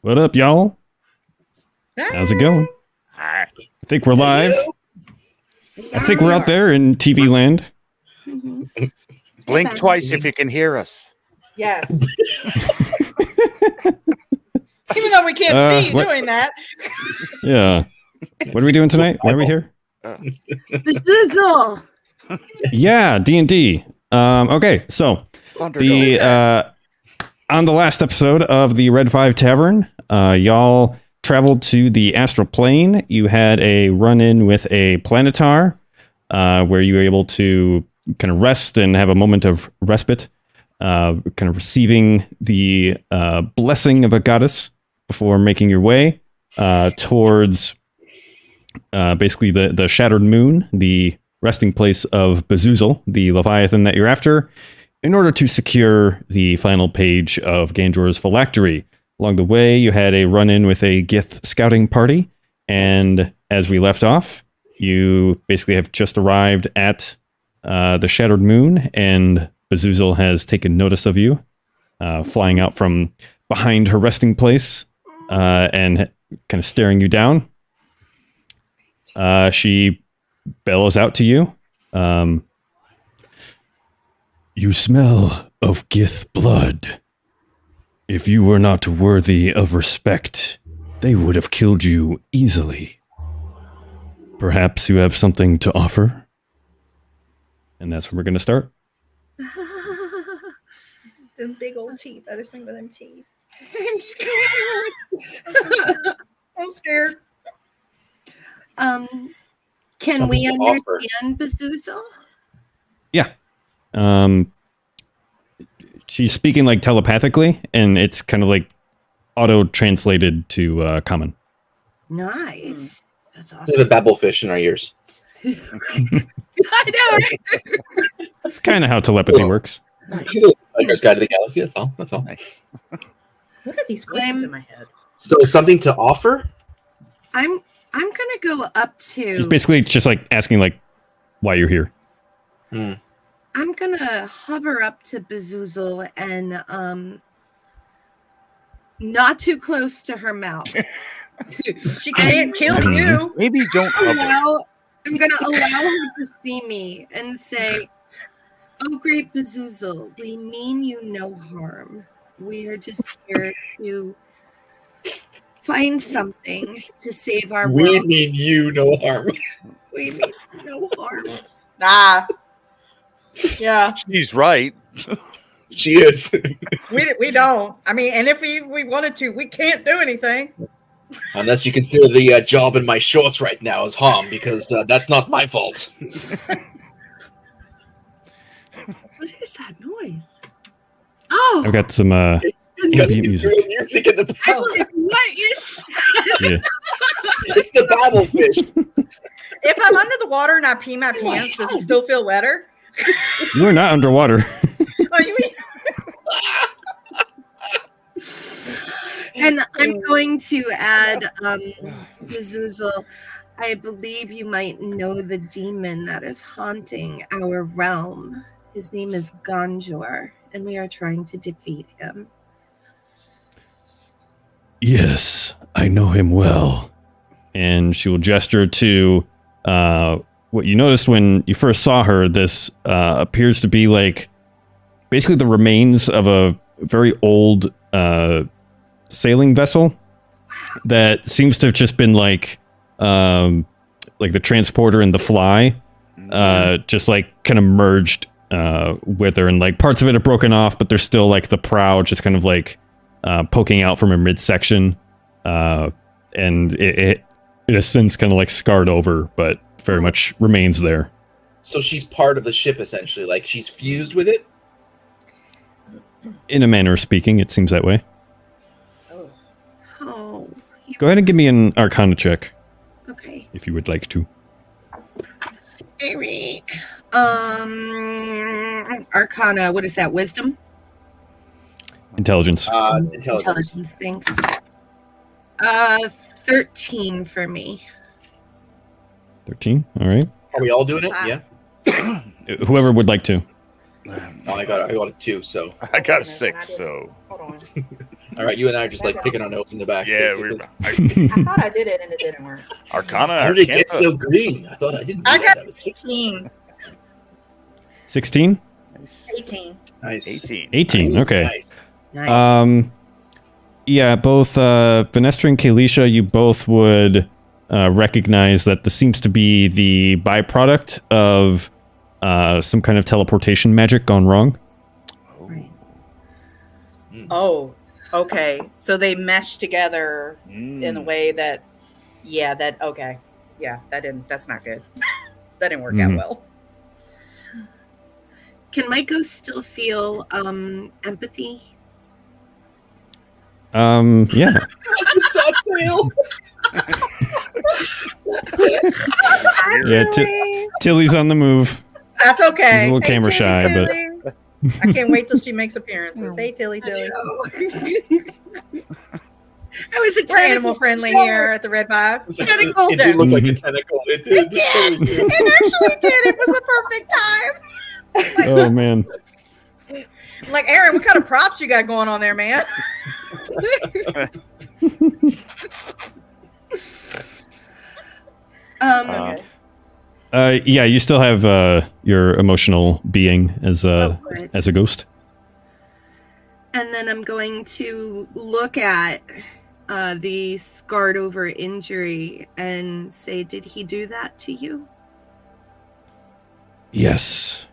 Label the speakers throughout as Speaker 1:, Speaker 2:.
Speaker 1: What up, y'all? How's it going?
Speaker 2: Hi.
Speaker 1: I think we're live. I think we're out there in TV land.
Speaker 3: Mm-hmm.
Speaker 2: Blink twice if you can hear us.
Speaker 3: Yes. Even though we can't see you doing that.
Speaker 1: Yeah. What are we doing tonight? Why are we here?
Speaker 4: Bezuzal.
Speaker 1: Yeah, D&D. Okay, so on the last episode of the Red 5 Tavern, y'all traveled to the astral plane. You had a run-in with a planetar, where you were able to kind of rest and have a moment of respite, kind of receiving the blessing of a goddess before making your way towards basically the shattered moon, the resting place of Bezuzal, the Leviathan that you're after, in order to secure the final page of Ganjor's phylactery. Along the way, you had a run-in with a Gith scouting party, and as we left off, you basically have just arrived at the shattered moon, and Bezuzal has taken notice of you, flying out from behind her resting place, and kind of staring you down. She bellows out to you. You smell of Gith blood. If you were not worthy of respect, they would have killed you easily. Perhaps you have something to offer? And that's where we're going to start.
Speaker 4: Them big old teeth. I just think about them teeth.
Speaker 3: I'm scared. I'm scared.
Speaker 4: Can
Speaker 5: Something
Speaker 4: we
Speaker 5: to offer.
Speaker 4: understand Bezuzal?
Speaker 1: Yeah. She's speaking like telepathically, and it's kind of like auto-translated to common.
Speaker 4: Nice. That's
Speaker 5: The
Speaker 4: awesome.
Speaker 5: babblefish in our ears.
Speaker 4: I know, right?
Speaker 1: That's kind of how telepathy works.
Speaker 5: Hiker's Guide to the Galaxy. That's all. That's all.
Speaker 3: What are these voices in my head?
Speaker 5: So something to offer?
Speaker 4: I'm gonna go up to.
Speaker 1: She's basically just like asking like why you're here.
Speaker 4: I'm gonna hover up to Bezuzal and not too close to her mouth.
Speaker 3: She can't kill you.
Speaker 2: Maybe don't hover.
Speaker 4: I'm gonna allow her to see me and say, "Oh, great Bezuzal, we mean you no harm. We are just here to find something to save our
Speaker 5: We
Speaker 4: world.
Speaker 5: mean you no harm.
Speaker 4: We mean no harm."
Speaker 3: Nah. Yeah,
Speaker 2: She's right.
Speaker 5: She is.
Speaker 3: we don't. I mean, and if we wanted to, we can't do anything.
Speaker 5: Unless you consider the job in my shorts right now as harm, because that's not my fault.
Speaker 4: What is that noise? Oh,
Speaker 1: I've got some
Speaker 5: It's got some
Speaker 1: music.
Speaker 5: music in the
Speaker 4: I'm
Speaker 5: background.
Speaker 4: like, what is?
Speaker 1: Yeah.
Speaker 5: It's the babblefish.
Speaker 3: If I'm under the water and I pee my pants, does it still feel wetter?
Speaker 1: You are not underwater.
Speaker 3: Oh, you mean?
Speaker 4: And I'm going to add, Bezuzal, I believe you might know the demon that is haunting our realm. His name is Ganjor, and we are trying to defeat him.
Speaker 1: Yes, I know him well. And she will gesture to what you noticed when you first saw her. This appears to be like basically the remains of a very old sailing vessel that seems to have just been like the transporter and the fly just like kind of merged with her, and like parts of it are broken off, but there's still like the prow just kind of like poking out from her midsection, and it has since kind of like scarred over, but very much remains there.
Speaker 5: So she's part of the ship, essentially. Like, she's fused with it?
Speaker 1: In a manner of speaking, it seems that way.
Speaker 4: Oh,
Speaker 1: Go ahead and give me an Arcana check,
Speaker 4: okay.
Speaker 1: if you would like to.
Speaker 4: Maybe. Arcana, what is that? Wisdom?
Speaker 1: Intelligence.
Speaker 5: Intelligence.
Speaker 4: Thanks. 13 for me.
Speaker 1: 13, all right.
Speaker 5: Are we all doing it? Yeah.
Speaker 1: Whoever would like to.
Speaker 5: Oh, I got a 2. So
Speaker 2: I got a 6. So
Speaker 3: Hold on.
Speaker 5: all right, you and I are just like picking our nose in the back.
Speaker 2: yeah,
Speaker 5: basically.
Speaker 3: I thought I did it and it didn't work.
Speaker 2: Arcana.
Speaker 5: How did it get
Speaker 2: Arcana.
Speaker 5: so green? I thought I didn't.
Speaker 3: I
Speaker 5: realize
Speaker 3: got
Speaker 5: that was
Speaker 3: 16.
Speaker 1: 16?
Speaker 3: 18.
Speaker 5: nice.
Speaker 2: 18.
Speaker 1: 18, okay.
Speaker 5: Nice.
Speaker 4: Nice.
Speaker 1: Yeah, both Venestra and Kalisha, you both would recognize that this seems to be the byproduct of some kind of teleportation magic gone wrong.
Speaker 4: Right.
Speaker 3: Oh, okay. So they mesh together
Speaker 2: Mm.
Speaker 3: in a way that, okay. Yeah, that's not good. That didn't work out
Speaker 1: Mhm.
Speaker 3: well.
Speaker 4: Can my ghost still feel empathy?
Speaker 1: Yeah.
Speaker 5: Subtail.
Speaker 1: Yeah, Tilly's on the move.
Speaker 3: That's okay.
Speaker 1: She's a little camera shy, but
Speaker 3: but I can't wait till she makes appearances. Hey, Tilly.
Speaker 4: I was a
Speaker 3: We're animal friendly here at the Red Vibe.
Speaker 4: Tentacle.
Speaker 5: It did look like a tentacle. It did.
Speaker 3: It did. It actually did. It was a perfect time.
Speaker 1: oh man.
Speaker 3: Like, Aaron, what kind of props you got going on there, man?
Speaker 2: Uh,
Speaker 1: Yeah, you still have your emotional being as a
Speaker 4: Right.
Speaker 1: as a ghost.
Speaker 4: And then I'm going to look at the scarred over injury and say, did he do that to you?
Speaker 1: Yes.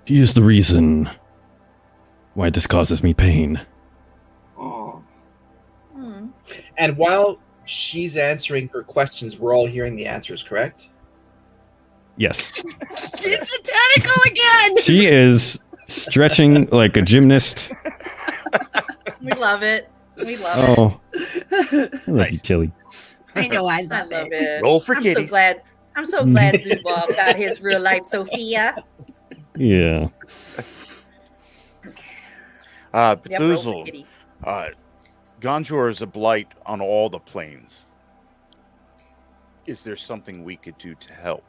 Speaker 1: He is the reason why this causes me pain.
Speaker 4: Oh.
Speaker 5: And while she's answering her questions, we're all hearing the answers, correct?
Speaker 1: Yes.
Speaker 4: It's a tentacle again!
Speaker 1: She is stretching like a gymnast.
Speaker 3: We love it. We love
Speaker 1: Oh, I love you, Tilly.
Speaker 4: I know I
Speaker 3: it. I
Speaker 4: love,
Speaker 3: love
Speaker 4: it.
Speaker 3: it.
Speaker 2: Roll for
Speaker 3: I'm
Speaker 2: kitties.
Speaker 3: so glad. I'm so glad Zubov got his real life Sophia.
Speaker 1: Yeah.
Speaker 3: Yep, roll for
Speaker 2: Bezuzal.
Speaker 3: kitty.
Speaker 2: Ganjor is a blight on all the planes. Is there something we could do to help?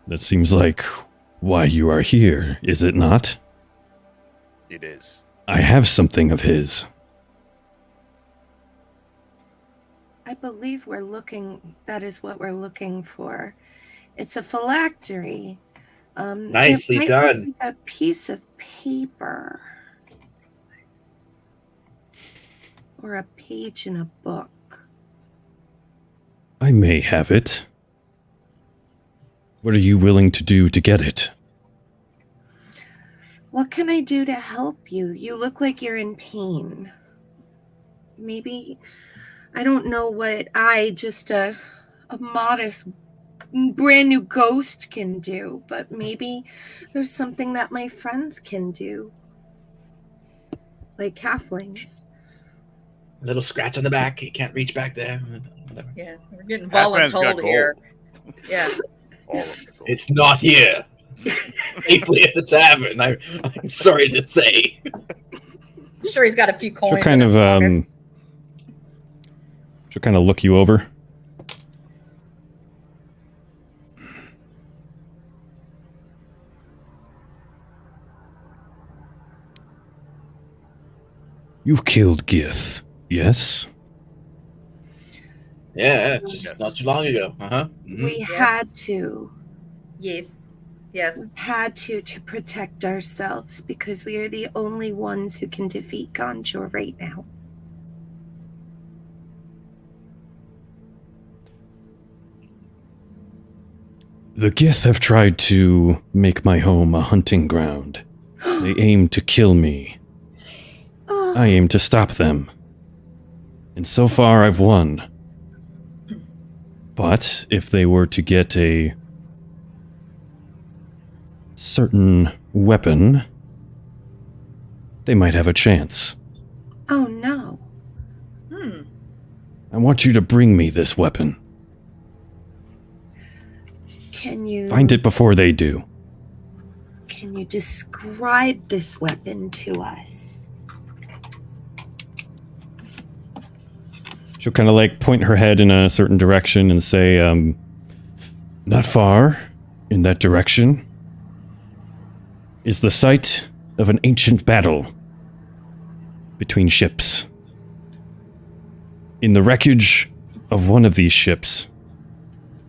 Speaker 1: That seems like why you are here, is it not?
Speaker 2: It is.
Speaker 1: I have something of his.
Speaker 4: I believe that is what we're looking for. It's a phylactery.
Speaker 5: Nicely
Speaker 4: it might
Speaker 5: done.
Speaker 4: look like a piece of paper. Or a page in a book.
Speaker 1: I may have it. What are you willing to do to get it?
Speaker 4: What can I do to help you? You look like you're in pain. Maybe, I don't know what just a modest, brand new ghost can do, but maybe there's something that my friends can do. Like halflings.
Speaker 5: A little scratch on the back. He can't reach back there. Whatever.
Speaker 3: Yeah, we're getting
Speaker 2: Halfman's got
Speaker 3: voluntold here.
Speaker 2: gold.
Speaker 3: Yeah.
Speaker 2: All of the gold.
Speaker 5: It's not here. Safely at the tavern. I'm sorry to say.
Speaker 3: I'm sure he's got a few coins.
Speaker 1: She'll kind
Speaker 3: in his
Speaker 1: of
Speaker 3: pocket.
Speaker 1: she'll kind of look you over. You've killed Gith, yes?
Speaker 5: Yeah, just not too long ago. Uh-huh. Mhm.
Speaker 4: We
Speaker 3: Yes.
Speaker 4: had to.
Speaker 3: Yes. Yes.
Speaker 4: Had to protect ourselves because we are the only ones who can defeat Ganjor right now.
Speaker 1: The Gith have tried to make my home a hunting ground. They aim to kill me.
Speaker 4: Oh,
Speaker 1: I aim to stop them. And so far I've won. But if they were to get a certain weapon, they might have a chance.
Speaker 4: oh no.
Speaker 1: I want you to bring me this weapon.
Speaker 4: Can you
Speaker 1: Find it before they do.
Speaker 4: Can you describe this weapon to us?
Speaker 1: She'll kind of like point her head in a certain direction and say, not far. in that direction is the site of an ancient battle between ships. In the wreckage of one of these ships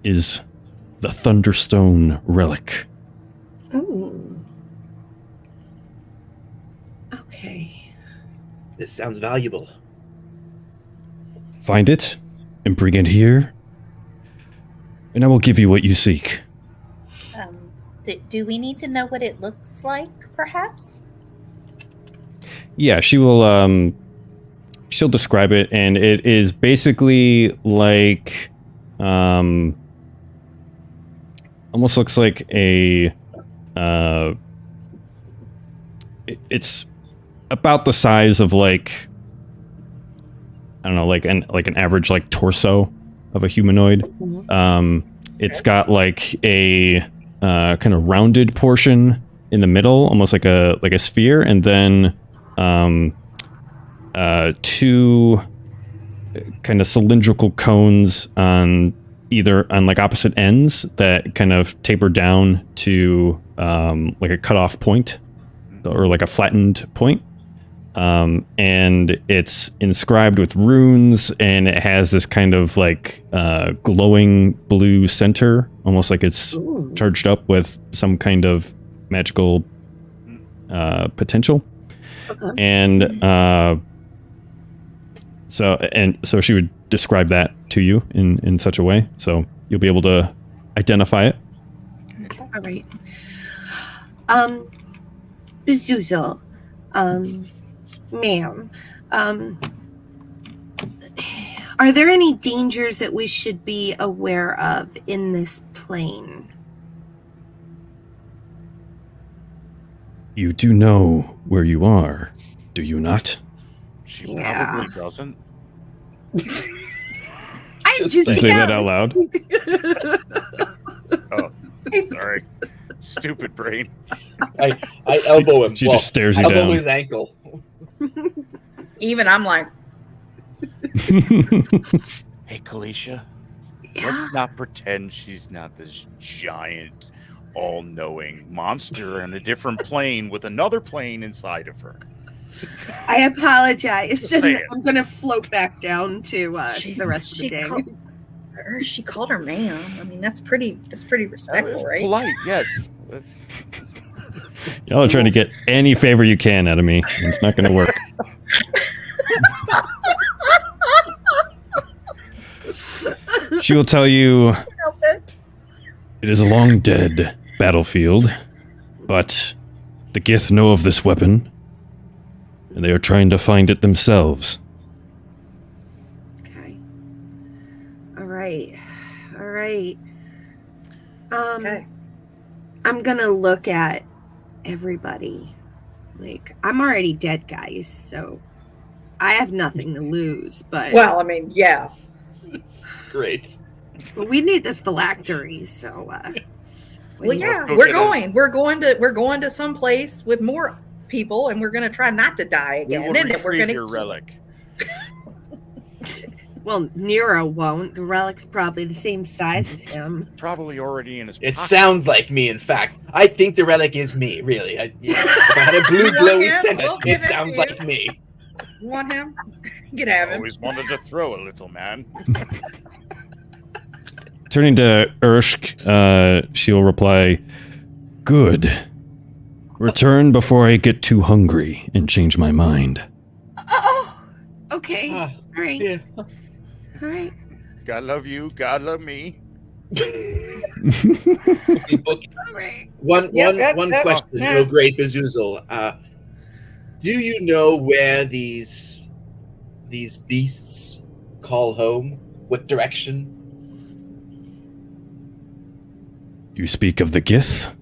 Speaker 1: is the Thunderstone Relic.
Speaker 4: Ooh. Okay.
Speaker 5: This sounds valuable.
Speaker 1: Find it and bring it here, and I will give you what you seek.
Speaker 6: Do we need to know what it looks like, perhaps?
Speaker 1: Yeah, she will, she'll describe it, and it is basically like, almost looks like a, it's about the size of like, I don't know, like an average like torso of a humanoid. It's got like a kind of rounded portion in the middle, almost like a sphere, and then two kind of cylindrical cones on like opposite ends that kind of taper down to like a cutoff point or like a flattened point. And it's inscribed with runes, and it has this kind of like glowing blue center, almost like it's charged up with some kind of magical potential.
Speaker 4: Okay.
Speaker 1: And so she would describe that to you in such a way, so you'll be able to identify it.
Speaker 4: All right. Bezuzal, ma'am, are there any dangers that we should be aware of in this plane?
Speaker 1: You do know where you are, do you not?
Speaker 2: She
Speaker 4: Yeah.
Speaker 2: probably doesn't.
Speaker 4: I
Speaker 5: Just
Speaker 4: just
Speaker 1: Say that out loud.
Speaker 2: Oh, sorry. Stupid brain.
Speaker 5: I elbow him.
Speaker 1: She just stares you
Speaker 5: elbow
Speaker 1: down.
Speaker 5: his ankle.
Speaker 3: Even I'm like,
Speaker 2: Hey, Kalisha,
Speaker 4: Yeah.
Speaker 2: let's not pretend she's not this giant, all-knowing monster in a different plane with another plane inside of her.
Speaker 4: I apologize.
Speaker 2: Just saying.
Speaker 4: I'm gonna float back down to the rest of the day.
Speaker 3: She called her ma'am. I mean, that's pretty respectful, right?
Speaker 2: Polite, yes. That's,
Speaker 1: Y'all are trying to get any favor you can out of me. It's not going to work. She will tell you it is a long dead battlefield, but the Gith know of this weapon, and they are trying to find it themselves.
Speaker 4: Okay. All right.
Speaker 3: Okay.
Speaker 4: I'm gonna look at everybody. Like, I'm already dead, guys, so I have nothing to lose. But
Speaker 3: Well, I mean, yeah.
Speaker 5: Great.
Speaker 4: but we need this phylactery, so
Speaker 3: Well, yeah,
Speaker 2: go
Speaker 3: we're
Speaker 2: get it.
Speaker 3: going to some place with more people, and we're gonna try not to die
Speaker 2: we
Speaker 3: again.
Speaker 2: will
Speaker 3: And then we're
Speaker 2: retrieve
Speaker 3: gonna
Speaker 2: your relic.
Speaker 4: well, Nero won't. The relic's probably the same size as him.
Speaker 2: Probably already in his
Speaker 5: It
Speaker 2: pocket.
Speaker 5: sounds like me, in fact. I think the relic is me, really. If I had a blue glowy
Speaker 3: Yeah,
Speaker 5: center,
Speaker 3: we'll give
Speaker 5: it
Speaker 3: it
Speaker 5: sounds
Speaker 3: to
Speaker 5: like
Speaker 3: you.
Speaker 5: me.
Speaker 3: You want him? Get at him.
Speaker 2: Always wanted to throw a little man.
Speaker 1: Turning to Urshk, she'll reply, "Good. Return before I get too hungry and change my mind."
Speaker 4: Oh, okay.
Speaker 5: Ah,
Speaker 4: All right.
Speaker 5: yeah.
Speaker 4: All right.
Speaker 2: God love you. God love me.
Speaker 5: Okay,
Speaker 4: All right.
Speaker 5: One
Speaker 3: Yep,
Speaker 5: question,
Speaker 3: yeah.
Speaker 5: real great Bezuzal. Do you know where these beasts call home? What direction?
Speaker 1: You speak of the Gith?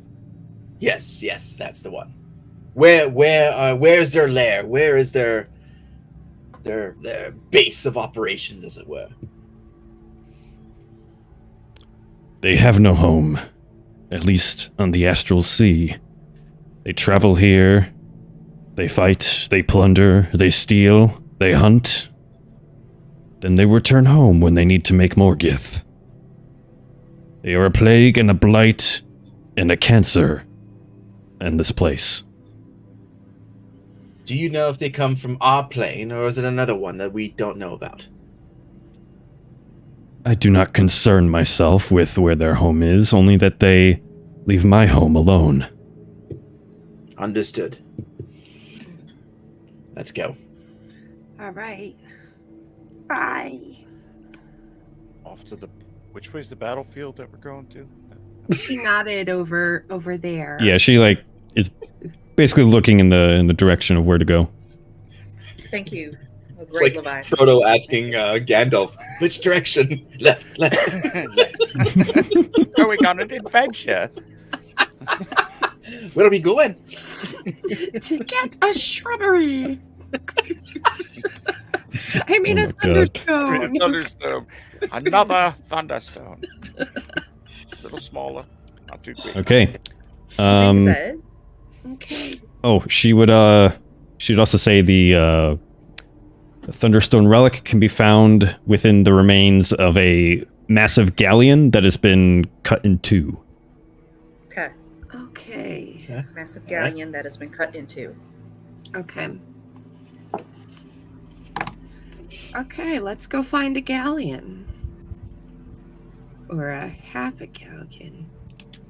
Speaker 5: Yes, that's the one. Where's their lair? Where is their base of operations, as it were?
Speaker 1: They have no home, at least on the astral sea. They travel here, they fight, they plunder, they steal, they hunt. Then they return home when they need to make more Gith. They are a plague and a blight and a cancer in this place.
Speaker 5: Do you know if they come from our plane, or is it another one that we don't know about?
Speaker 1: I do not concern myself with where their home is, only that they leave my home alone.
Speaker 5: Understood. Let's go.
Speaker 4: All right. Bye.
Speaker 2: Off to the. Which way's the battlefield that we're going to?
Speaker 4: She nodded over there.
Speaker 1: Yeah, she is basically looking in the direction of where to go.
Speaker 3: Thank you. A
Speaker 5: It's
Speaker 3: great
Speaker 5: like
Speaker 3: Levi.
Speaker 5: Frodo asking Gandalf, which direction? Left.
Speaker 2: Going on an adventure.
Speaker 5: Where are we going?
Speaker 4: To get a shrubbery. I mean,
Speaker 1: Oh
Speaker 4: a
Speaker 1: my God.
Speaker 4: thunderstone.
Speaker 2: Thunderstone. Another Thunderstone. A little smaller. Not too big.
Speaker 1: Okay.
Speaker 3: Said.
Speaker 4: Okay.
Speaker 1: Oh, she'd also say the Thunderstone relic can be found within the remains of a massive galleon that has been cut in two.
Speaker 3: Okay.
Speaker 4: Okay.
Speaker 3: Massive galleon that has been cut in two.
Speaker 4: Okay. Okay, let's go find a galleon. Or a half a galleon.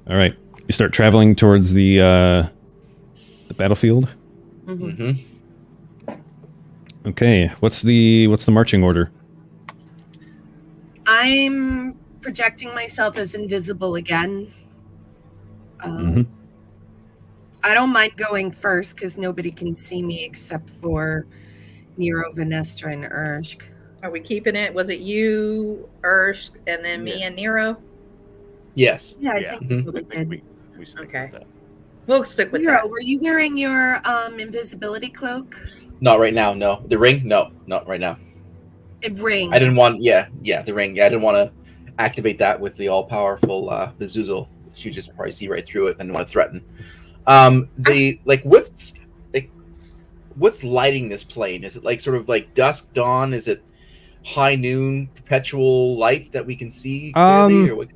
Speaker 1: All right, you start traveling towards the battlefield.
Speaker 4: Mm-hmm.
Speaker 5: Mm-hmm.
Speaker 1: Okay, what's the marching order?
Speaker 4: I'm projecting myself as invisible again.
Speaker 1: Mhm.
Speaker 4: I don't mind going first because nobody can see me except for Nero, Venestra, and Urshk.
Speaker 3: Are we keeping it? Was it you, Ursh, and then me and Nero?
Speaker 5: Yes.
Speaker 4: Yeah, I
Speaker 2: Yeah.
Speaker 4: think that's
Speaker 5: Mhm.
Speaker 4: what we
Speaker 2: I think
Speaker 4: did.
Speaker 2: we stick
Speaker 3: Okay.
Speaker 2: with that.
Speaker 3: We'll stick with
Speaker 4: Nero,
Speaker 3: that.
Speaker 4: were you wearing your invisibility cloak?
Speaker 5: Not right now, no. The ring? No, not right now.
Speaker 4: Ring.
Speaker 5: I didn't want, the ring. Yeah, I didn't want to activate that with the all-powerful Bezuzal. She just probably see right through it and want to threaten. What's lighting this plane? Is it like sort of like dusk, dawn? Is it high noon, perpetual light that we can see clearly? Or what?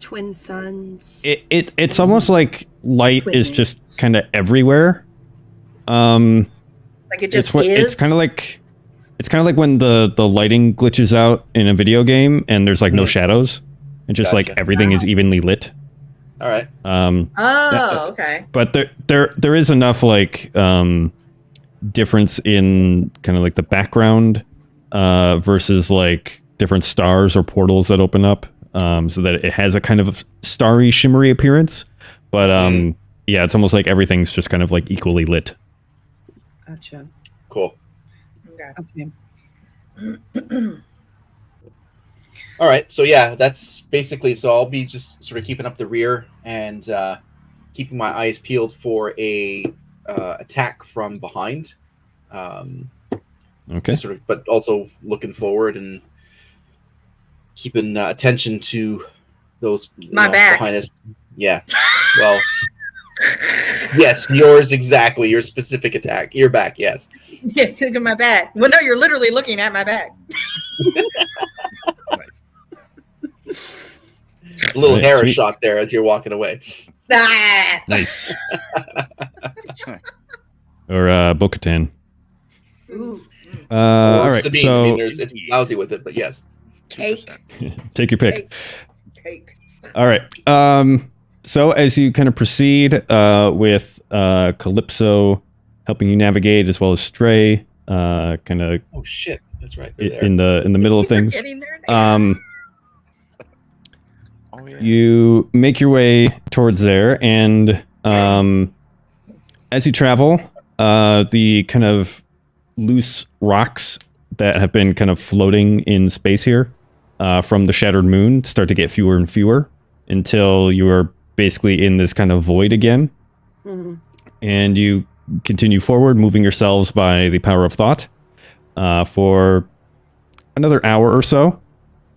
Speaker 4: Twin suns.
Speaker 1: It's almost like light is
Speaker 3: Twinning.
Speaker 1: just kind of everywhere.
Speaker 3: Like it just is.
Speaker 1: It's kind of like when the lighting glitches out in a video game and there's like no
Speaker 5: Mhm.
Speaker 1: shadows, and just like
Speaker 5: Gotcha.
Speaker 1: everything is evenly lit.
Speaker 5: All right.
Speaker 3: Oh, okay.
Speaker 1: But there is enough like difference in kind of like the background versus like different stars or portals that open up, so that it has a kind of starry, shimmery appearance. But yeah, it's almost like everything's just kind of like equally lit.
Speaker 4: Gotcha.
Speaker 5: Cool.
Speaker 3: Okay.
Speaker 4: Okay.
Speaker 5: All right. So yeah, that's basically. So I'll be just sort of keeping up the rear and keeping my eyes peeled for a attack from behind.
Speaker 1: Okay.
Speaker 5: Sort of, but also looking forward and keeping attention to those
Speaker 3: My back.
Speaker 5: behind us. Yeah. Well. Yes, yours exactly. Your specific attack. Your back. Yes.
Speaker 3: Yeah, look at my back. Well, no, you're literally looking at my back.
Speaker 2: Nice.
Speaker 5: It's a little
Speaker 1: Right,
Speaker 5: hair
Speaker 1: sweet.
Speaker 5: shot there as you're walking away.
Speaker 3: Ah!
Speaker 1: Nice. Or Bo-Katan.
Speaker 3: Ooh.
Speaker 1: All right.
Speaker 5: Sabine,
Speaker 1: So
Speaker 5: I mean, it's lousy with it, but yes.
Speaker 3: Cake.
Speaker 1: take your pick.
Speaker 3: Cake.
Speaker 1: All right. So as you kind of proceed with Calypso helping you navigate, as well as Stray, kind of
Speaker 5: Oh shit, that's right. They're there.
Speaker 1: in the middle of things.
Speaker 3: Getting there.
Speaker 2: Oh, yeah.
Speaker 1: You make your way towards there, and as you travel, the kind of loose rocks that have been kind of floating in space here from the shattered moon start to get fewer and fewer until you are basically in this kind of void again.
Speaker 4: Mhm.
Speaker 1: And you continue forward, moving yourselves by the power of thought for another hour or so,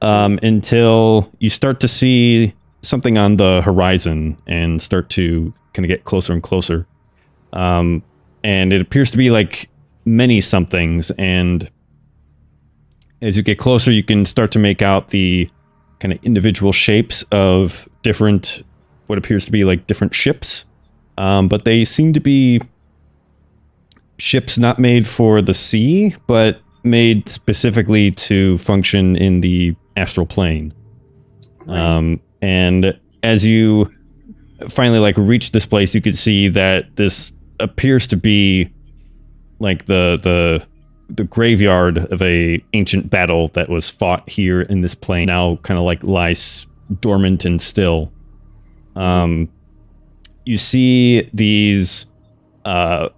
Speaker 1: until you start to see something on the horizon and start to kind of get closer and closer. And it appears to be like many somethings, and as you get closer, you can start to make out the kind of individual shapes of different what appears to be like different ships, but they seem to be ships not made for the sea, but made specifically to function in the astral plane. And as you finally like reach this place, you could see that this appears to be like the graveyard of a ancient battle that was fought here in this plane. Now kind of like lies dormant and still. You see these, but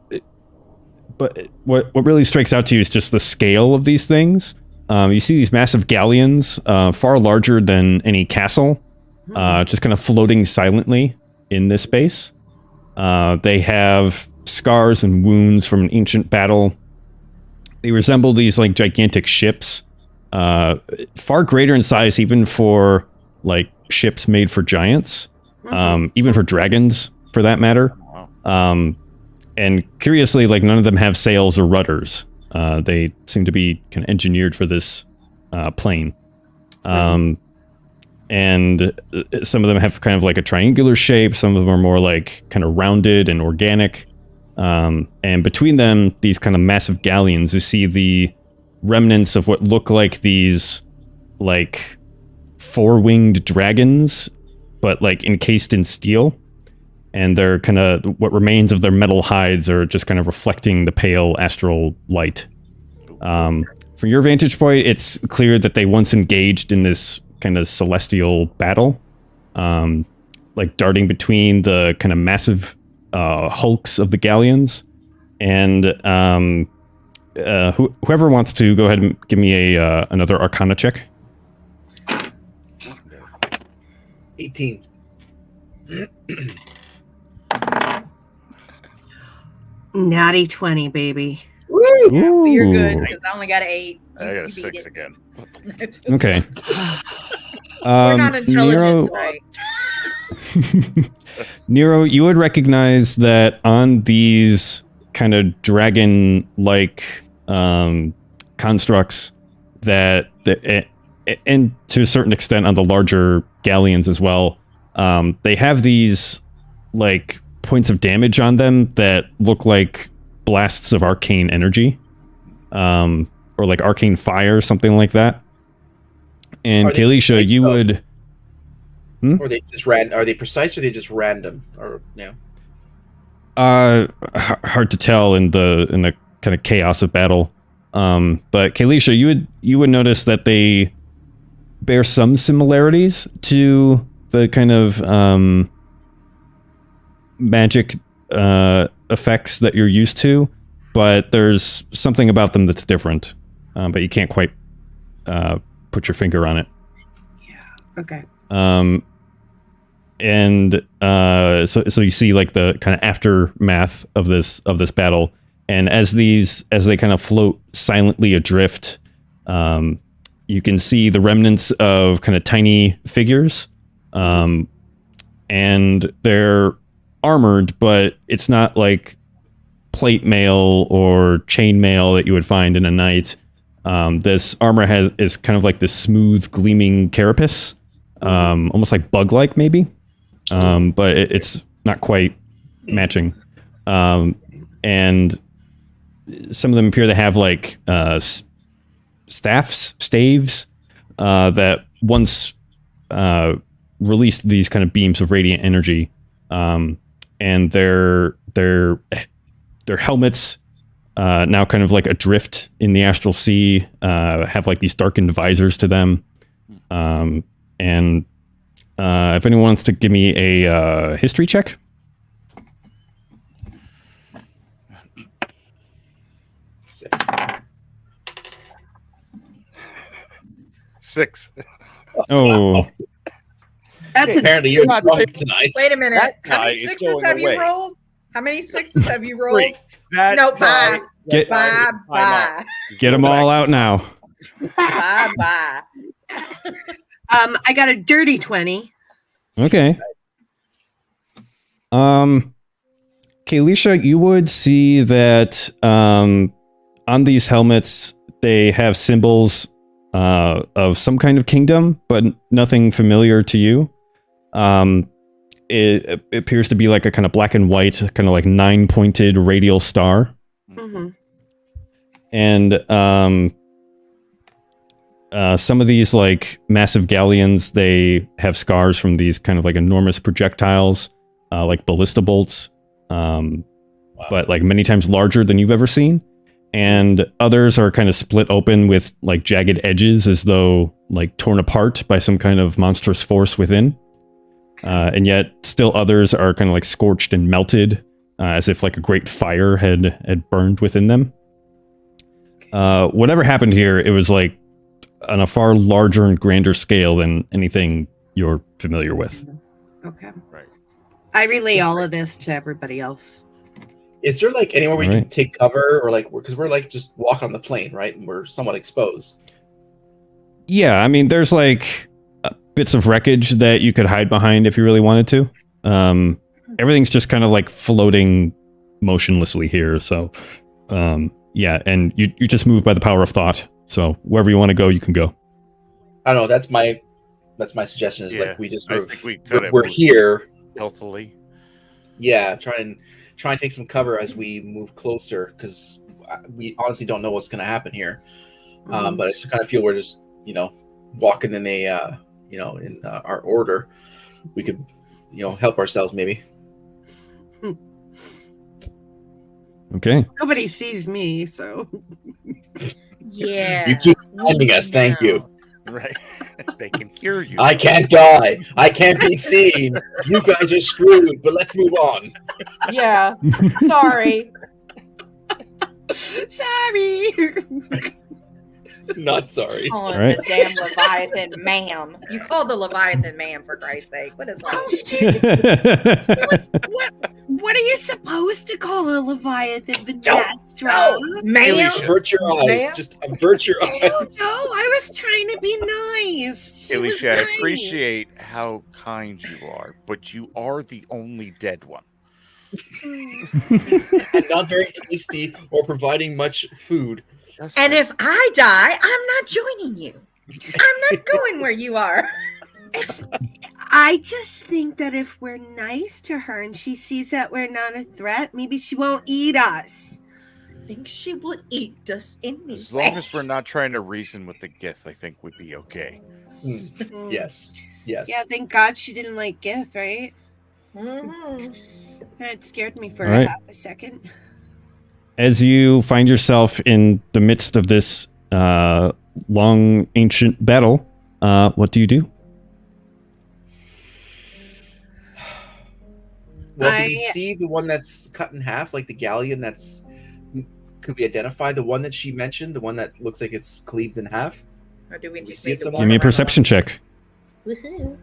Speaker 1: what really strikes out to you is just the scale of these things. You see these massive galleons, far larger than any castle, just kind of floating silently in this space. They have scars and wounds from an ancient battle. They resemble these like gigantic ships, far greater in size even for like ships made for giants, even for dragons for that matter. And curiously, like none of them have sails or rudders. They seem to be kind of engineered for this plane. And some of them have kind of like a triangular shape. Some of them are more like kind of rounded and organic. And between them, these kind of massive galleons, you see the remnants of what look like these like four-winged dragons, but like encased in steel. And they're kind of, what remains of their metal hides are just kind of reflecting the pale astral light. From your vantage point, it's clear that they once engaged in this kind of celestial battle, like darting between the kind of massive hulks of the galleons. And whoever wants to go ahead and give me another Arcana check.
Speaker 5: 18.
Speaker 4: Natty 20, baby.
Speaker 3: Yeah, you're good
Speaker 1: Ooh.
Speaker 3: because I only got an 8.
Speaker 2: I got a
Speaker 3: You
Speaker 2: 6
Speaker 3: beat it.
Speaker 2: again.
Speaker 1: Okay.
Speaker 3: We're not intelligent
Speaker 1: Nero,
Speaker 3: tonight.
Speaker 1: Nero, you would recognize that on these kind of dragon-like constructs that, and to a certain extent on the larger galleons as well, they have these like points of damage on them that look like blasts of arcane energy, or like arcane fire, something like that. And Kalisha, you would.
Speaker 5: Or they just are they precise or are they just random? Or
Speaker 1: hard to tell in the kind of chaos of battle. But Kalisha, you would notice that they bear some similarities to the kind of magic effects that you're used to, but there's something about them that's different. But you can't quite put your finger on it.
Speaker 4: Okay.
Speaker 1: And so you see like the kind of aftermath of this battle, and as they kind of float silently adrift, you can see the remnants of kind of tiny figures, and they're armored, but it's not like plate mail or chain mail that you would find in a knight. This armor is kind of like this smooth, gleaming carapace, almost like bug-like maybe, but it's not quite matching. And some of them appear to have like staves that once released these kind of beams of radiant energy, and their helmets, now kind of like adrift in the astral sea, have like these darkened visors to them. And if anyone wants to give me a history check.
Speaker 2: Six.
Speaker 1: Oh,
Speaker 4: That's a
Speaker 5: apparently you're
Speaker 2: not
Speaker 5: drunk
Speaker 2: big.
Speaker 5: tonight.
Speaker 3: Wait a minute.
Speaker 2: That
Speaker 3: How
Speaker 2: guy
Speaker 3: many
Speaker 2: is
Speaker 3: 6s
Speaker 2: going
Speaker 3: have
Speaker 2: away.
Speaker 3: you rolled? How many 6s have you rolled?
Speaker 2: 3. That
Speaker 3: No,
Speaker 2: guy-
Speaker 3: bye.
Speaker 1: Get-
Speaker 3: Bye, bye.
Speaker 1: get them all out now.
Speaker 3: Bye, bye.
Speaker 4: I got a dirty 20.
Speaker 1: Okay. Kalisha, you would see that on these helmets they have symbols of some kind of kingdom, but nothing familiar to you. it appears to be like a kind of black and white, kind of like 9-pointed radial star.
Speaker 4: Mm-hmm.
Speaker 1: And some of these like massive galleons, they have scars from these kind of like enormous projectiles, like ballista bolts, but like many times larger than you've ever seen. And others are kind of split open with like jagged edges, as though like torn apart by some kind of monstrous force within. And yet still others are kind of like scorched and melted, as if like a great fire had burned within them. Whatever happened here, it was like on a far larger and grander scale than anything you're familiar with.
Speaker 4: Okay.
Speaker 2: Right.
Speaker 4: I relay all of this to everybody else.
Speaker 5: Is there like anywhere we can
Speaker 1: Alright.
Speaker 5: take cover, or like because we're like just walking on the plane, right? And we're somewhat exposed.
Speaker 1: Yeah, I mean, there's like bits of wreckage that you could hide behind if you really wanted to. Everything's just kind of like floating motionlessly here. So, yeah, and you just move by the power of thought. So wherever you want to go, you can go.
Speaker 5: I don't know. That's my suggestion. Is
Speaker 2: Yeah,
Speaker 5: like we just
Speaker 2: I
Speaker 5: sort of,
Speaker 2: think we kinda
Speaker 5: we're
Speaker 2: move
Speaker 5: here.
Speaker 2: healthily.
Speaker 5: Yeah, try and take some cover as we move closer, because we honestly don't know what's going to happen here. But I just kind of feel we're just walking in a in our order. We could help ourselves maybe.
Speaker 1: Okay.
Speaker 4: Nobody sees me, so
Speaker 6: Yeah.
Speaker 5: You keep finding us. Thank you.
Speaker 2: Right. They can hear you.
Speaker 5: I can't die. I can't be seen. You guys are screwed. But let's move on.
Speaker 3: Yeah. Sorry.
Speaker 4: sorry.
Speaker 5: Not sorry.
Speaker 3: On
Speaker 1: All right.
Speaker 3: the damn Leviathan, ma'am. You called the Leviathan, ma'am, for Christ's sake. What is
Speaker 4: Oh,
Speaker 3: that?
Speaker 4: what are you supposed to call a Leviathan,
Speaker 3: Don't-
Speaker 4: Vanastra?
Speaker 3: Oh, ma'am.
Speaker 2: Alicia.
Speaker 5: Avert your eyes.
Speaker 3: Ma'am?
Speaker 5: Just avert your
Speaker 4: I don't
Speaker 5: eyes.
Speaker 4: know. I was trying to be nice. She was
Speaker 2: Alicia, I
Speaker 4: nice.
Speaker 2: appreciate how kind you are, but you are the only dead one.
Speaker 5: And not very tasty or providing much food.
Speaker 3: And if I die, I'm not joining you. I'm not going where you are.
Speaker 4: I just think that if we're nice to her and she sees that we're not a threat, maybe she won't eat us.
Speaker 3: I think she would eat us anyway.
Speaker 2: as long as we're not trying to reason with the Gith, I think we'd be okay.
Speaker 5: Yes. Yes.
Speaker 4: Yeah, thank God she didn't like Gith, right?
Speaker 3: Mhm.
Speaker 4: It scared me for
Speaker 1: All right.
Speaker 4: half a second.
Speaker 1: As you find yourself in the midst of this long ancient battle, what do you do?
Speaker 5: Well, do we
Speaker 4: I-
Speaker 5: see the one that's cut in half, like the galleon that's... Could we identify the one that she mentioned? The one that looks like it's cleaved in half?
Speaker 3: Or do we just
Speaker 5: see
Speaker 3: need
Speaker 5: it
Speaker 3: to
Speaker 5: somewhere?
Speaker 1: Give me a
Speaker 3: walk around?
Speaker 1: perception check.
Speaker 6: Woohoo.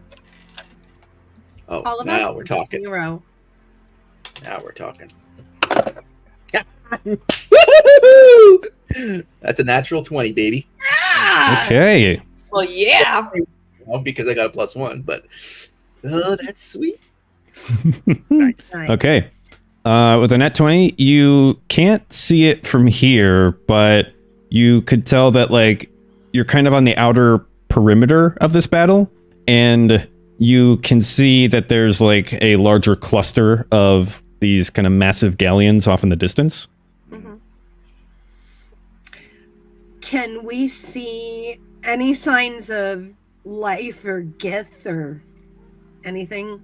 Speaker 5: Oh,
Speaker 4: All of
Speaker 5: now
Speaker 4: us?
Speaker 5: we're talking.
Speaker 4: 0.
Speaker 5: Now we're talking. Woo-hoo-hoo! That's a natural 20, baby.
Speaker 4: Ah!
Speaker 1: Okay.
Speaker 3: Well, yeah.
Speaker 5: Well, because I got a +1, but... Oh, that's sweet.
Speaker 2: Nice.
Speaker 4: Nice.
Speaker 1: Okay. With a nat 20, you can't see it from here, but you could tell that like you're kind of on the outer perimeter of this battle, and you can see that there's like a larger cluster of these kind of massive galleons off in the distance.
Speaker 4: Mhm. Can we see any signs of life or Gith or anything?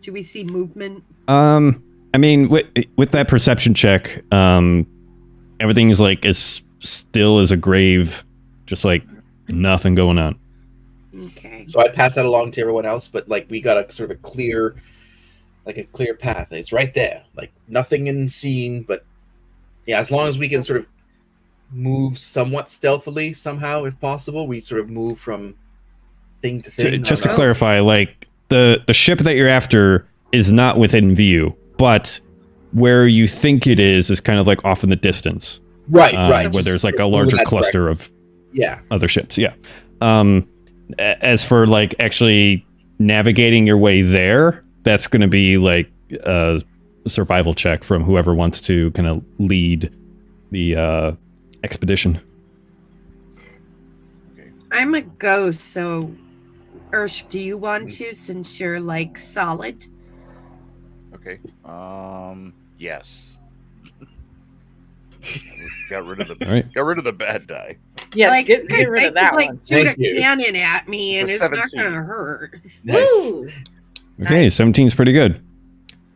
Speaker 4: Do we see movement?
Speaker 1: I mean, with that perception check, everything is like as still as a grave, just like nothing going on.
Speaker 4: Okay.
Speaker 5: So I pass that along to everyone else, but like we got a sort of a clear path. It's right there, like nothing in scene, but yeah, as long as we can sort of move somewhat stealthily somehow, if possible, we sort of move from thing to thing.
Speaker 1: Just to
Speaker 5: I don't know.
Speaker 1: clarify, like the ship that you're after is not within view, but where you think it is kind of like off in the distance,
Speaker 5: right,
Speaker 1: where
Speaker 5: just
Speaker 1: there's like a
Speaker 5: sort of moving
Speaker 1: larger
Speaker 5: that
Speaker 1: cluster of
Speaker 5: Yeah,
Speaker 1: other ships. Yeah. As for like actually navigating your way there, that's going to be like a survival check from whoever wants to kind of lead the expedition.
Speaker 4: I'm a ghost, so Ursh, do you want to, since you're like solid?
Speaker 2: Okay. Yes. Got rid of the
Speaker 1: All right.
Speaker 2: got rid of the bad die.
Speaker 3: Yeah,
Speaker 4: like,
Speaker 3: get rid of that
Speaker 4: like
Speaker 3: one.
Speaker 4: shoot
Speaker 5: Thank
Speaker 4: a
Speaker 5: you.
Speaker 4: cannon at me, and
Speaker 2: The
Speaker 4: it's not
Speaker 2: 17.
Speaker 4: going to hurt.
Speaker 5: Nice.
Speaker 3: Woo!
Speaker 1: Okay,
Speaker 3: Nice.
Speaker 1: 17 is pretty good.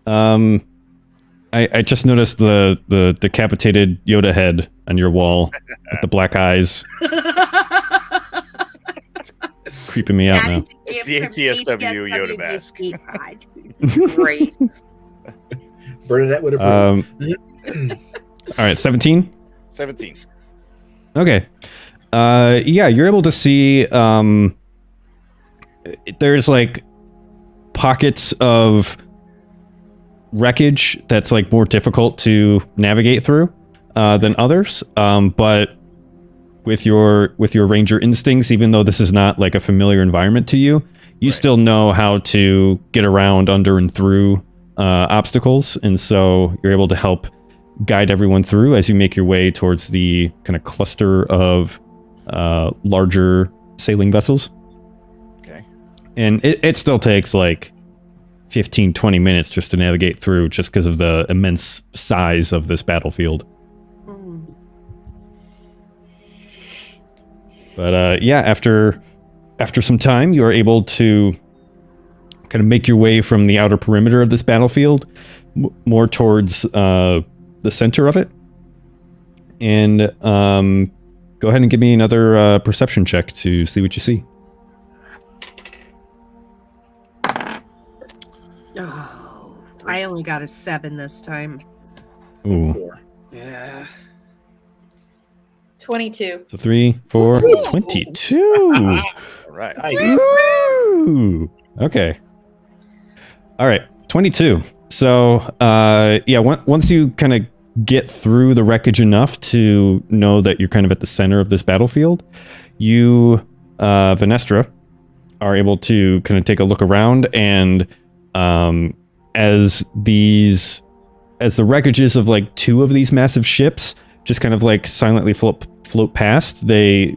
Speaker 1: I just noticed the decapitated Yoda head on your wall with the black eyes creeping me out
Speaker 4: That
Speaker 1: now.
Speaker 4: is a
Speaker 2: It's
Speaker 4: gift
Speaker 2: the
Speaker 4: from
Speaker 2: ATSW Yoda
Speaker 4: ATSW
Speaker 2: mask.
Speaker 4: escape pod.
Speaker 3: Great.
Speaker 5: Bernadette would approve.
Speaker 1: All right, 17.
Speaker 2: 17.
Speaker 1: Okay. Yeah, you're able to see there's like pockets of wreckage that's like more difficult to navigate through than others. But with your ranger instincts, even though this is not like a familiar environment to you, you
Speaker 2: Right.
Speaker 1: still know how to get around under and through obstacles, and so you're able to help guide everyone through as you make your way towards the kind of cluster of larger sailing vessels.
Speaker 2: Okay.
Speaker 1: And it still takes like 15, 20 minutes just to navigate through, just because of the immense size of this battlefield.
Speaker 4: Mm.
Speaker 1: But yeah, after some time, you are able to kind of make your way from the outer perimeter of this battlefield more towards the center of it. And go ahead and give me another perception check to see what you see.
Speaker 4: Oh, I only got a 7 this time.
Speaker 1: Ooh.
Speaker 5: 4.
Speaker 4: Yeah.
Speaker 3: 22.
Speaker 1: So 3, 4, 22.
Speaker 2: All right.
Speaker 5: Nice.
Speaker 1: Ooh. Okay. All right. 22. So, yeah, once you kind of get through the wreckage enough to know that you're kind of at the center of this battlefield, you, Venestra, are able to kind of take a look around, and as the wreckages of like 2 of these massive ships just kind of like silently float past, they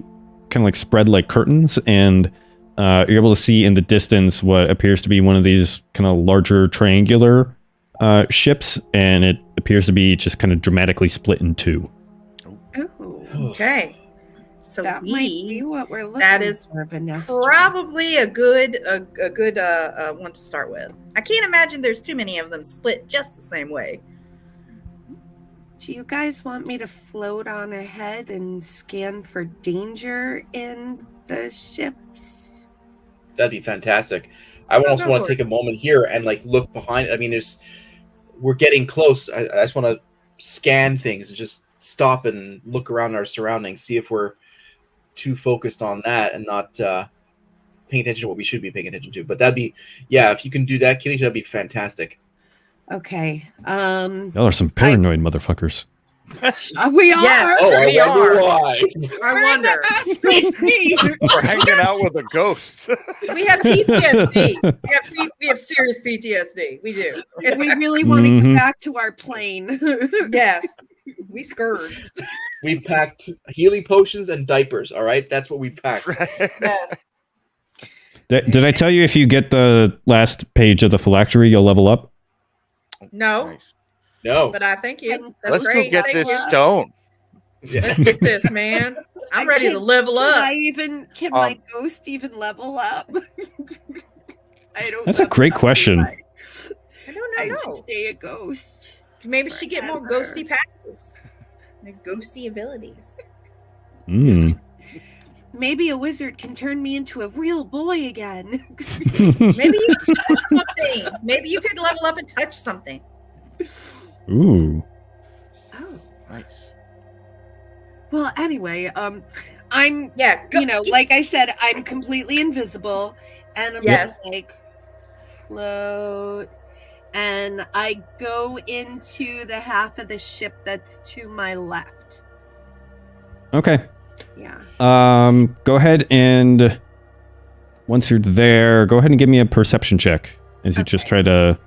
Speaker 1: kind of like spread like curtains, and you're able to see in the distance what appears to be one of these kind of larger triangular ships, and it appears to be just kind of dramatically split in 2.
Speaker 4: Oh,
Speaker 3: Okay. So
Speaker 4: that might be what we're looking
Speaker 3: that is
Speaker 4: for, Vanessa.
Speaker 3: probably a good one to start with. I can't imagine there's too many of them split just the same way.
Speaker 4: Do you guys want me to float on ahead and scan for danger in the ships?
Speaker 5: That'd be fantastic. I would also want to take a moment here and like look behind. I mean, we're getting close. I just want to scan things and just stop and look around our surroundings, see if we're too focused on that and not paying attention to what we should be paying attention to. But that'd be, yeah, if you can do that, Kitty, that'd be fantastic.
Speaker 4: Okay.
Speaker 1: Y'all are some paranoid motherfuckers.
Speaker 4: We are.
Speaker 3: Yes.
Speaker 5: Oh, I
Speaker 3: We
Speaker 5: wonder
Speaker 3: are.
Speaker 5: why.
Speaker 3: I wonder.
Speaker 2: We're hanging out with a ghost.
Speaker 3: We have PTSD. We have serious PTSD. We do.
Speaker 4: We really want to
Speaker 1: Mhm.
Speaker 4: get back to our plane.
Speaker 3: Yes. We scourged.
Speaker 5: We've packed healing potions and diapers. All right, that's what we packed.
Speaker 3: Yes.
Speaker 1: Did I tell you if you get the last page of the phylactery, you'll level up?
Speaker 3: No,
Speaker 2: Nice.
Speaker 5: No,
Speaker 3: but I thank you. That's
Speaker 2: Let's
Speaker 3: great.
Speaker 2: go get
Speaker 3: Thank
Speaker 2: this
Speaker 3: you.
Speaker 2: stone.
Speaker 5: yeah.
Speaker 3: Let's get this, man. I'm ready to level up.
Speaker 4: Can my ghost even level up? I don't.
Speaker 1: That's a
Speaker 4: know
Speaker 1: great
Speaker 4: how to
Speaker 1: question.
Speaker 4: do
Speaker 3: I don't
Speaker 4: I
Speaker 3: know.
Speaker 4: should stay a ghost.
Speaker 3: Maybe she get more
Speaker 4: forever.
Speaker 3: ghosty powers. Like ghosty abilities.
Speaker 1: Mm.
Speaker 4: Maybe a wizard can turn me into a real boy again.
Speaker 3: Maybe you could touch something. Maybe you could level up and touch something.
Speaker 1: Ooh.
Speaker 4: Oh.
Speaker 2: Nice.
Speaker 4: Well, anyway, I'm,
Speaker 3: Yeah.
Speaker 4: like I said, I'm completely invisible, and I'm
Speaker 3: Yes.
Speaker 4: gonna like float, and I go into the half of the ship that's to my left.
Speaker 1: Okay.
Speaker 4: Yeah.
Speaker 1: Go ahead and once you're there, go ahead and give me a perception check as you just try to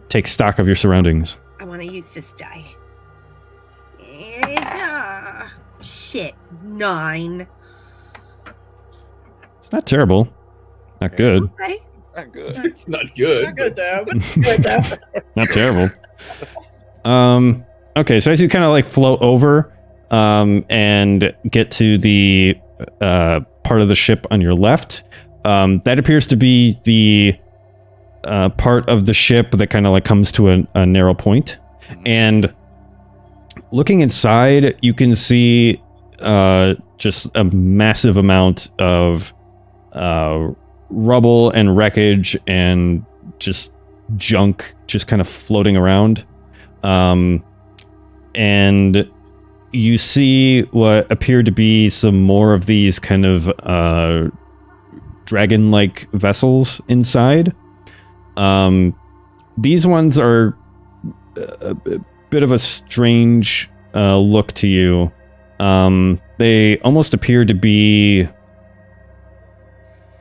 Speaker 1: take stock of your surroundings.
Speaker 4: I want to use this die. Shit, 9.
Speaker 1: It's not terrible. Not good.
Speaker 4: Okay.
Speaker 2: Not good.
Speaker 5: It's not good.
Speaker 3: Not good though.
Speaker 5: but-
Speaker 3: But good though.
Speaker 1: Not terrible. Okay, so as you kind of like float over and get to the part of the ship on your left, that appears to be the part of the ship that kind of like comes to a narrow point. And looking inside, you can see just a massive amount of rubble and wreckage and just junk just kind of floating around. And you see what appear to be some more of these kind of dragon-like vessels inside. These ones are a bit of a strange look to you. They almost appear to be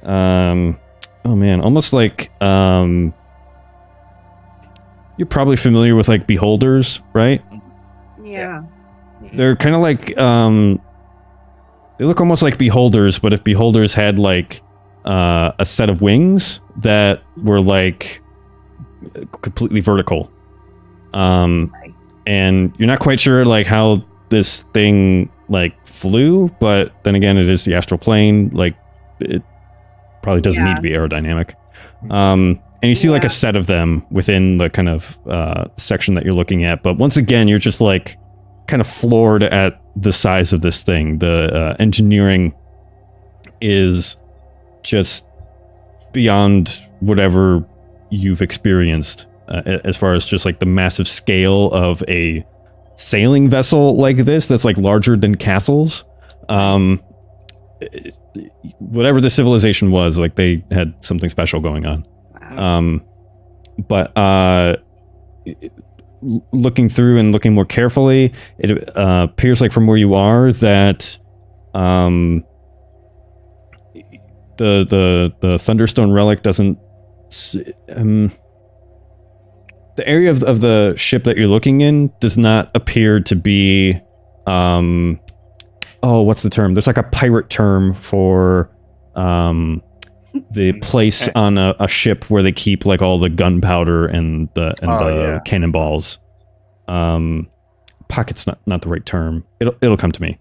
Speaker 1: almost like you're probably familiar with like beholders, right?
Speaker 4: Yeah.
Speaker 1: They're kind of like they look almost like beholders, but if beholders had like a set of wings that were like completely vertical. And you're not quite sure like how this thing like flew, but then again, it is the astral plane. Like it probably doesn't need to be aerodynamic. And you see like a set of them within the kind of section that you're looking at. But once again, you're just like kind of floored at the size of this thing. The engineering is just beyond whatever you've experienced as far as just like the massive scale of a sailing vessel like this that's like larger than castles. Whatever the civilization was, like they had something special going on. But looking through and looking more carefully, it appears like from where you are that the Thunderstone relic doesn't the area of the ship that you're looking in does not appear to be what's the term? There's like a pirate term for the place on a ship where they keep like all the gunpowder and the cannonballs. Pocket's not the right term. It'll come to me.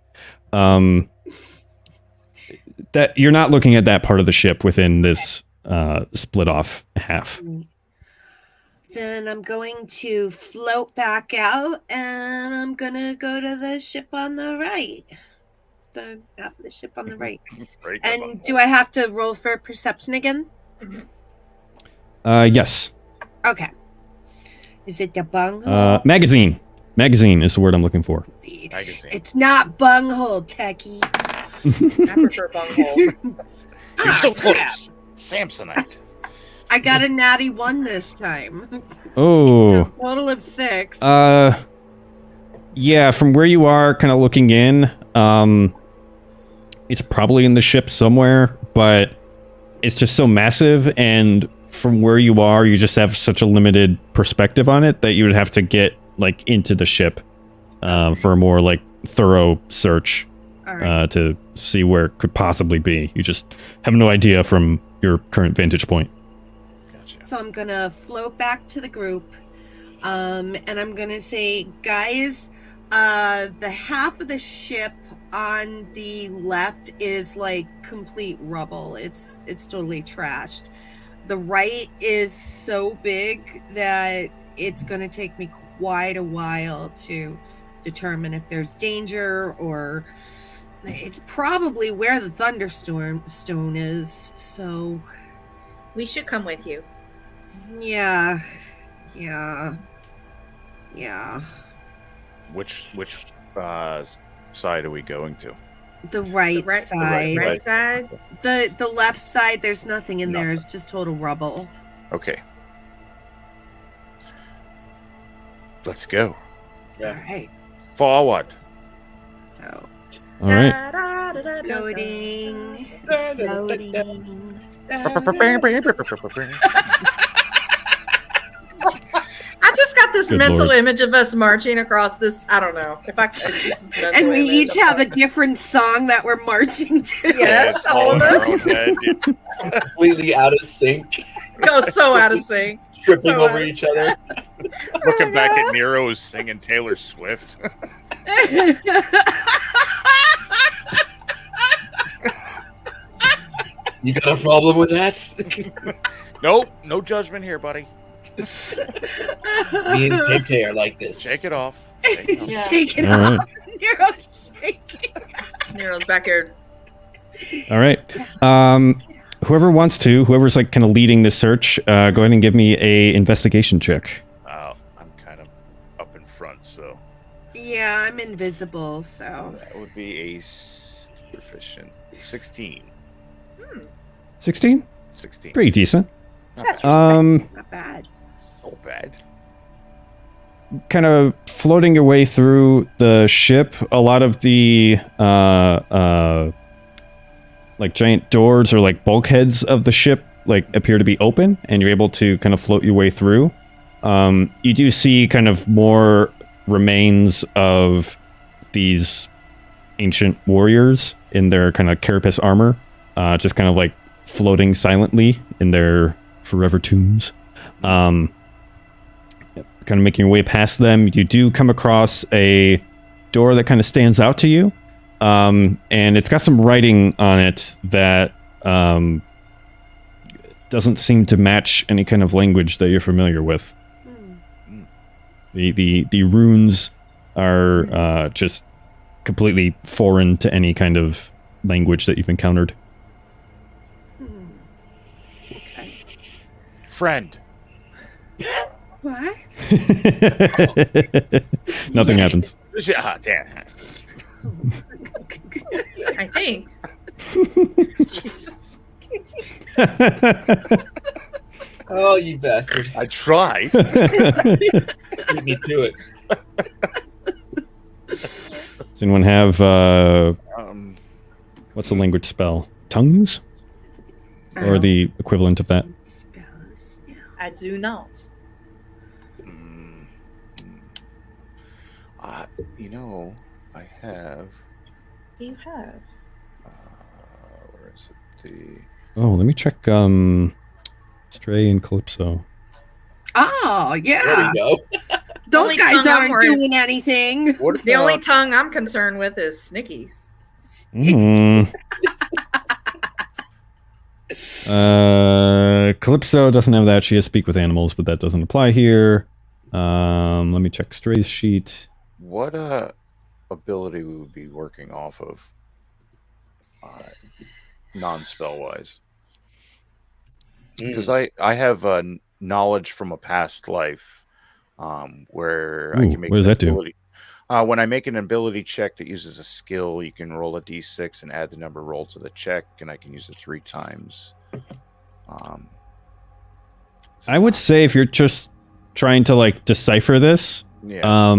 Speaker 1: That you're not looking at that part of the ship within this split off half.
Speaker 4: Then I'm going to float back out and I'm gonna go to the ship on the right. The half of the ship on the right. And do I have to roll for perception again?
Speaker 1: Yes.
Speaker 4: Okay. Is it the bunghole?
Speaker 1: Magazine. Magazine is the word I'm looking for.
Speaker 2: Magazine.
Speaker 4: It's not bunghole, techie.
Speaker 3: I prefer bunghole.
Speaker 2: You're so close. Samsonite.
Speaker 4: I got a natty 1 this time.
Speaker 1: Oh.
Speaker 4: Total of 6.
Speaker 1: Yeah, from where you are, kind of looking in, it's probably in the ship somewhere, but it's just so massive, and from where you are, you just have such a limited perspective on it that you would have to get like into the ship for a more like thorough search to see where it could possibly be. You just have no idea from your current vantage point.
Speaker 4: So I'm gonna float back to the group, and I'm gonna say, guys, the half of the ship on the left is like complete rubble. It's totally trashed. The right is so big that it's gonna take me quite a while to determine if there's danger, or it's probably where the Thunderstone is. So
Speaker 3: We should come with you.
Speaker 4: yeah.
Speaker 2: Which side are we going to?
Speaker 4: The right side.
Speaker 3: Right side.
Speaker 4: The left side, there's nothing in there. It's just total rubble.
Speaker 2: Okay. Let's go.
Speaker 4: All right.
Speaker 2: Forward.
Speaker 4: So
Speaker 1: All right.
Speaker 4: floating.
Speaker 3: I just got this
Speaker 1: Good
Speaker 3: mental
Speaker 1: Lord.
Speaker 3: image of us marching across this. I don't know if I could. This is mental
Speaker 4: And we
Speaker 3: image
Speaker 4: each
Speaker 3: of
Speaker 4: have a
Speaker 3: us.
Speaker 4: different song that we're marching to.
Speaker 3: Yes, all of us.
Speaker 5: Completely out of sync.
Speaker 3: Go so out of sync.
Speaker 5: tripping
Speaker 3: So
Speaker 5: over each other.
Speaker 2: Looking back at Nero who's singing Taylor Swift.
Speaker 5: You got a problem with that?
Speaker 2: Nope, no judgment here, buddy.
Speaker 5: Me and Tay Tay are like this.
Speaker 2: Shake it off. Shake it off.
Speaker 3: Yeah.
Speaker 4: Shake it
Speaker 1: All right.
Speaker 4: off. Nero's shaking.
Speaker 3: Nero's back here.
Speaker 1: All right. Whoever's like kind of leading this search, go ahead and give me a investigation check.
Speaker 2: I'm kind of up in front, so
Speaker 4: Yeah, I'm invisible, so.
Speaker 2: that would be a proficient 16.
Speaker 1: 16?
Speaker 2: 16.
Speaker 1: Pretty decent.
Speaker 3: That's
Speaker 4: Not bad.
Speaker 2: Not bad.
Speaker 1: Kind of floating your way through the ship, a lot of the like giant doors or like bulkheads of the ship like appear to be open, and you're able to kind of float your way through. You do see kind of more remains of these ancient warriors in their kind of carapace armor, just kind of like floating silently in their forever tombs. Kind of making your way past them, you do come across a door that kind of stands out to you, and it's got some writing on it that doesn't seem to match any kind of language that you're familiar with. The runes are just completely foreign to any kind of language that you've encountered.
Speaker 4: Okay.
Speaker 2: Friend.
Speaker 4: What?
Speaker 1: Nothing happens.
Speaker 2: Ah, damn.
Speaker 3: I think.
Speaker 5: Oh, you bastard.
Speaker 2: I tried.
Speaker 5: Beat me to it.
Speaker 1: Does anyone have what's the language spell? Tongues? Or the equivalent of that?
Speaker 4: Spells.
Speaker 3: I do not.
Speaker 2: I have.
Speaker 3: You have.
Speaker 2: Where is it?
Speaker 1: Oh, let me check Stray and Calypso.
Speaker 4: Oh,
Speaker 5: There
Speaker 4: yeah.
Speaker 5: we go.
Speaker 4: Those
Speaker 3: Only
Speaker 4: guys
Speaker 3: tongue I'm
Speaker 4: aren't
Speaker 3: worried-
Speaker 4: doing anything.
Speaker 2: What
Speaker 3: The only tongue I'm concerned with is Snicky's.
Speaker 1: Mm. Calypso doesn't have that. She has speak with animals, but that doesn't apply here. Let me check Stray's sheet.
Speaker 2: What ability we would be working off of, non-spell wise? Because I have knowledge from a past life, where I
Speaker 1: Ooh,
Speaker 2: can make.
Speaker 1: what does that do?
Speaker 2: ability. When I make an ability check that uses a skill, you can roll a d6 and add the number rolled to the check, and I can use it 3 times.
Speaker 1: I would say if you're just trying to like decipher this,
Speaker 2: Yeah.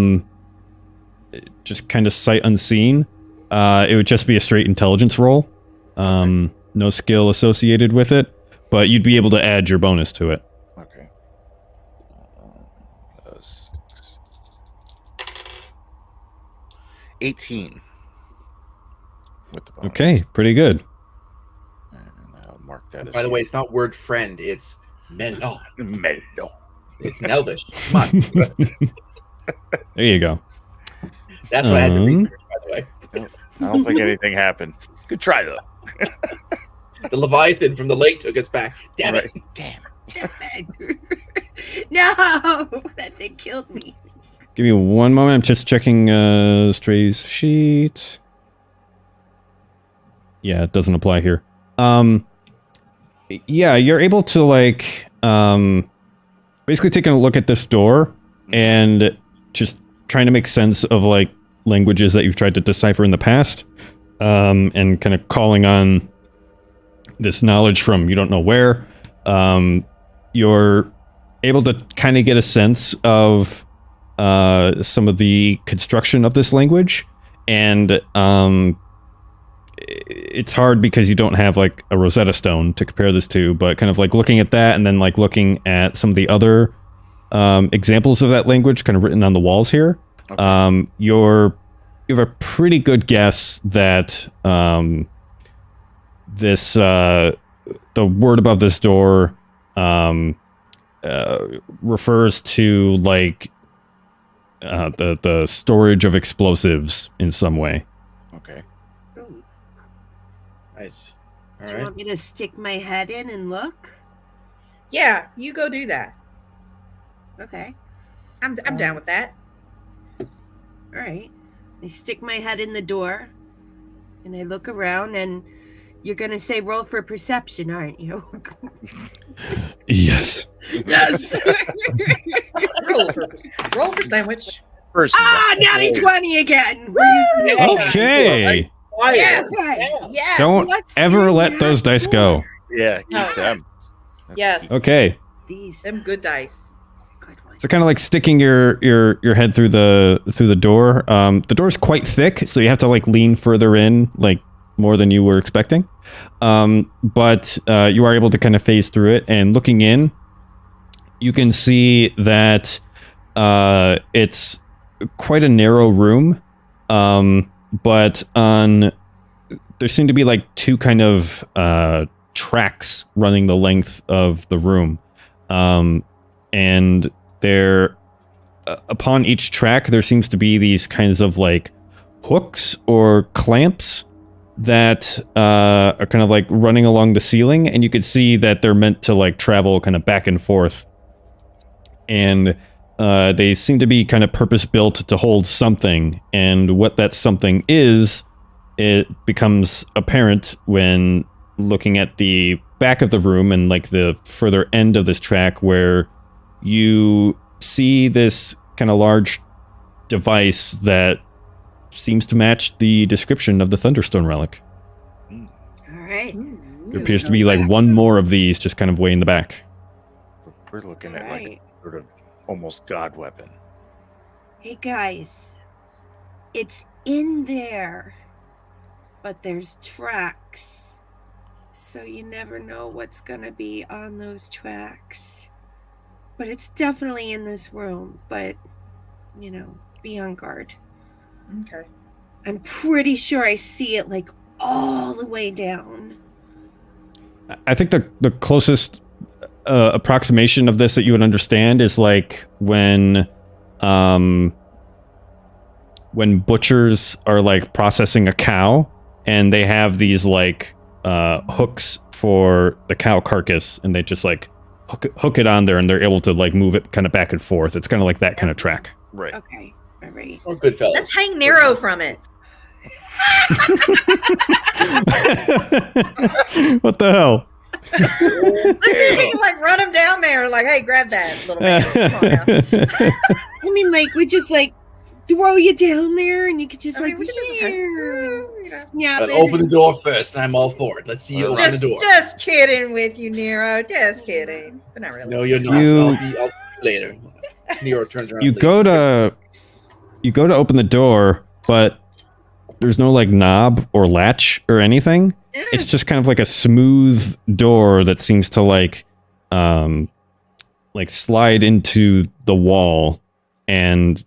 Speaker 1: just kind of sight unseen, it would just be a straight intelligence roll. No skill associated with it, but you'd be able to add your bonus to it.
Speaker 2: Okay. 18. With the bonus.
Speaker 1: Okay, pretty good.
Speaker 2: And I'll mark that as.
Speaker 5: By the way, it's not word friend, it's melon.
Speaker 2: Mello.
Speaker 5: It's in Elvish. Come on.
Speaker 1: There you go.
Speaker 5: That's what I had to research, by the way.
Speaker 2: I don't think anything happened. Good try though.
Speaker 5: The Leviathan from the lake took us back. Damn it.
Speaker 2: Damn.
Speaker 4: No, that thing killed me.
Speaker 1: Give me one moment. I'm just checking Stray's sheet. Yeah, it doesn't apply here. Yeah, you're able to like basically taking a look at this door and just trying to make sense of like languages that you've tried to decipher in the past, and kind of calling on this knowledge from you don't know where. You're able to kind of get a sense of some of the construction of this language, and it's hard because you don't have like a Rosetta Stone to compare this to, but kind of like looking at that and then like looking at some of the other examples of that language kind of written on the walls here.
Speaker 2: Okay.
Speaker 1: You have a pretty good guess that this the word above this door refers to like the storage of explosives in some way.
Speaker 2: Okay.
Speaker 4: Ooh.
Speaker 5: Nice. All
Speaker 4: Do you
Speaker 5: right.
Speaker 4: want me to stick my head in and look?
Speaker 3: Yeah, you go do that.
Speaker 4: Okay.
Speaker 3: I'm down with that.
Speaker 4: All right. I stick my head in the door and I look around, and you're going to say roll for perception, aren't you?
Speaker 1: Yes.
Speaker 4: Yes.
Speaker 3: Roll for sandwich.
Speaker 2: First,
Speaker 4: Natty 20 again.
Speaker 1: Okay.
Speaker 3: Yes.
Speaker 4: Okay.
Speaker 3: Yes.
Speaker 1: Don't
Speaker 4: Let's
Speaker 1: ever
Speaker 4: do
Speaker 1: let
Speaker 4: that
Speaker 1: those dice go.
Speaker 2: yeah, keep
Speaker 3: No.
Speaker 2: them. That's
Speaker 3: Yes.
Speaker 1: Okay.
Speaker 4: These
Speaker 3: Them good dice.
Speaker 4: good ones.
Speaker 1: So kind of like sticking your head through the door. The door's quite thick, so you have to like lean further in, like more than you were expecting. But you are able to kind of phase through it, and looking in, you can see that it's quite a narrow room. But there seem to be like two kind of tracks running the length of the room. And there, upon each track, there seems to be these kinds of like hooks or clamps that are kind of like running along the ceiling, and you could see that they're meant to like travel kind of back and forth. And they seem to be kind of purpose-built to hold something, and what that something is, it becomes apparent when looking at the back of the room and like the further end of this track, where you see this kind of large device that seems to match the description of the Thunderstone relic.
Speaker 4: All right.
Speaker 1: There appears to be like one more of these just kind of way in the back.
Speaker 2: We're looking at
Speaker 4: Right.
Speaker 2: like sort of almost god weapon.
Speaker 4: Hey guys, it's in there, but there's tracks, so you never know what's gonna be on those tracks. But it's definitely in this room, but you know, be on guard.
Speaker 3: Okay.
Speaker 4: I'm pretty sure I see it like all the way down.
Speaker 1: I think the closest approximation of this that you would understand is like when butchers are like processing a cow, and they have these like hooks for the cow carcass, and they just like hook it on there, and they're able to like move it kind of back and forth. It's kind of like that kind of track.
Speaker 2: Right.
Speaker 4: Okay, all right.
Speaker 5: Or Goodfellas.
Speaker 3: Let's hang Nero from it.
Speaker 1: What the hell?
Speaker 3: Let's see if we can like run him down there. Like, hey, grab that little man. Come on now.
Speaker 4: I mean, like, we just like throw you down there, and you could just
Speaker 3: I mean,
Speaker 4: like
Speaker 3: we could just,
Speaker 4: snap
Speaker 5: But
Speaker 4: it.
Speaker 5: open the door first, and I'm all for it. Let's see you open the door.
Speaker 3: Just kidding with you, Nero. Just kidding. But not really.
Speaker 5: No, you're not.
Speaker 1: You-
Speaker 5: I'll see you later. Nero turns around.
Speaker 1: you
Speaker 5: and
Speaker 1: go
Speaker 5: leaves.
Speaker 1: to open the door, but there's no like knob or latch or anything. It's just kind of like a smooth door that seems to like slide into the wall, and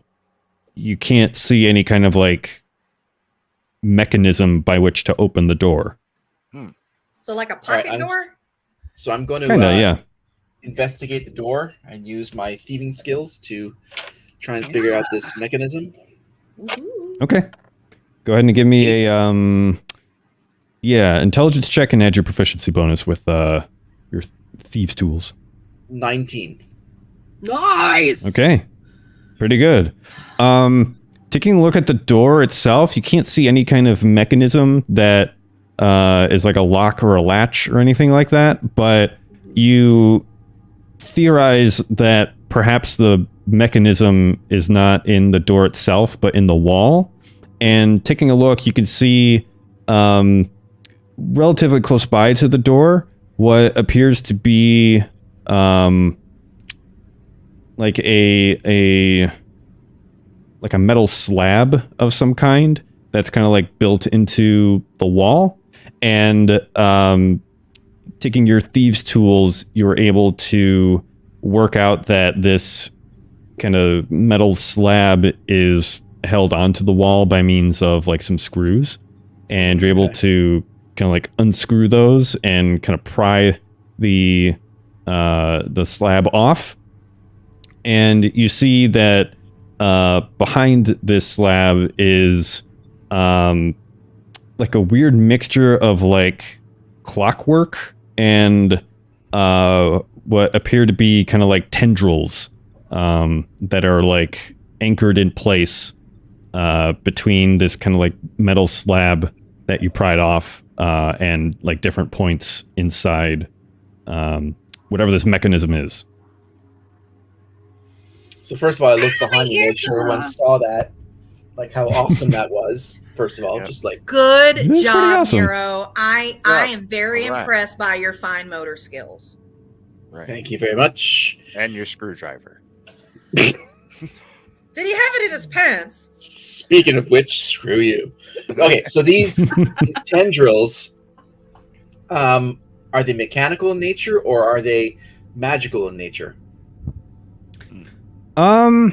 Speaker 1: you can't see any kind of like mechanism by which to open the door.
Speaker 3: So like a pocket
Speaker 5: I'm-
Speaker 3: door?
Speaker 5: So I'm going to
Speaker 1: Kinda, yeah.
Speaker 5: investigate the door and use my thieving skills to try and figure out this mechanism.
Speaker 3: Woohoo.
Speaker 1: Okay. Go ahead and give me a intelligence check and add your proficiency bonus with your thieves tools.
Speaker 5: 19.
Speaker 4: Nice.
Speaker 1: Okay. Pretty good. Taking a look at the door itself, you can't see any kind of mechanism that is like a lock or a latch or anything like that, but you theorize that perhaps the mechanism is not in the door itself, but in the wall. And taking a look, you can see relatively close by to the door what appears to be like a metal slab of some kind that's kind of like built into the wall. And taking your thieves tools, you're able to work out that this kind of metal slab is held onto the wall by means of like some screws, and you're able to kind of like unscrew those and kind of pry the the slab off, and you see that behind this slab is like a weird mixture of like clockwork and what appear to be kind of like tendrils that are like anchored in place between this kind of like metal slab that you pried off and like different points inside whatever this mechanism is.
Speaker 5: So first of all, I looked behind me to make sure everyone saw that, like how awesome that was. First of all,
Speaker 2: Yep.
Speaker 5: just like
Speaker 3: Good
Speaker 1: This is pretty
Speaker 3: job,
Speaker 1: awesome.
Speaker 3: Nero. I am very
Speaker 2: All right.
Speaker 3: impressed by your fine motor skills.
Speaker 2: Right.
Speaker 5: thank you very much.
Speaker 2: And your screwdriver.
Speaker 3: Did he have it in his pants?
Speaker 5: Speaking of which, screw you. Okay, so these tendrils, are they mechanical in nature or are they magical in nature?
Speaker 3: Hmm.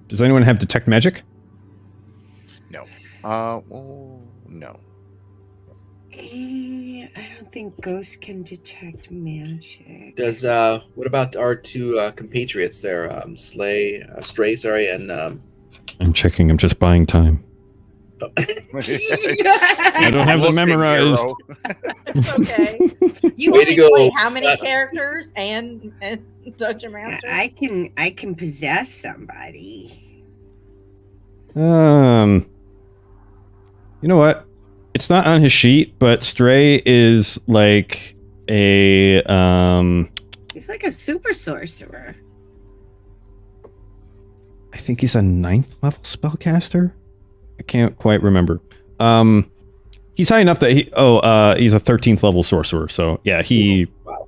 Speaker 1: Does anyone have detect magic?
Speaker 2: No. Well, no.
Speaker 4: I don't think ghosts can detect magic.
Speaker 5: Does what about our two compatriots there, Stray, sorry, and
Speaker 1: I'm checking. I'm just buying time. I don't have them
Speaker 2: Look at
Speaker 1: memorized.
Speaker 3: It's okay. You
Speaker 5: Way to
Speaker 3: only
Speaker 5: go.
Speaker 3: play how many characters and Dungeon Master?
Speaker 4: I can possess somebody.
Speaker 1: You know what? It's not on his sheet, but Stray is like a
Speaker 4: He's like a super sorcerer.
Speaker 1: I think he's a 9th level spellcaster. I can't quite remember. He's high enough that he's a 13th level sorcerer. So yeah,
Speaker 5: wow,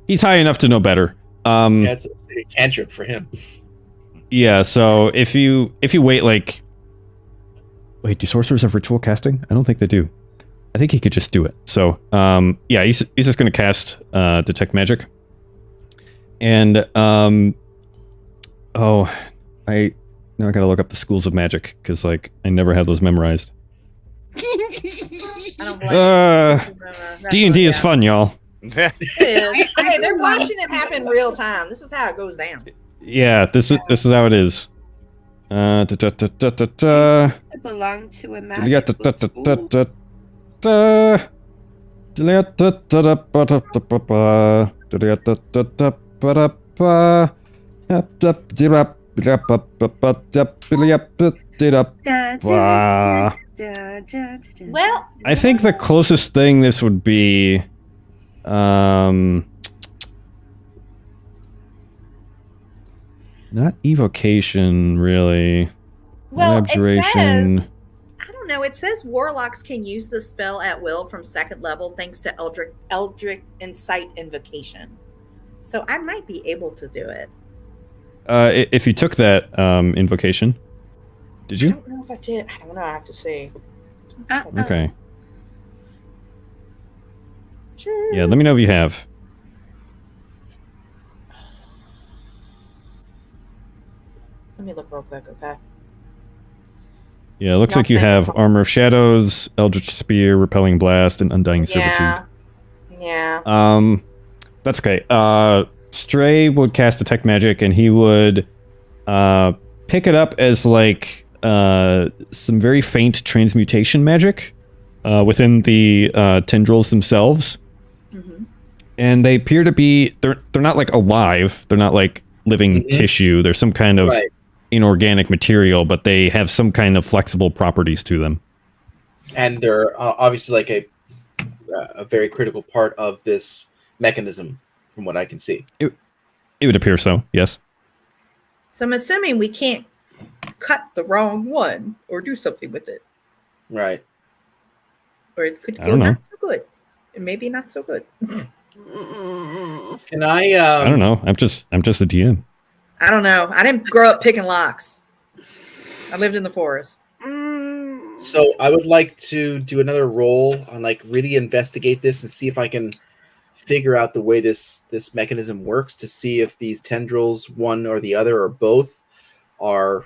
Speaker 1: he's high enough to know better.
Speaker 5: yeah, it's a cantrip for him.
Speaker 1: Yeah, so if you wait, do sorcerers have ritual casting? I don't think they do. I think he could just do it. So yeah, he's just gonna cast detect magic. And I gotta look up the schools of magic because I never have those memorized.
Speaker 3: I don't blame you.
Speaker 1: D&D is fun, y'all.
Speaker 3: It is. Hey, they're watching it happen real time. This is how it goes down.
Speaker 1: Yeah, this is how it is.
Speaker 4: I belong to a magical
Speaker 3: Well,
Speaker 1: I think the closest thing this would be, not evocation, really.
Speaker 3: well, it
Speaker 1: Abjuration.
Speaker 3: says, I don't know. It says warlocks can use the spell at will from 2nd level thanks to Eldritch Insight Invocation. So I might be able to do it.
Speaker 1: If you took that invocation, did
Speaker 3: I
Speaker 1: you?
Speaker 3: don't know if I did. I don't know. I have to see.
Speaker 1: Okay. Yeah, let me know if you have.
Speaker 3: Let me look real quick, okay?
Speaker 1: Yeah, it looks like you have Armor of Shadows, Eldritch Spear, Repelling Blast, and Undying Servitude.
Speaker 3: Yeah.
Speaker 1: That's okay. Stray would cast Detect Magic, and he would pick it up as like some very faint transmutation magic within the tendrils themselves.
Speaker 3: Mm-hmm.
Speaker 1: And they appear to be they're not like alive. They're not like living tissue. They're some kind of inorganic material, but they have some kind of flexible properties to them.
Speaker 5: And they're obviously like a very critical part of this mechanism, from what I can see.
Speaker 1: It would appear so, yes.
Speaker 3: So I'm assuming we can't cut the wrong one or do something with it.
Speaker 5: Right.
Speaker 3: Or it could
Speaker 1: I
Speaker 3: go
Speaker 1: don't know.
Speaker 3: not so good. And maybe not so good.
Speaker 5: Can I?
Speaker 1: I don't know. I'm just a DM.
Speaker 3: I don't know. I didn't grow up picking locks. I lived in the forest.
Speaker 5: So I would like to do another roll on like really investigate this and see if I can figure out the way this mechanism works, to see if these tendrils, one or the other or both, are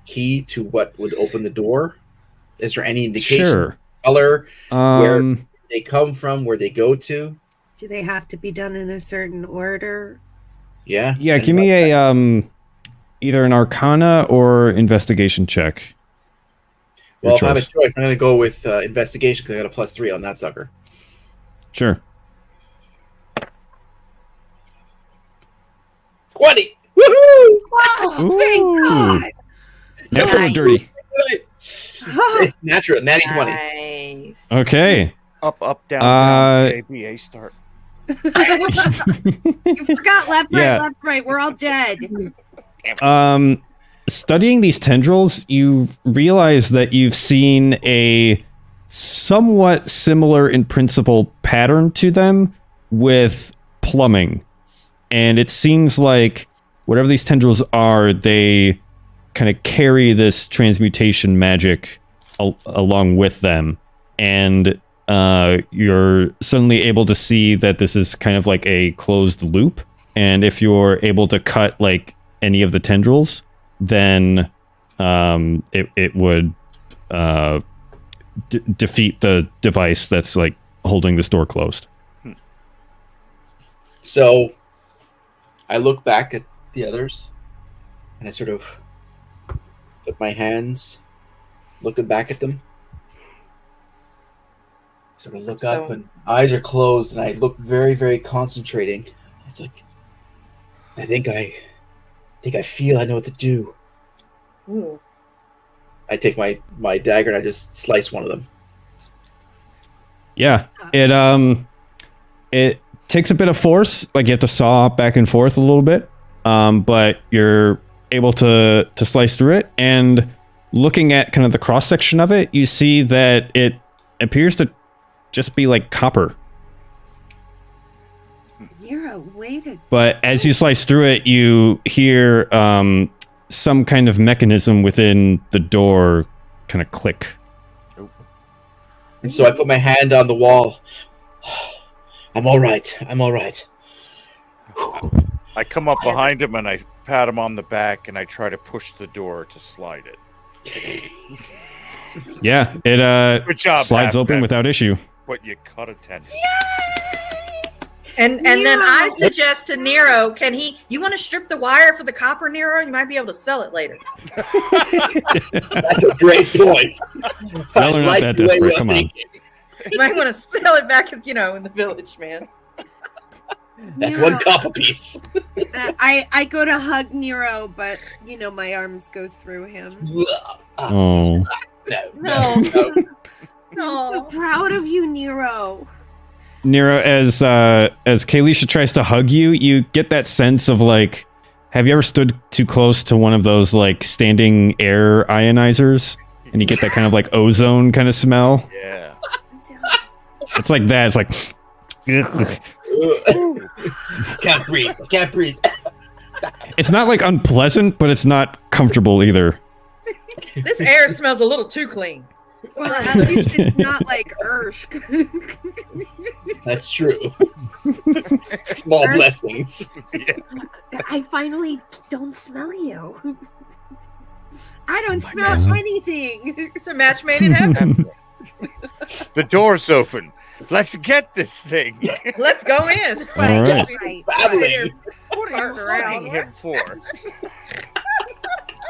Speaker 5: key to what would open the door. Is there any indication?
Speaker 1: Sure.
Speaker 5: Color where they come from, where they go to.
Speaker 4: Do they have to be done in a certain order?
Speaker 5: Yeah.
Speaker 1: Yeah,
Speaker 5: And
Speaker 1: give me a either an Arcana or investigation check. Your
Speaker 5: Well, if I have a
Speaker 1: choice.
Speaker 5: choice, I'm going to go with investigation because I got a +3 on that sucker.
Speaker 1: Sure.
Speaker 5: 20! Woohoo!
Speaker 4: Oh, thank God!
Speaker 1: Natural or dirty?
Speaker 5: It's natural, natty 20.
Speaker 3: Nice.
Speaker 1: Okay.
Speaker 2: Up, down,
Speaker 1: Uh,
Speaker 2: baby. A start.
Speaker 4: You forgot left,
Speaker 1: Yeah.
Speaker 4: left, right. We're all dead.
Speaker 1: Studying these tendrils, you realize that you've seen a somewhat similar in principle pattern to them with plumbing. And it seems like whatever these tendrils are, they kind of carry this transmutation magic along with them. And you're suddenly able to see that this is kind of like a closed loop. And if you're able to cut like any of the tendrils, then it would defeat the device that's like holding this door closed.
Speaker 5: So I look back at the others and I sort of put my hands looking back at them. Sort of look up and eyes are closed and I look very, very concentrating. It's like I think I feel I know what to do.
Speaker 3: Ooh.
Speaker 5: I take my dagger and I just slice one of them.
Speaker 1: Yeah, it takes a bit of force, like you have to saw back and forth a little bit, but you're able to slice through it. And looking at kind of the cross section of it, you see that it appears to just be like copper.
Speaker 4: You're a way to.
Speaker 1: But as you slice through it, you hear some kind of mechanism within the door kind of click.
Speaker 5: And so I put my hand on the wall. I'm all right. I'm all right.
Speaker 2: I come up behind him and I pat him on the back and I try to push the door to slide it.
Speaker 1: Yeah, it
Speaker 2: Good job,
Speaker 1: slides open
Speaker 2: Halfman.
Speaker 1: without issue.
Speaker 2: But you cut a tendon.
Speaker 3: And then I
Speaker 4: Nero!
Speaker 3: suggest to Nero, you want to strip the wire for the copper, Nero? You might be able to sell it later.
Speaker 5: That's a great point.
Speaker 1: Y'all are not that
Speaker 5: the way
Speaker 1: desperate.
Speaker 5: you're
Speaker 1: Come on.
Speaker 5: thinking.
Speaker 3: You might want to sell it back, in the village, man.
Speaker 5: That's
Speaker 4: Nero.
Speaker 5: one copper piece.
Speaker 4: I go to hug Nero, but my arms go through him.
Speaker 1: Oh,
Speaker 5: No.
Speaker 4: No.
Speaker 3: No.
Speaker 4: I'm so proud of you, Nero.
Speaker 1: Nero, as Kalisha tries to hug you, you get that sense of like, have you ever stood too close to one of those like standing air ionizers, and you get that kind of like ozone kind of smell?
Speaker 2: Yeah.
Speaker 1: It's like that. It's like,
Speaker 5: Can't breathe. Can't breathe.
Speaker 1: it's not like unpleasant, but it's not comfortable either.
Speaker 3: This air smells a little too clean.
Speaker 4: Well, at least it's not like Urshk.
Speaker 5: That's true. Small blessings.
Speaker 4: I finally don't smell you. I don't
Speaker 1: my
Speaker 4: smell
Speaker 1: God.
Speaker 4: anything.
Speaker 3: It's a match made in heaven.
Speaker 2: The door's open. Let's get this thing.
Speaker 3: Let's go in.
Speaker 1: All right.
Speaker 4: Right.
Speaker 5: Babbling.
Speaker 2: What are you
Speaker 3: Farting around.
Speaker 2: hugging him for?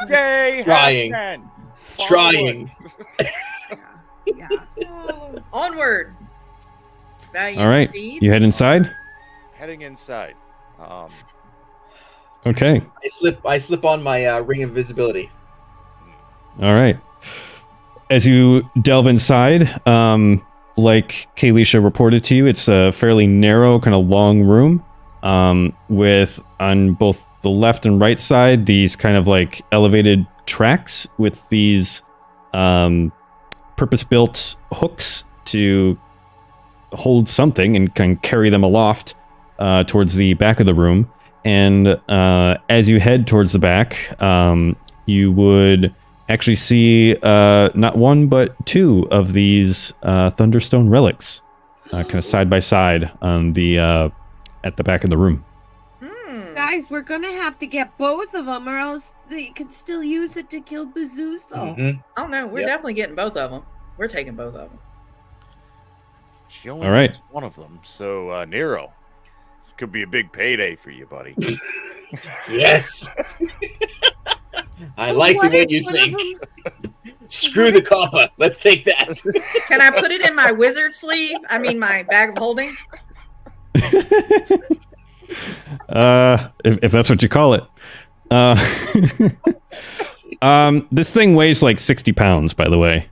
Speaker 2: Yay!
Speaker 5: Trying.
Speaker 2: Halfman.
Speaker 5: Trying.
Speaker 4: Yeah.
Speaker 3: Oh, onward. Value
Speaker 1: All right,
Speaker 3: seed.
Speaker 1: you head inside.
Speaker 2: Heading inside.
Speaker 1: Okay.
Speaker 5: I slip on my ring of invisibility.
Speaker 1: All right. As you delve inside, like Kalisha reported to you, it's a fairly narrow, kind of long room, with on both the left and right side these kind of like elevated tracks with these purpose-built hooks to hold something and can carry them aloft towards the back of the room. And as you head towards the back, you would actually see not one but two of these Thunderstone relics, kind of side by side on the at the back of the room.
Speaker 4: Guys, we're gonna have to get both of them, or else they could still use it to kill Bezuzal.
Speaker 5: Mhm.
Speaker 3: Oh no, we're
Speaker 5: Yep.
Speaker 3: definitely getting both of them. We're taking both of them.
Speaker 2: She only
Speaker 1: All right.
Speaker 2: wants one of them. So, Nero, this could be a big payday for you, buddy.
Speaker 5: Yes. I like the
Speaker 4: What
Speaker 5: way
Speaker 4: if
Speaker 5: you
Speaker 4: one of
Speaker 5: think.
Speaker 4: them-
Speaker 5: Screw the copper. Let's take that.
Speaker 3: Can I put it in my wizard sleeve? I mean, my bag of holding.
Speaker 1: If that's what you call it. This thing weighs like 60 pounds, by the way.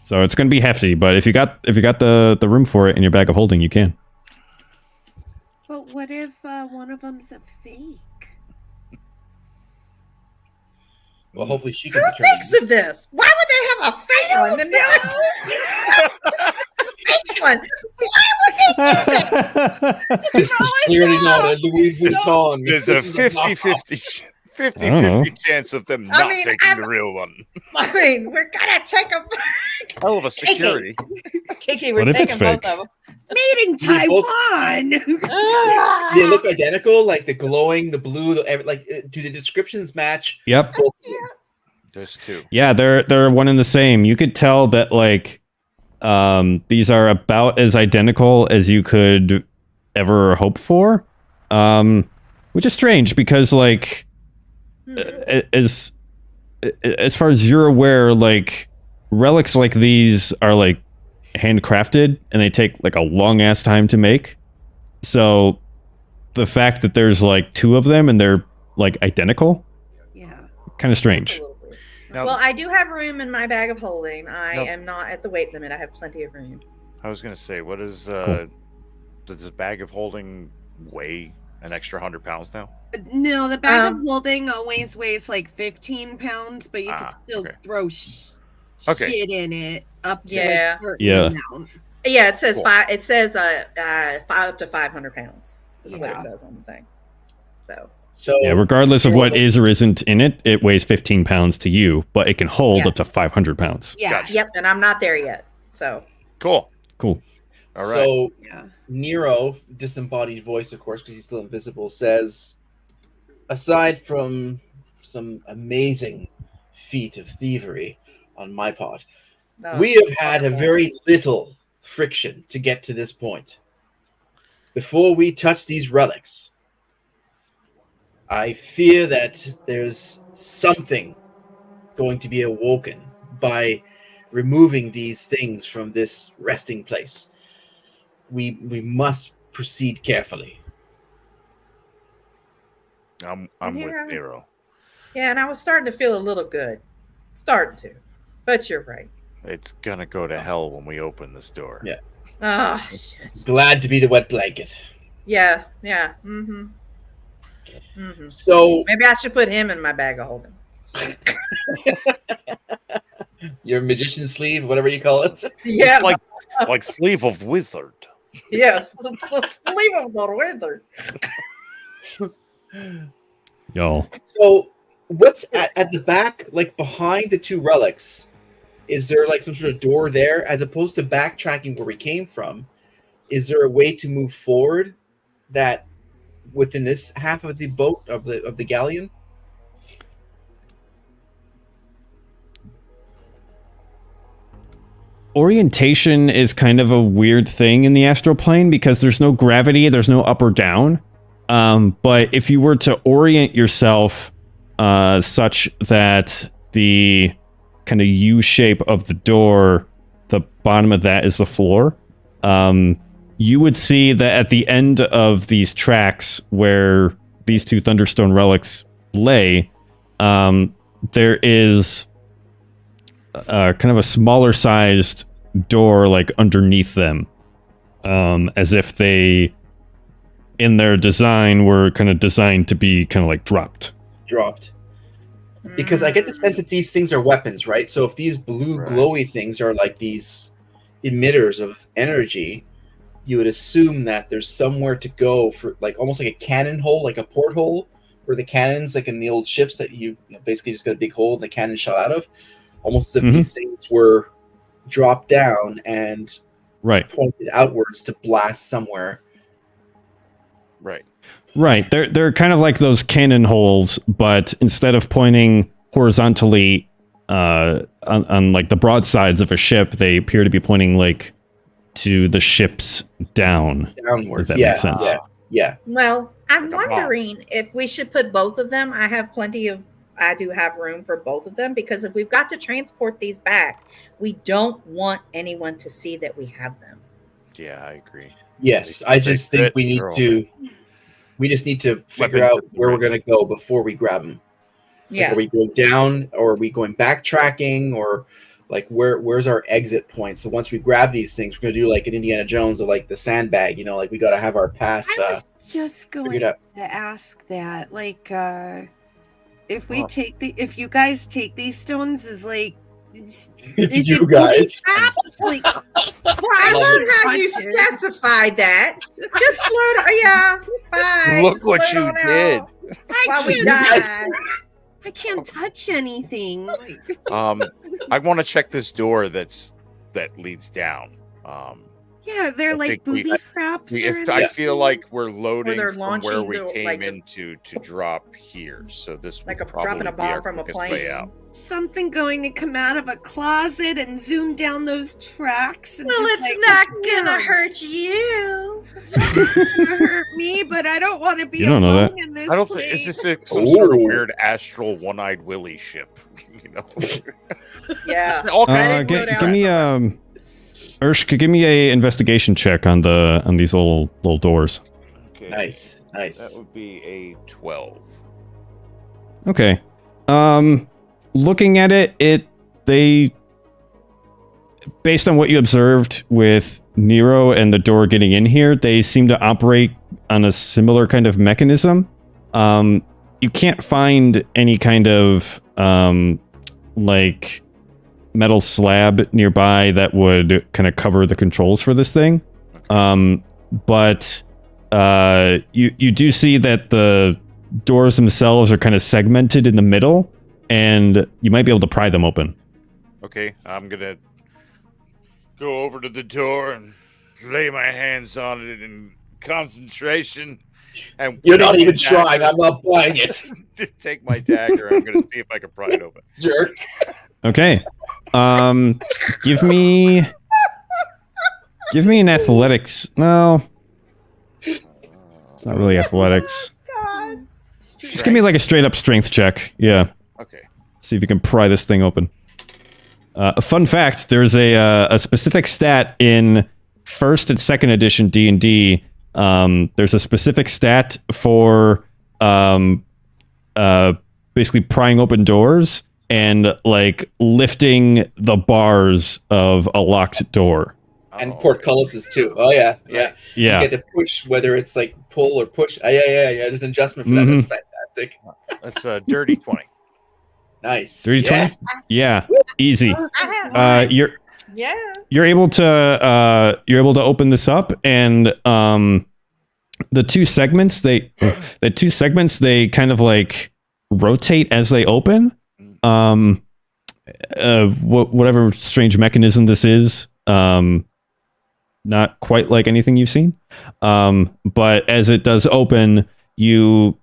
Speaker 1: So it's going to be hefty, but if you got the room for it in your bag of holding, you can.
Speaker 4: But what if one of them's a fake?
Speaker 5: Well, hopefully she can
Speaker 3: Who
Speaker 5: determine.
Speaker 3: thinks of this? Why would they have a fake one? And fake one.
Speaker 5: This is clearly not a Louis Vuitton.
Speaker 2: There's
Speaker 5: This
Speaker 2: a
Speaker 5: is knockoff.
Speaker 2: 50-50 chance of them not
Speaker 3: mean,
Speaker 2: taking the real one.
Speaker 3: I mean, we're gonna take them.
Speaker 2: Hell of a security.
Speaker 3: Kiki, we're
Speaker 1: What if it's
Speaker 3: taking both
Speaker 1: fake?
Speaker 3: of them.
Speaker 4: Made in
Speaker 5: We both-
Speaker 4: Taiwan.
Speaker 5: They look identical, like the glowing, the blue, do the descriptions match?
Speaker 1: Yep.
Speaker 5: Both of them?
Speaker 2: There's two.
Speaker 1: Yeah, they're one and the same. You could tell that like these are about as identical as you could ever hope for. Which is strange because like as far as you're aware, like relics like these are like handcrafted and they take like a long ass time to make. So the fact that there's like two of them and they're like identical,
Speaker 4: Yeah.
Speaker 1: kind of strange.
Speaker 2: Now,
Speaker 3: Well, I do have room in my bag of holding. I
Speaker 2: No.
Speaker 3: am not at the weight limit. I have plenty of room.
Speaker 2: I was gonna say, what is
Speaker 1: Cool.
Speaker 2: does this bag of holding weigh an extra 100 pounds now?
Speaker 4: No, the bag of holding always weighs like 15 pounds, but you can
Speaker 2: Ah,
Speaker 4: still
Speaker 2: okay.
Speaker 4: throw
Speaker 2: Okay.
Speaker 4: shit in it up to
Speaker 3: Yeah.
Speaker 4: a certain
Speaker 1: Yeah.
Speaker 4: amount.
Speaker 3: Yeah, it says
Speaker 2: Cool.
Speaker 3: five. It says 5 up to 500 pounds. Is what
Speaker 4: Yeah.
Speaker 3: it says on the thing. So
Speaker 5: So
Speaker 1: Yeah, regardless of what is or isn't in it, it weighs 15 pounds to you, but it can hold
Speaker 3: Yeah.
Speaker 1: up to 500 pounds.
Speaker 4: Yeah.
Speaker 2: Gotcha.
Speaker 3: yep, and I'm not there yet. So
Speaker 2: Cool.
Speaker 1: Cool.
Speaker 2: All right.
Speaker 5: So
Speaker 4: Yeah.
Speaker 5: Nero, disembodied voice, of course, because he's still invisible, says, aside from some amazing feat of thievery on my part, we have had a very little friction to get to this point. Before we touch these relics, I fear that there's something going to be awoken by removing these things from this resting place. We must proceed carefully.
Speaker 2: I'm
Speaker 3: Nero.
Speaker 2: with Nero.
Speaker 3: Yeah, and I was starting to feel a little good. Starting to. But you're right.
Speaker 2: It's gonna go to hell when we open this door.
Speaker 5: Yeah.
Speaker 3: Oh shit.
Speaker 5: Glad to be the wet blanket.
Speaker 3: Yeah, yeah. Mm-hmm. Mm-hmm.
Speaker 5: So
Speaker 3: Maybe I should put him in my bag of holding.
Speaker 5: your magician sleeve, whatever you call it.
Speaker 3: Yeah.
Speaker 2: It's like sleeve of wizard.
Speaker 3: Yes. Leave him the wizard.
Speaker 1: Y'all.
Speaker 5: So what's at the back, like behind the two relics? Is there like some sort of door there, as opposed to backtracking where we came from? Is there a way to move forward that within this half of the boat of the galleon?
Speaker 1: Orientation is kind of a weird thing in the astral plane because there's no gravity, there's no up or down. But if you were to orient yourself such that the kind of U shape of the door, the bottom of that is the floor, you would see that at the end of these tracks where these two Thunderstone relics lay, there is kind of a smaller sized door like underneath them, as if they in their design were kind of designed to be kind of like dropped.
Speaker 5: Because I get the sense that these things are weapons, right? So if these blue
Speaker 2: Right.
Speaker 5: glowy things are like these emitters of energy, you would assume that there's somewhere to go for, like, almost like a cannon hole, like a porthole, where the cannons, like in the old ships, that you know, basically just got a big hole and the cannon shot out of, almost as if these things were dropped down and
Speaker 1: Right.
Speaker 5: pointed outwards to blast somewhere.
Speaker 2: Right.
Speaker 1: Right. They're kind of like those cannon holes, but instead of pointing horizontally on like the broad sides of a ship, they appear to be pointing like to the ships down.
Speaker 5: Downwards.
Speaker 1: If that
Speaker 5: Yeah,
Speaker 1: makes sense.
Speaker 5: yeah.
Speaker 3: Well, I'm
Speaker 2: Come on.
Speaker 3: wondering if we should put both of them. I do have room for both of them because if we've got to transport these back, we don't want anyone to see that we have them.
Speaker 2: Yeah, I agree.
Speaker 5: Yes, I just think we just need to figure
Speaker 2: Weapons
Speaker 5: out
Speaker 2: at the
Speaker 5: where we're
Speaker 2: ready.
Speaker 5: going to go before we grab them.
Speaker 3: Yeah.
Speaker 5: Are we going down, or are we going backtracking, or like where's our exit point? So once we grab these things, we're going to do like an Indiana Jones or like the sandbag. Like we got to have our path.
Speaker 4: I was just going
Speaker 5: figured
Speaker 4: to
Speaker 5: out.
Speaker 4: ask that, like, if you guys take these stones, is like, is
Speaker 5: You
Speaker 4: it
Speaker 5: guys.
Speaker 4: booby traps? Like,
Speaker 3: I love how you specified that. Just float. Yeah. Fine.
Speaker 2: Look
Speaker 3: Just
Speaker 2: what
Speaker 3: float
Speaker 2: you
Speaker 3: on
Speaker 2: did.
Speaker 3: out while we
Speaker 5: guys-
Speaker 3: die.
Speaker 4: I can't touch anything.
Speaker 2: I want to check this door that leads down.
Speaker 4: Yeah, they're
Speaker 2: I
Speaker 4: like
Speaker 2: think we-
Speaker 4: booby traps. or
Speaker 2: I
Speaker 4: anything.
Speaker 2: feel like we're loading
Speaker 3: they're
Speaker 2: from where
Speaker 3: launching
Speaker 2: we
Speaker 3: the-
Speaker 2: came
Speaker 3: like a-
Speaker 2: into to drop here. So this would
Speaker 3: Like a
Speaker 2: probably
Speaker 3: dropping a
Speaker 2: be
Speaker 3: bomb
Speaker 2: our
Speaker 3: from a
Speaker 2: quickest way
Speaker 3: plane.
Speaker 2: out.
Speaker 4: Something going to come out of a closet and zoom down those tracks. And
Speaker 3: Well,
Speaker 4: just,
Speaker 3: it's
Speaker 4: like,
Speaker 3: not gonna
Speaker 4: "Yeah,
Speaker 3: hurt you.
Speaker 4: it's gonna hurt me, but I don't want to be
Speaker 1: You don't know
Speaker 4: alone
Speaker 1: that.
Speaker 4: in this
Speaker 2: I don't
Speaker 4: place.
Speaker 2: think is this some sort of
Speaker 5: Ooh.
Speaker 2: weird astral one-eyed Willy ship?
Speaker 3: Yeah.
Speaker 2: All kinds of
Speaker 3: didn't
Speaker 1: Give
Speaker 3: go
Speaker 1: me Ursh, give me a investigation check on these little doors.
Speaker 2: Okay.
Speaker 5: Nice.
Speaker 2: That would be a 12.
Speaker 1: Okay. Looking at it, based on what you observed with Nero and the door getting in here, they seem to operate on a similar kind of mechanism. You can't find any kind of like metal slab nearby that would kind of cover the controls for this thing. But you do see that the doors themselves are kind of segmented in the middle, and you might be able to pry them open.
Speaker 2: Okay, I'm gonna go over to the door and lay my hands on it in concentration. And
Speaker 5: You're not
Speaker 2: take
Speaker 5: even
Speaker 2: my
Speaker 5: trying.
Speaker 2: dagger-
Speaker 5: I'm not buying it.
Speaker 2: Take my dagger. I'm gonna see if I can pry it open.
Speaker 5: Jerk.
Speaker 1: Okay. Give me an athletics. No, it's not really athletics. Just give me like a straight up strength check. Yeah.
Speaker 2: Okay.
Speaker 1: See if you can pry this thing open. A fun fact: there's a specific stat in first and second edition D&D. There's a specific stat for basically prying open doors and like lifting the bars of a locked door.
Speaker 5: And portcullises too. Oh yeah.
Speaker 2: Yeah.
Speaker 1: Yeah.
Speaker 5: You get to push, whether it's like pull or push. Yeah. There's an adjustment for that.
Speaker 1: Mhm.
Speaker 5: That's fantastic.
Speaker 2: That's a dirty 20.
Speaker 5: Nice.
Speaker 1: 3 d20?
Speaker 5: Yes.
Speaker 1: Yeah. Easy.
Speaker 3: Yeah.
Speaker 1: You're able to open this up, and the two segments they kind of like rotate as they open. Whatever strange mechanism this is, not quite like anything you've seen. But as it does open, you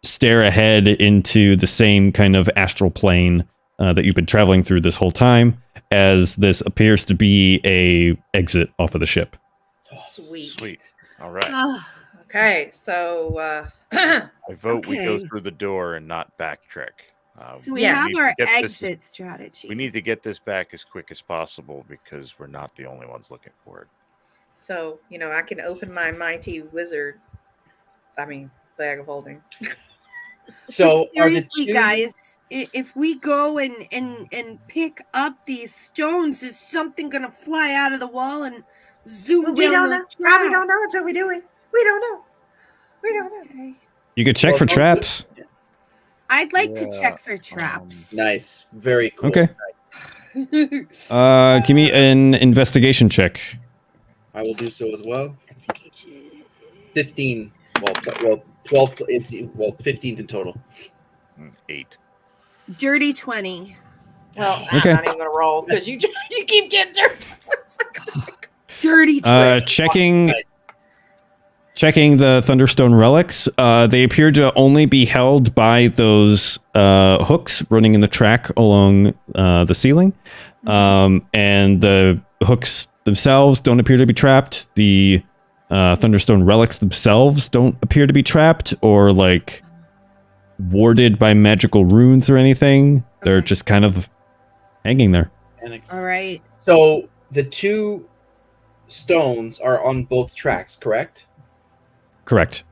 Speaker 1: stare ahead into the same kind of astral plane that you've been traveling through this whole time, as this appears to be a exit off of the ship.
Speaker 2: Sweet. All right.
Speaker 4: Ah,
Speaker 3: Okay, so
Speaker 2: I vote we go
Speaker 4: Okay.
Speaker 2: through the door and not backtrack.
Speaker 4: so we
Speaker 3: Yeah.
Speaker 4: have
Speaker 2: need to
Speaker 4: our
Speaker 2: get this-
Speaker 4: exit strategy.
Speaker 2: We need to get this back as quick as possible because we're not the only ones looking for it.
Speaker 3: so I can open my mighty wizard. Bag of holding.
Speaker 5: So are the
Speaker 4: Seriously,
Speaker 5: two
Speaker 4: guys, if we go and pick up these stones, is something gonna fly out of the wall and zoom
Speaker 3: We
Speaker 4: down
Speaker 3: don't
Speaker 4: the
Speaker 3: know. Probably
Speaker 4: track?
Speaker 3: don't know until we do it. We don't know. We don't know.
Speaker 4: Okay.
Speaker 1: You could check
Speaker 5: Well,
Speaker 1: for
Speaker 5: most-
Speaker 1: traps.
Speaker 4: I'd like to
Speaker 2: Yeah,
Speaker 4: check for traps.
Speaker 5: Nice. Very cool.
Speaker 1: Okay. Give me an investigation check.
Speaker 5: I will do so as well. 15. Well, 12 is 15 in total.
Speaker 2: 8.
Speaker 4: Dirty 20.
Speaker 3: Well,
Speaker 1: Okay.
Speaker 3: I'm not even gonna roll because you keep getting dirt.
Speaker 4: Dirty 20.
Speaker 1: Checking the Thunderstone relics, they appear to only be held by those hooks running in the track along the ceiling, and the hooks themselves don't appear to be trapped. The Thunderstone relics themselves don't appear to be trapped or like warded by magical runes or anything. They're
Speaker 4: Okay.
Speaker 1: just kind of hanging there.
Speaker 4: All right.
Speaker 5: So the 2 stones are on both tracks, correct?
Speaker 1: Correct.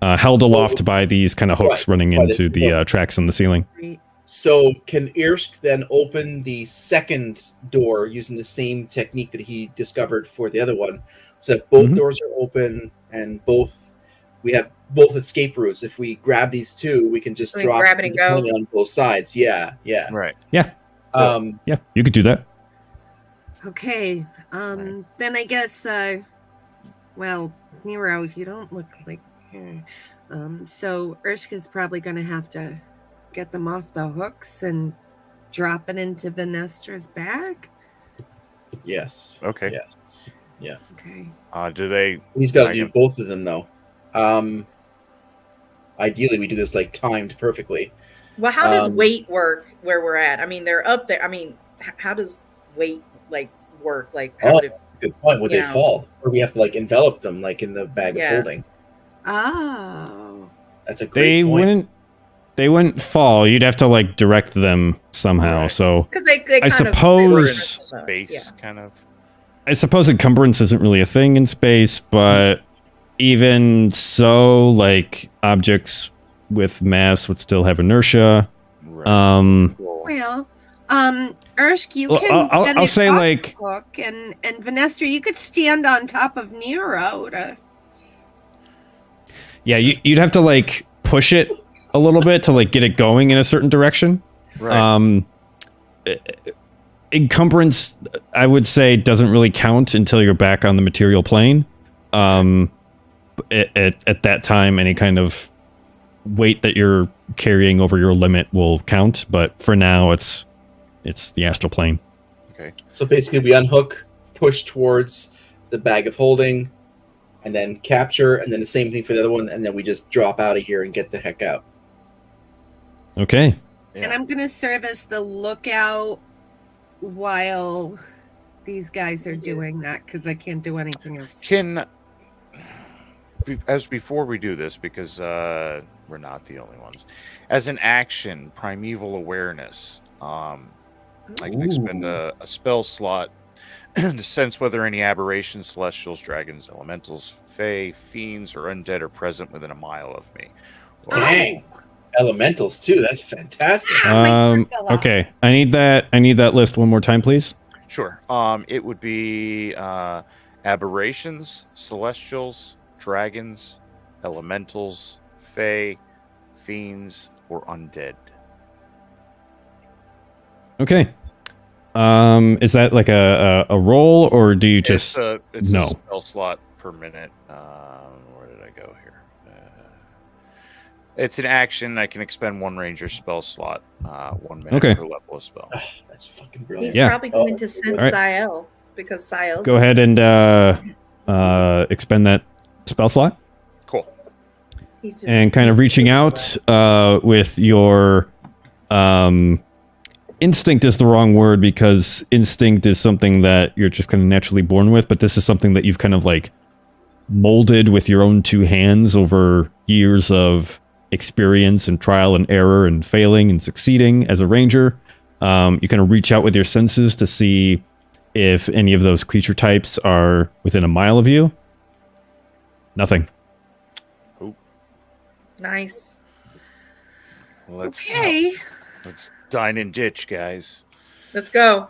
Speaker 1: Held aloft by these kind of hooks
Speaker 5: Right,
Speaker 1: running
Speaker 5: by
Speaker 1: into
Speaker 5: the-
Speaker 1: the tracks on the ceiling.
Speaker 4: Great.
Speaker 5: So can Irsk then open the second door using the same technique that he discovered for the other one, so that both
Speaker 1: Mhm.
Speaker 5: doors are open and we have both escape routes. If we grab these 2, we can just
Speaker 3: We
Speaker 5: drop
Speaker 3: grab it and go.
Speaker 5: on both sides. Yeah.
Speaker 2: Right.
Speaker 1: Yeah,
Speaker 5: Um,
Speaker 1: you could do that.
Speaker 4: Okay. Then I guess well, Nero, you don't look like so Urshka is probably gonna have to get them off the hooks and drop it into Venestra's bag.
Speaker 5: yes.
Speaker 2: Okay.
Speaker 5: Yes. Yeah.
Speaker 4: Okay.
Speaker 2: Do they?
Speaker 5: He's got
Speaker 2: I
Speaker 5: to do
Speaker 2: can-
Speaker 5: both of them though. Ideally, we do this like timed perfectly.
Speaker 3: Well, how does
Speaker 5: Um,
Speaker 3: weight work where we're at? I mean, they're up there. I mean, how does weight like work? Like, how
Speaker 5: Oh,
Speaker 3: would it?
Speaker 5: good point. Would they
Speaker 3: Yeah.
Speaker 5: fall, or we have to like envelop them like in the bag
Speaker 3: Yeah.
Speaker 5: of holding?
Speaker 4: Oh.
Speaker 5: That's a great
Speaker 1: They
Speaker 5: point.
Speaker 1: wouldn't fall. You'd have to like direct them somehow.
Speaker 2: Right.
Speaker 1: So
Speaker 3: Because they
Speaker 1: I
Speaker 3: kind
Speaker 1: suppose-
Speaker 3: of
Speaker 2: Base kind of.
Speaker 1: I suppose encumbrance isn't really a thing in space, but even so, like objects with mass would still have inertia.
Speaker 2: Right. Cool.
Speaker 4: Well, Urshk, you
Speaker 1: Well,
Speaker 4: can
Speaker 1: I'll-
Speaker 4: get
Speaker 1: I'll
Speaker 4: it
Speaker 1: say,
Speaker 4: off
Speaker 1: like-
Speaker 4: the hook, and Venestra, you could stand on top of Nero to.
Speaker 1: Yeah, you'd have to like push it a little bit to like get it going in a certain direction.
Speaker 2: Right.
Speaker 1: Encumbrance, I would say, doesn't really count until you're back on the material plane. At that time, any kind of weight that you're carrying over your limit will count. But for now, it's the astral plane.
Speaker 2: Okay.
Speaker 5: So basically, we unhook, push towards the bag of holding, and then capture, and then the same thing for the other one, and then we just drop out of here and get the heck out.
Speaker 1: Okay.
Speaker 2: Yeah.
Speaker 4: And I'm gonna serve as the lookout while these guys are doing that because I can't do anything else.
Speaker 2: As before we do this, because we're not the only ones, as an action, primeval awareness, I can expend a spell slot to sense whether any aberrations, celestials, dragons, elementals, fae, fiends, or undead are present within a mile of me. Or-
Speaker 5: Dang. Elementals too. That's fantastic.
Speaker 1: Okay. I need that list one more time, please.
Speaker 2: Sure. It would be aberrations, celestials, dragons, elementals, fae, fiends, or undead.
Speaker 1: Okay. Is that like a roll, or do you just
Speaker 2: It's
Speaker 1: no?
Speaker 2: a spell slot per minute. Where did I go here? It's an action. I can expend one ranger spell slot, 1 minute
Speaker 1: Okay.
Speaker 2: per level of spell.
Speaker 5: Ah, that's fucking
Speaker 3: He's
Speaker 5: brilliant.
Speaker 1: Yeah.
Speaker 3: probably going to send
Speaker 1: All right.
Speaker 3: Sael because Sael's
Speaker 1: Go ahead and expend that spell slot,
Speaker 2: Cool.
Speaker 3: He's just,
Speaker 1: and kind of reaching out with your instinct is the wrong word, because instinct is something that you're just kind of naturally born with, but this is something that you've kind of like molded with your own 2 hands over years of experience and trial and error and failing and succeeding as a ranger. You kind of reach out with your senses to see if any of those creature types are within a mile of you. Nothing.
Speaker 3: nice.
Speaker 2: Let's dine and ditch, guys.
Speaker 3: Let's go.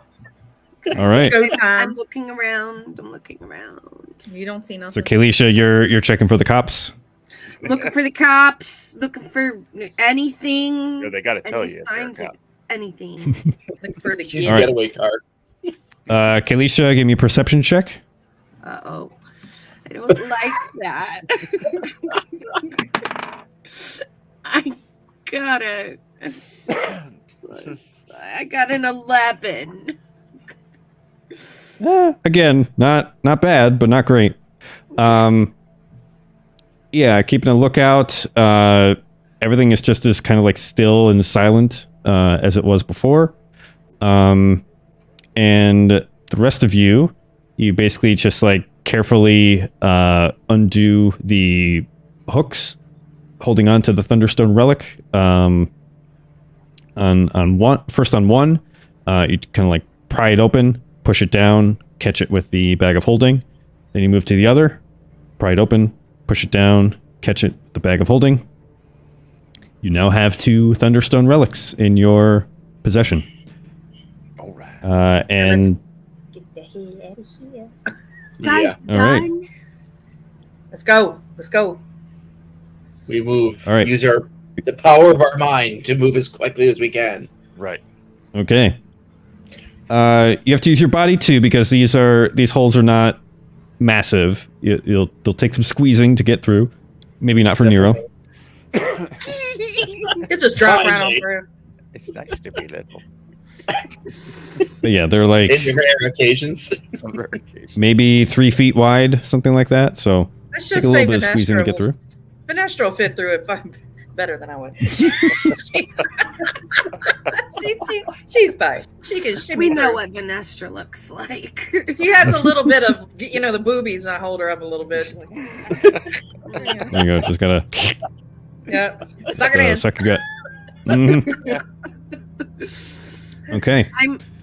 Speaker 1: All right.
Speaker 3: Go
Speaker 4: I'm
Speaker 3: time.
Speaker 4: looking around. I'm looking around.
Speaker 3: You don't see
Speaker 1: So
Speaker 3: nothing.
Speaker 1: Kalisha, you're checking for the cops.
Speaker 4: Looking for the cops. Looking for anything.
Speaker 2: Yeah, they got to tell
Speaker 4: Any
Speaker 2: you. if they're a
Speaker 4: signs of
Speaker 2: cop.
Speaker 4: anything.
Speaker 3: Look for the
Speaker 5: She's
Speaker 3: kid.
Speaker 1: All right.
Speaker 5: getaway card.
Speaker 1: Kalisha, give me a perception check.
Speaker 4: Uh-oh. I don't like that. I got I got an 11.
Speaker 1: Again, not bad, but not great. Yeah, keeping a lookout. Everything is just as kind of like still and silent as it was before. And the rest of you You basically just like carefully undo the hooks holding on to the Thunderstone relic. On one, you kind of like pry it open, push it down, catch it with the bag of holding. Then you move to the other, pry it open, push it down, catch it with the bag of holding. You now have 2 Thunderstone relics in your possession.
Speaker 2: All right.
Speaker 1: And
Speaker 6: Get the hell out of here.
Speaker 4: Guys,
Speaker 1: All right.
Speaker 4: done?
Speaker 3: Let's go. Let's go.
Speaker 5: We move.
Speaker 1: All right.
Speaker 5: Use the power of our mind to move as quickly as we can.
Speaker 2: Right.
Speaker 1: okay. You have to use your body too because these holes are not massive. They'll take some squeezing to get through. Maybe not for Nero.
Speaker 3: It just drop right on
Speaker 5: Finally.
Speaker 3: through.
Speaker 2: It's nice to be little.
Speaker 1: But yeah, they're like
Speaker 5: In rare occasions.
Speaker 2: On rare occasion.
Speaker 1: maybe 3 feet wide, something like that. So
Speaker 3: Let's
Speaker 1: take
Speaker 3: just
Speaker 1: a little
Speaker 3: say
Speaker 1: bit of squeezing to get through.
Speaker 3: Vanessa will fit through it fucking better than I would. she's fine. She can shimmy
Speaker 4: We know
Speaker 3: through.
Speaker 4: what Vanessa looks like.
Speaker 3: She has a little bit of, the boobies, and I hold her up a little bit. She's like,
Speaker 1: There you go. Just gotta
Speaker 3: yeah, suck it in.
Speaker 1: suck your gut. Mhm. Okay.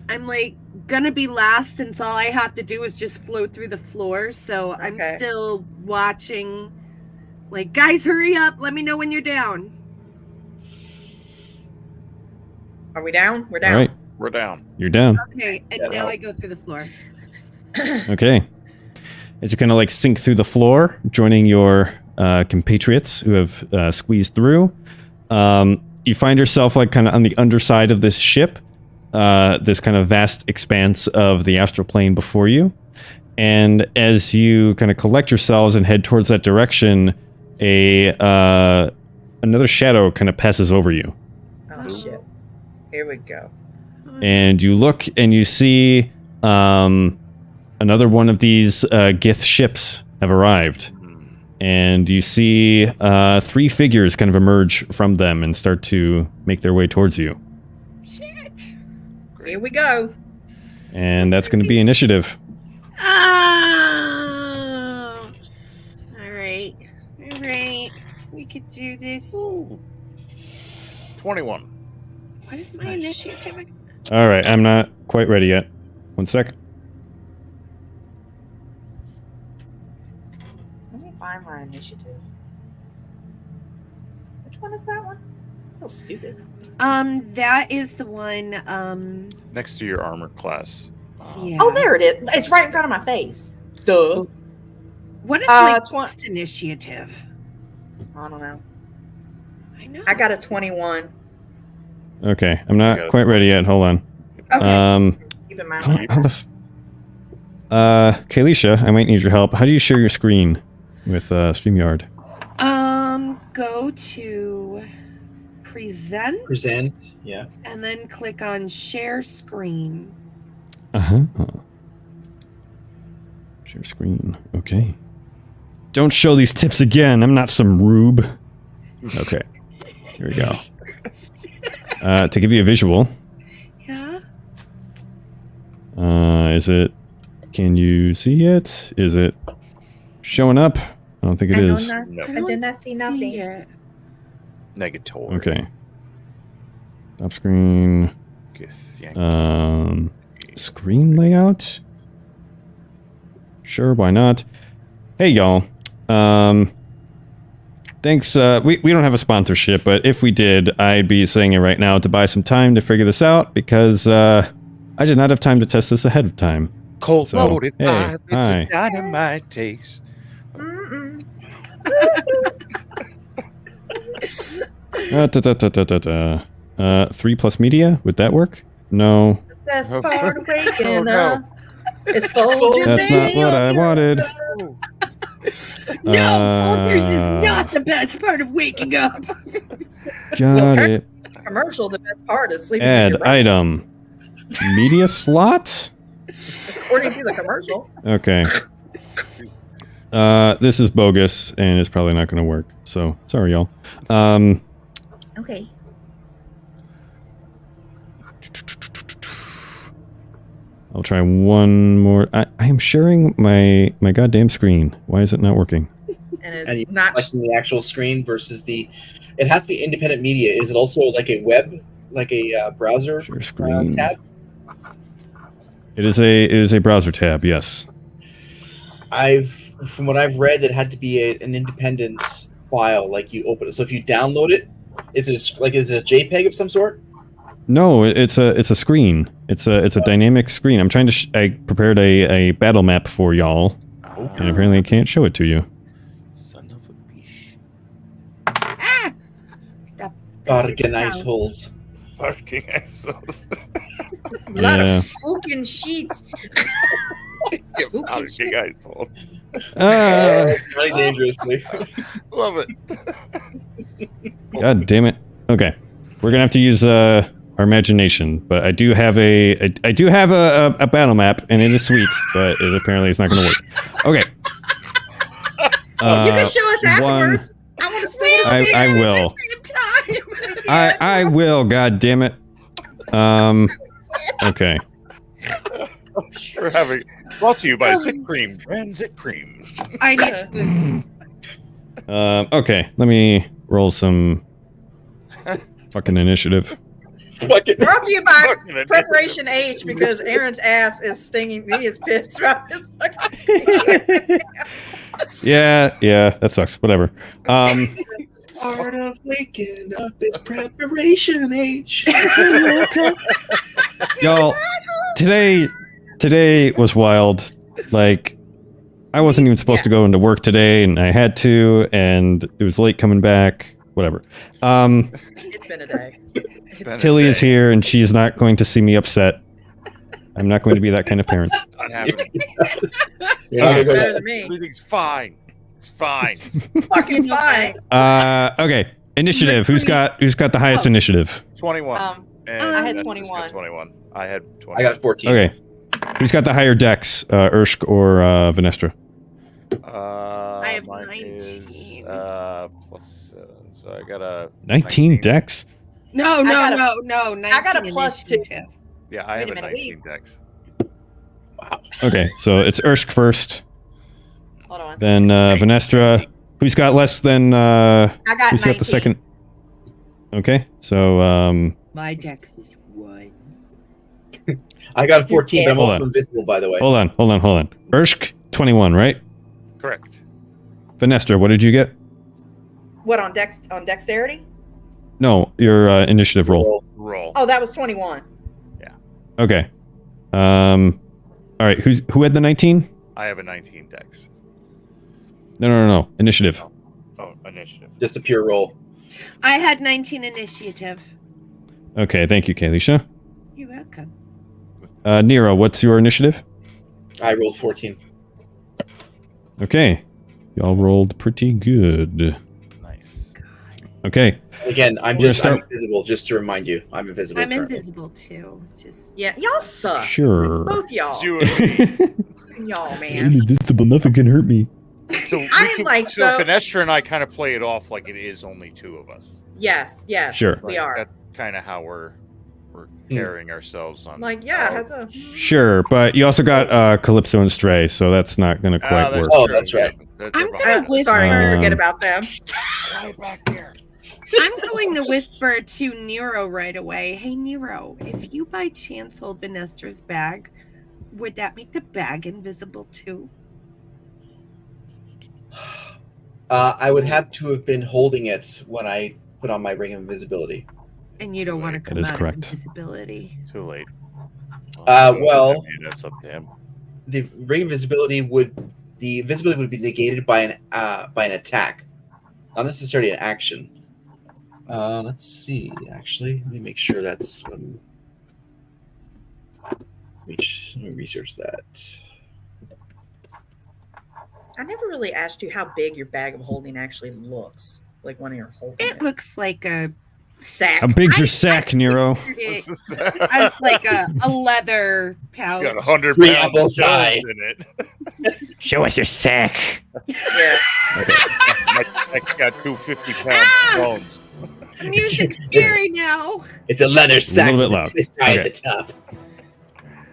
Speaker 4: I'm like gonna be last since all I have to do is just float through the floor. So I'm
Speaker 3: Okay.
Speaker 4: still watching. Like, guys, hurry up! Let me know when you're down.
Speaker 3: Are we down? We're
Speaker 1: All
Speaker 3: down.
Speaker 1: right.
Speaker 2: We're down.
Speaker 1: You're down.
Speaker 4: Okay, and
Speaker 5: Yeah,
Speaker 4: now
Speaker 5: no.
Speaker 4: I go through the floor.
Speaker 1: Okay. As you kind of like sink through the floor, joining your compatriots who have squeezed through, you find yourself like kind of on the underside of this ship, this kind of vast expanse of the astral plane before you. And as you kind of collect yourselves and head towards that direction, another shadow kind of passes over you.
Speaker 3: Oh shit! Here we go.
Speaker 1: And you look and you see another one of these Gith ships have arrived. And you see 3 figures kind of emerge from them and start to make their way towards you.
Speaker 4: Shit!
Speaker 3: Here we go.
Speaker 1: And that's going to be initiative.
Speaker 4: Oh! All right. We could do this.
Speaker 2: Ooh. 21.
Speaker 4: What is my
Speaker 5: Nice.
Speaker 4: initiative?
Speaker 1: All right, I'm not quite ready yet. 1 sec.
Speaker 3: Let me find my initiative. Which one is that one? Oh, stupid.
Speaker 4: That is the one.
Speaker 2: Next to your armor class.
Speaker 4: Yeah.
Speaker 3: Oh, there it is. It's right in front of my face. Duh.
Speaker 4: What is my
Speaker 3: Twen-
Speaker 4: first initiative?
Speaker 3: I don't know.
Speaker 4: I know.
Speaker 3: I got a 21.
Speaker 1: Okay, I'm not quite ready yet. Hold on.
Speaker 3: Okay. Keep in mind.
Speaker 1: How the Kalisha, I might need your help. How do you share your screen with StreamYard?
Speaker 4: Go to present.
Speaker 5: Present. Yeah.
Speaker 4: And then click on share screen.
Speaker 1: Uh-huh. Share screen. Okay. Don't show these tips again. I'm not some rube. Okay. Here we go. To give you a visual,
Speaker 4: Yeah.
Speaker 1: is it... Can you see it? Is it showing up? I don't think it is.
Speaker 3: No.
Speaker 2: No.
Speaker 3: I did not see nothing.
Speaker 4: it.
Speaker 2: Negatory.
Speaker 1: Okay. Top screen.
Speaker 2: Gith, Yankee.
Speaker 1: Screen layout? Sure, why not? Hey, y'all. Thanks. We don't have a sponsorship, but if we did, I'd be saying it right now to buy some time to figure this out because I did not have time to test this ahead of time.
Speaker 2: Cold
Speaker 1: So,
Speaker 2: loaded
Speaker 1: hey,
Speaker 2: vibe. It's
Speaker 1: hi.
Speaker 2: a dynamite taste.
Speaker 3: Mm-mm.
Speaker 1: 3 plus media, would that work? No,
Speaker 3: Best
Speaker 2: Oh,
Speaker 3: part of waking
Speaker 2: oh, no.
Speaker 3: up. It's Folgers.
Speaker 1: that's not what I wanted.
Speaker 4: No, Folgers is not the best part of waking up.
Speaker 1: Got it.
Speaker 3: Commercial. The best part is sleeping. with
Speaker 1: Add
Speaker 3: your breath.
Speaker 1: item. Media slot?
Speaker 3: According to the commercial.
Speaker 1: Okay. This is bogus, and it's probably not going to work. So, sorry, y'all.
Speaker 3: Okay.
Speaker 1: I'll try one more. I am sharing my goddamn screen. Why is it not working?
Speaker 3: And it's
Speaker 5: And you're
Speaker 3: not.
Speaker 5: selecting the actual screen versus the. It has to be independent media. Is it also like a web, like a browser
Speaker 1: Share screen.
Speaker 5: tab?
Speaker 1: It is a browser tab. Yes.
Speaker 5: From what I've read, it had to be an independent file. Like you open it. So if you download it, is it a JPEG of some sort?
Speaker 1: No, it's a screen. It's a dynamic screen. I'm trying to. I prepared a battle map for y'all, and apparently I can't show it to you.
Speaker 2: Son of a bitch.
Speaker 4: Ah! That
Speaker 5: Bargain ice holes.
Speaker 2: Fucking assholes.
Speaker 3: A lot
Speaker 1: Yeah.
Speaker 3: of fucking sheets.
Speaker 2: Fucking assholes.
Speaker 5: Very dangerously.
Speaker 2: Love it.
Speaker 1: God damn it. Okay, we're gonna have to use our imagination, but I do have a battle map, and it is sweet, but it apparently is not gonna work. Okay.
Speaker 3: You can show us afterwards. I want to stay.
Speaker 1: I will. I will. God damn it. Okay.
Speaker 2: We're having brought to you by Zit Cream. Brand Zit Cream.
Speaker 4: I need to.
Speaker 1: Okay. Let me roll some fucking initiative.
Speaker 3: Brought to you by
Speaker 2: Fucking
Speaker 3: Preparation H because Aaron's ass is stinging. He is pissed about his fucking
Speaker 1: Yeah, that sucks. Whatever.
Speaker 5: Part of waking up is preparation H.
Speaker 1: Y'all, today was wild. Like, I wasn't even supposed to go into work today, and I had to, and it was late coming back. Whatever.
Speaker 3: It's been a day.
Speaker 1: Tilly is here, and she is not going to see me upset. I'm not going to be that kind of parent.
Speaker 2: Not happening.
Speaker 3: Better than me.
Speaker 2: Everything's fine. It's fine.
Speaker 3: Fucking fine.
Speaker 1: Okay. Initiative. Who's got the highest initiative?
Speaker 2: 21. And
Speaker 3: I had
Speaker 2: Vanessa's
Speaker 3: 21.
Speaker 2: got 21. I had 20.
Speaker 5: I got 14.
Speaker 1: Okay. Who's got the higher dex? Urshk or Vanestra?
Speaker 3: I have
Speaker 2: mine
Speaker 3: 19.
Speaker 2: Is, plus 7. So I got a
Speaker 1: 19 dex?
Speaker 4: No.
Speaker 3: I got a
Speaker 4: 19
Speaker 3: plus
Speaker 4: initiative.
Speaker 2: Yeah, I have
Speaker 3: Wait
Speaker 2: a
Speaker 3: a minute,
Speaker 2: 19 dex.
Speaker 1: Okay, so it's Urshk first,
Speaker 3: Hold on.
Speaker 1: then Vanestra. Who's got less than
Speaker 3: I got
Speaker 1: who's
Speaker 3: 19.
Speaker 1: got the second? Okay, so
Speaker 4: My dex is 1.
Speaker 5: I got a 14, but I'm
Speaker 1: Hold
Speaker 5: also
Speaker 1: on.
Speaker 5: invisible, by the way.
Speaker 1: hold on. Urshk 21, right?
Speaker 2: Correct.
Speaker 1: Vanestra, what did you get?
Speaker 3: What on dexterity?
Speaker 1: No, your initiative roll.
Speaker 2: Roll.
Speaker 3: Oh, that was 21.
Speaker 1: Okay. All right, who had the 19?
Speaker 2: I have a 19 dex.
Speaker 1: No. Initiative.
Speaker 2: Oh, initiative.
Speaker 5: Just a pure roll.
Speaker 4: I had 19 initiative.
Speaker 1: Okay, thank you, Kalisha.
Speaker 4: You're welcome.
Speaker 1: Nero, what's your initiative?
Speaker 5: I rolled 14.
Speaker 1: Okay. Y'all rolled pretty good.
Speaker 2: Nice.
Speaker 1: Okay.
Speaker 5: Again, I'm
Speaker 1: We're gonna
Speaker 5: I'm
Speaker 1: start-
Speaker 5: invisible, just to remind you. I'm invisible.
Speaker 4: I'm
Speaker 5: currently.
Speaker 4: invisible too. Just
Speaker 3: Yeah, y'all suck.
Speaker 1: Sure.
Speaker 3: Both y'all.
Speaker 2: You and me.
Speaker 3: Y'all, man.
Speaker 1: Nothing can hurt me.
Speaker 2: So we
Speaker 3: I am
Speaker 2: could-
Speaker 3: like,
Speaker 2: so
Speaker 3: so-
Speaker 2: Finestra and I kind of play it off like it is only two of us.
Speaker 3: Yes,
Speaker 1: Sure.
Speaker 3: we are.
Speaker 2: That's kind of how we're carrying ourselves on.
Speaker 3: Like, yeah,
Speaker 2: our-
Speaker 3: that's a.
Speaker 1: Sure, but you also got Calypso and Stray, so that's not going to quite work.
Speaker 5: Oh, that's right.
Speaker 2: They're
Speaker 4: I'm
Speaker 2: behind
Speaker 4: gonna
Speaker 2: us.
Speaker 4: whisper.
Speaker 3: Sorry, forget about them.
Speaker 2: Right back there.
Speaker 4: I'm going to whisper to Nero right away. Hey, Nero, if you by chance hold Vanestra's bag, would that make the bag invisible too?
Speaker 5: I would have to have been holding it when I put on my ring of invisibility.
Speaker 4: And you don't want to
Speaker 1: That
Speaker 4: come
Speaker 1: is
Speaker 4: out
Speaker 1: correct.
Speaker 4: of invisibility.
Speaker 2: Too late.
Speaker 5: Well-
Speaker 2: that's up to him.
Speaker 5: The ring of invisibility would be negated by an attack, not necessarily an action. Let's see. Actually, let me make sure that's. Let me research that.
Speaker 3: I never really asked you how big your bag of holding actually looks. Like when you're holding
Speaker 4: It
Speaker 3: it.
Speaker 4: looks like a
Speaker 3: Sack.
Speaker 1: How big's your sack, Nero?
Speaker 4: as like a leather pouch.
Speaker 2: Got 100
Speaker 5: Three
Speaker 2: pounds
Speaker 5: apples
Speaker 2: of
Speaker 5: high.
Speaker 2: in it.
Speaker 1: Show us your sack.
Speaker 3: Yeah.
Speaker 2: I got 250-pound bones.
Speaker 4: The music's scary now.
Speaker 5: It's a leather sack
Speaker 1: bit
Speaker 5: with
Speaker 1: loud.
Speaker 5: a twist tie
Speaker 1: Okay.
Speaker 5: at the top.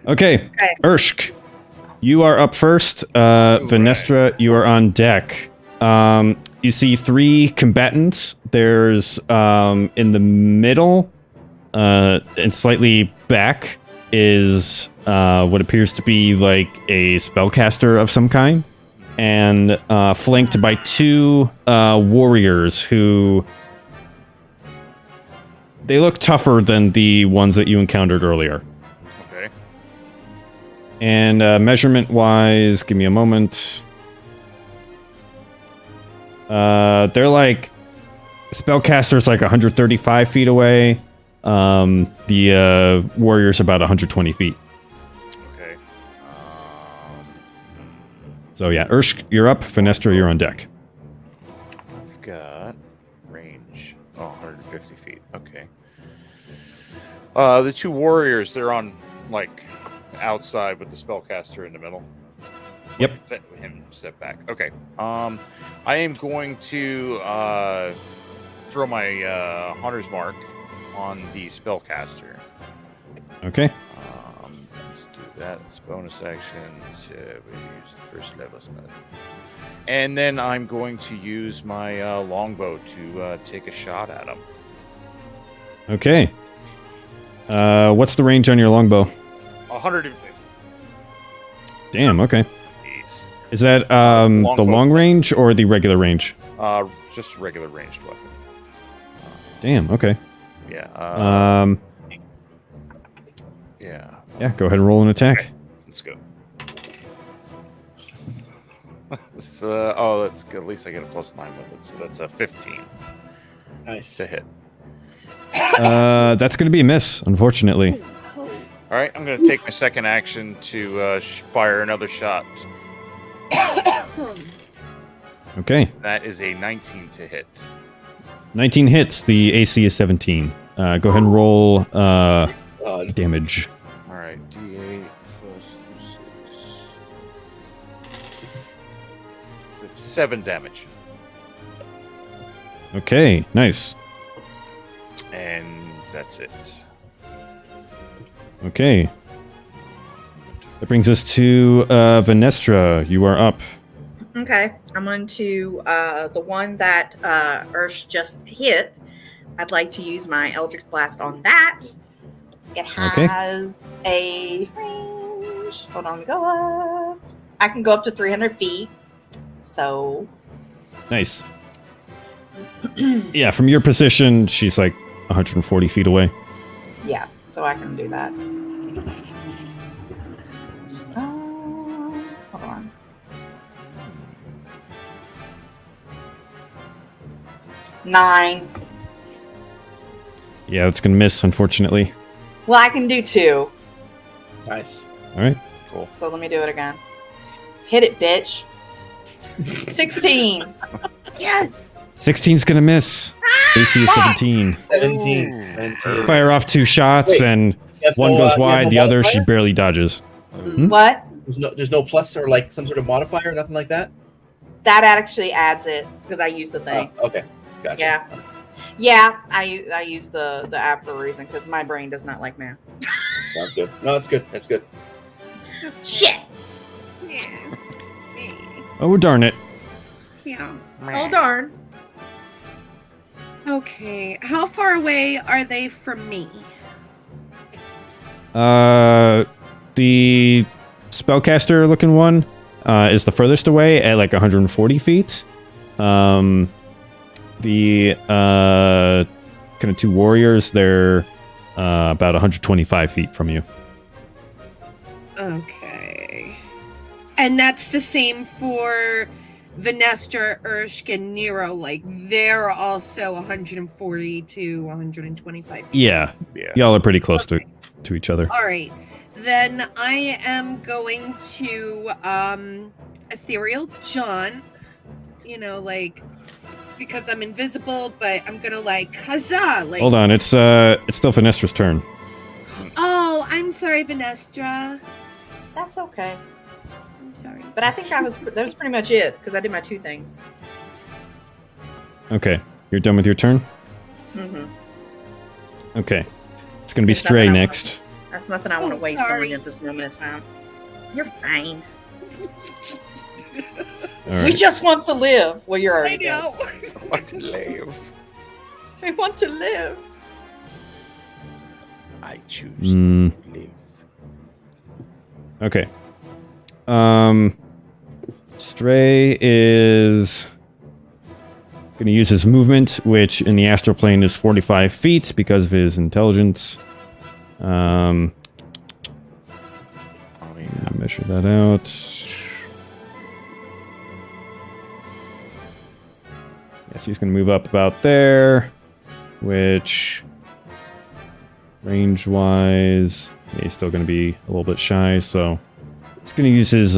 Speaker 1: Okay. Urshk, you are up first. Venestra, you are on deck. You see 3 combatants. There's in the middle and slightly back is what appears to be like a spellcaster of some kind, and flanked by 2 warriors who they look tougher than the ones that you encountered earlier.
Speaker 2: Okay.
Speaker 1: And measurement-wise, give me a moment. They're like spellcaster's like 135 feet away. The warrior's about 120 feet.
Speaker 2: Okay.
Speaker 1: So yeah, Urshk, you're up. Fenestra, you're on deck.
Speaker 2: I've got range. Oh, 150 feet. Okay. The 2 warriors, they're on like outside with the spellcaster in the middle.
Speaker 1: Yep.
Speaker 2: Set him step back. Okay. I am going to throw my hunter's mark on the spellcaster.
Speaker 1: Okay.
Speaker 2: Let's do that. It's bonus action. So we use the first level spell. And then I'm going to use my longbow to take a shot at him.
Speaker 1: Okay. What's the range on your longbow?
Speaker 2: 150.
Speaker 1: Damn, okay.
Speaker 2: Jeez.
Speaker 1: Is that the long range or the regular range?
Speaker 2: Just regular ranged weapon.
Speaker 1: Damn, okay.
Speaker 2: Yeah. Yeah.
Speaker 1: Yeah, go ahead and roll an attack.
Speaker 2: Okay. Let's go. That's good. At least I get a +9 with it, so that's a 15
Speaker 5: Nice.
Speaker 2: to hit.
Speaker 1: That's going to be a miss, unfortunately.
Speaker 2: All right, I'm going to take my second action to fire another shot.
Speaker 1: Okay.
Speaker 2: That is a 19 to hit.
Speaker 1: 19 hits. The AC is 17. Go ahead and roll damage.
Speaker 2: All right, D8 plus 6. 7 damage.
Speaker 1: Okay, nice.
Speaker 2: And that's it.
Speaker 1: Okay. That brings us to Venestra. You are up.
Speaker 3: Okay, I'm on to the one that Ursh just hit. I'd like to use my Eldritch Blast on that. It has a range. Hold on, go up. I can go up to 300 feet. So.
Speaker 1: Nice. Yeah, from your position, she's like 140 feet away.
Speaker 3: Yeah, so I can do that. Hold on. Nine.
Speaker 1: Yeah, it's going to miss, unfortunately.
Speaker 3: Well, I can do 2.
Speaker 5: Nice.
Speaker 1: All right.
Speaker 2: Cool.
Speaker 3: So let me do it again. Hit it, bitch. 16.
Speaker 4: Yes.
Speaker 1: 16's going to miss. AC is 17.
Speaker 5: 17.
Speaker 1: Fire off 2 shots,
Speaker 5: Wait,
Speaker 1: and
Speaker 5: If,
Speaker 1: one goes wide,
Speaker 5: no
Speaker 1: the other she
Speaker 5: modifier?
Speaker 1: barely dodges.
Speaker 3: What?
Speaker 5: There's no plus or like some sort of modifier, nothing like that.
Speaker 3: That actually adds it because I used the thing.
Speaker 5: Oh, okay, gotcha.
Speaker 3: Yeah. Yeah, I use the app for a reason because my brain does not like math.
Speaker 5: Sounds good. No, that's good. That's good.
Speaker 3: Shit.
Speaker 4: Yeah.
Speaker 1: Oh, darn it.
Speaker 4: Yeah.
Speaker 3: Oh darn.
Speaker 4: Okay. How far away are they from me?
Speaker 1: The spellcaster looking one is the furthest away at like 140 feet. The kind of 2 warriors, they're about 125 feet from you.
Speaker 4: Okay. And that's the same for Venestra, Urshk, and Nero. Like, they're also 140 to 125 feet.
Speaker 1: Yeah,
Speaker 2: Yeah.
Speaker 1: y'all are pretty close to each other.
Speaker 4: All right. Then I am going to Ethereal John. You know, like, because I'm invisible, but I'm gonna like huzzah! Like,
Speaker 1: Hold on, it's still Fenestra's turn.
Speaker 4: oh, I'm sorry, Venestra.
Speaker 3: That's okay.
Speaker 4: I'm sorry.
Speaker 3: But I think that was pretty much it because I did my 2 things.
Speaker 1: Okay, you're done with your turn?
Speaker 3: Mm-hmm.
Speaker 1: Okay. It's gonna be
Speaker 3: There's
Speaker 1: Stray
Speaker 3: nothing I
Speaker 1: next.
Speaker 3: That's It's nothing I want to waste
Speaker 4: sorry.
Speaker 3: on at this moment in time. You're fine.
Speaker 1: All
Speaker 3: We
Speaker 1: right.
Speaker 3: just want to live. Well, you're already dead.
Speaker 2: I want to live.
Speaker 3: We want to live.
Speaker 2: I choose
Speaker 1: Mm,
Speaker 2: to live.
Speaker 1: okay. Stray is going to use his movement, which in the astral plane is 45 feet because of his intelligence.
Speaker 2: Oh, yeah.
Speaker 1: Measure that out. Yes, he's going to move up about there, which range-wise, yeah, he's still going to be a little bit shy, so he's going to use his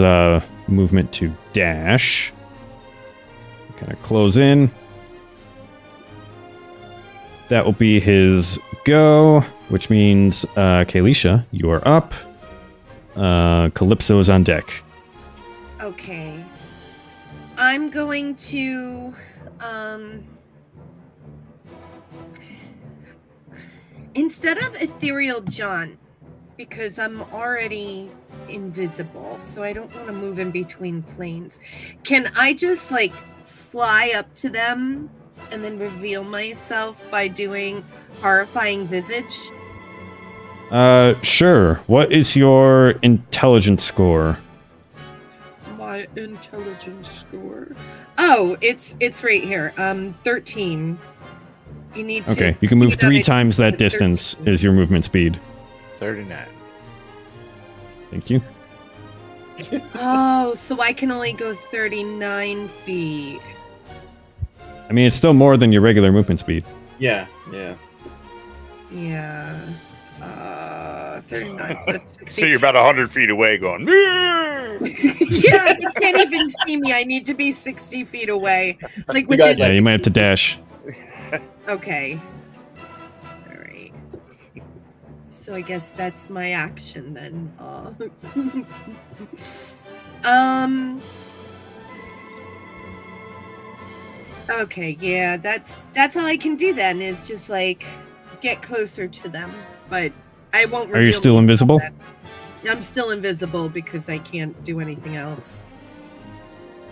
Speaker 1: movement to dash. Kind of close in. That will be his go, which means, Kalisha, you are up. Calypso is on deck.
Speaker 4: Okay. I'm going to instead of ethereal jaunt, because I'm already invisible, so I don't want to move in between planes. Can I just like fly up to them and then reveal myself by doing horrifying visage?
Speaker 1: Sure. What is your intelligence score?
Speaker 4: My intelligence score. Oh, it's right here. 13. You need to
Speaker 1: Okay, you can move
Speaker 4: see
Speaker 1: 3
Speaker 4: I-
Speaker 1: times that distance
Speaker 4: 13.
Speaker 1: is your movement speed.
Speaker 2: 39.
Speaker 1: Thank you.
Speaker 4: Oh, so I can only go 39 feet.
Speaker 1: I mean, it's still more than your regular movement speed.
Speaker 5: Yeah.
Speaker 4: Yeah. 39 plus 60.
Speaker 2: So you're about 100 feet away going,
Speaker 4: Yeah, you can't even see me. I need to be 60 feet away. Like
Speaker 5: You
Speaker 4: with
Speaker 5: guys
Speaker 1: Yeah, you might have to dash.
Speaker 4: Okay. All right. So I guess that's my action then. Okay, yeah, that's all I can do then is just like get closer to them, but I won't.
Speaker 1: Are you
Speaker 4: reveal
Speaker 1: still
Speaker 4: myself
Speaker 1: invisible?
Speaker 4: then. I'm still invisible because I can't do anything else.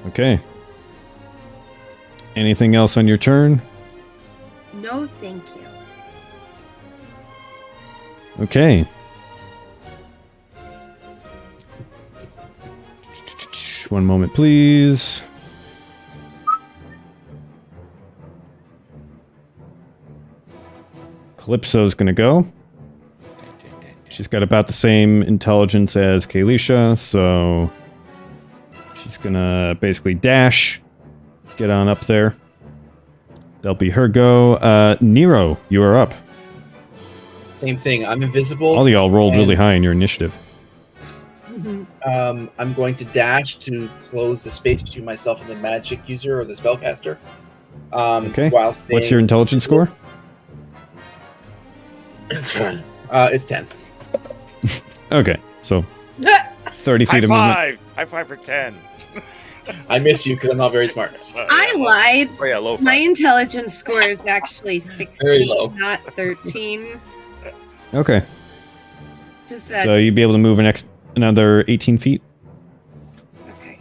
Speaker 1: Okay. Anything else on your turn?
Speaker 4: No, thank you.
Speaker 1: Okay. One moment, please. Calypso's gonna go. She's got about the same intelligence as Kalisha, so she's gonna basically dash, get on up there. That'll be her go. Nero, you are up.
Speaker 5: Same thing. I'm invisible.
Speaker 1: All of y'all rolled
Speaker 5: And-
Speaker 1: really high in your initiative.
Speaker 5: I'm going to dash to close the space between myself and the magic user or the spellcaster.
Speaker 1: Okay.
Speaker 5: While
Speaker 1: What's your
Speaker 5: staying-
Speaker 1: intelligence score?
Speaker 5: It's 10.
Speaker 1: Okay, so 30
Speaker 2: high
Speaker 1: feet of movement.
Speaker 2: five! High five for 10.
Speaker 5: I miss you because I'm not very smart.
Speaker 4: I lied.
Speaker 2: Oh, yeah, low five.
Speaker 4: My intelligence score is actually
Speaker 5: Very
Speaker 4: 16,
Speaker 5: low.
Speaker 4: not 13.
Speaker 1: Okay,
Speaker 4: Does that
Speaker 1: so you'd be able to move another 18 feet.
Speaker 4: okay?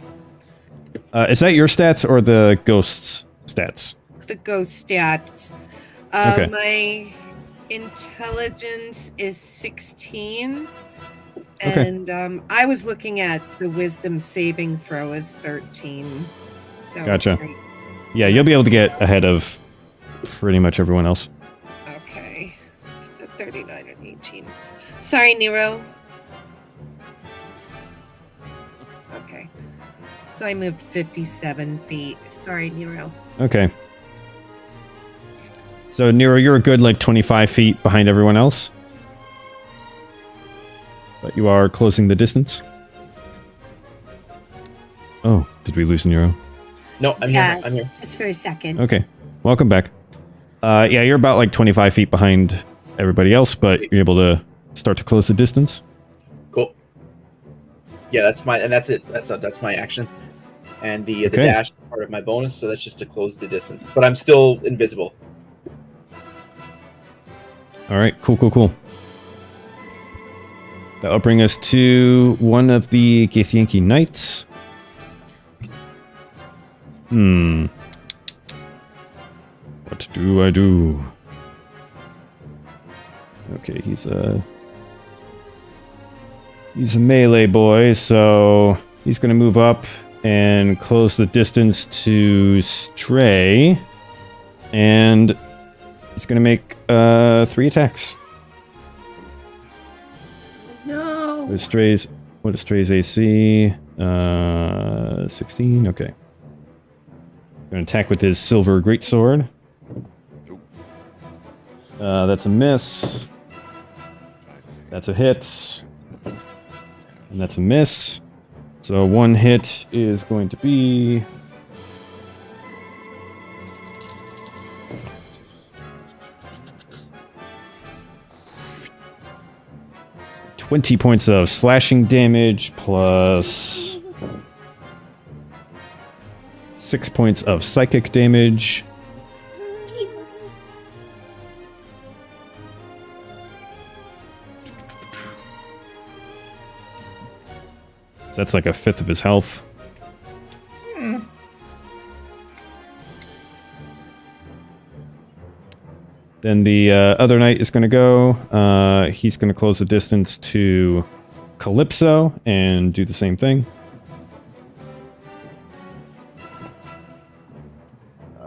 Speaker 1: Is that your stats or the ghost's stats?
Speaker 4: The ghost stats.
Speaker 1: Okay.
Speaker 4: My intelligence is 16,
Speaker 1: Okay.
Speaker 4: and I was looking at the wisdom saving throw as 13. So
Speaker 1: Gotcha. Yeah, you'll be able to get ahead of pretty much everyone else.
Speaker 4: Okay, so 39 and 18. Sorry, Nero. Okay, so I moved 57 feet. Sorry, Nero.
Speaker 1: Okay. So, Nero, you're a good, 25 feet behind everyone else. But you are closing the distance. Oh, did we lose Nero?
Speaker 5: No, I'm
Speaker 4: Yes,
Speaker 5: here. I'm here.
Speaker 4: just for a second.
Speaker 1: Okay. Welcome back. Yeah, you're about, 25 feet behind everybody else, but you're able to start to close the distance.
Speaker 5: Cool. Yeah, that's it. That's my action. And the
Speaker 1: Okay.
Speaker 5: dash is part of my bonus, so that's just to close the distance. But I'm still invisible.
Speaker 1: All right, cool. That'll bring us to one of the Githyanki Knights. What do I do? Okay, he's a melee boy, so he's gonna move up and close the distance to Stray, and he's gonna make 3 attacks.
Speaker 4: No.
Speaker 1: What is Stray's AC? 16. Okay. Gonna attack with his silver greatsword. That's a miss. That's a hit. And that's a miss. So 1 hit is going to be 20 points of slashing damage plus 6 points of psychic damage.
Speaker 6: Jesus.
Speaker 1: So that's like a fifth of his health. Then the other knight is going to go. He's going to close the distance to Calypso and do the same thing.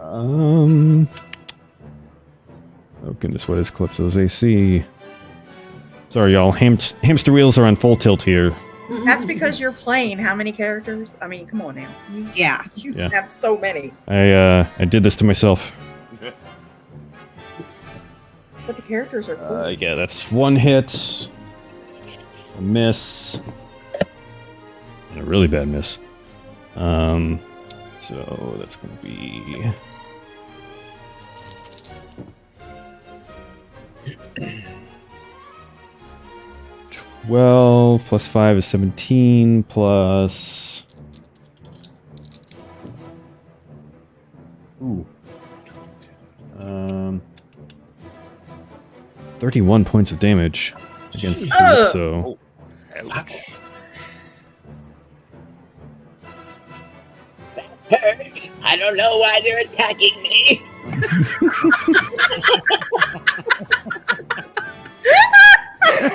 Speaker 1: Oh goodness, what is Calypso's AC? Sorry, y'all. Hamster wheels are on full tilt here.
Speaker 3: That's because you're playing how many characters? I mean, come on now.
Speaker 4: Yeah.
Speaker 3: You
Speaker 1: Yeah.
Speaker 3: have so many.
Speaker 1: I did this to myself.
Speaker 3: But the characters are cool.
Speaker 1: Yeah, that's 1 hit, a miss, and a really bad miss. So that's going to be 12 plus 5 is 17 plus. Ooh. 31 points of damage against Calypso.
Speaker 2: Ouch.
Speaker 5: Hurt. I don't know why they're attacking me.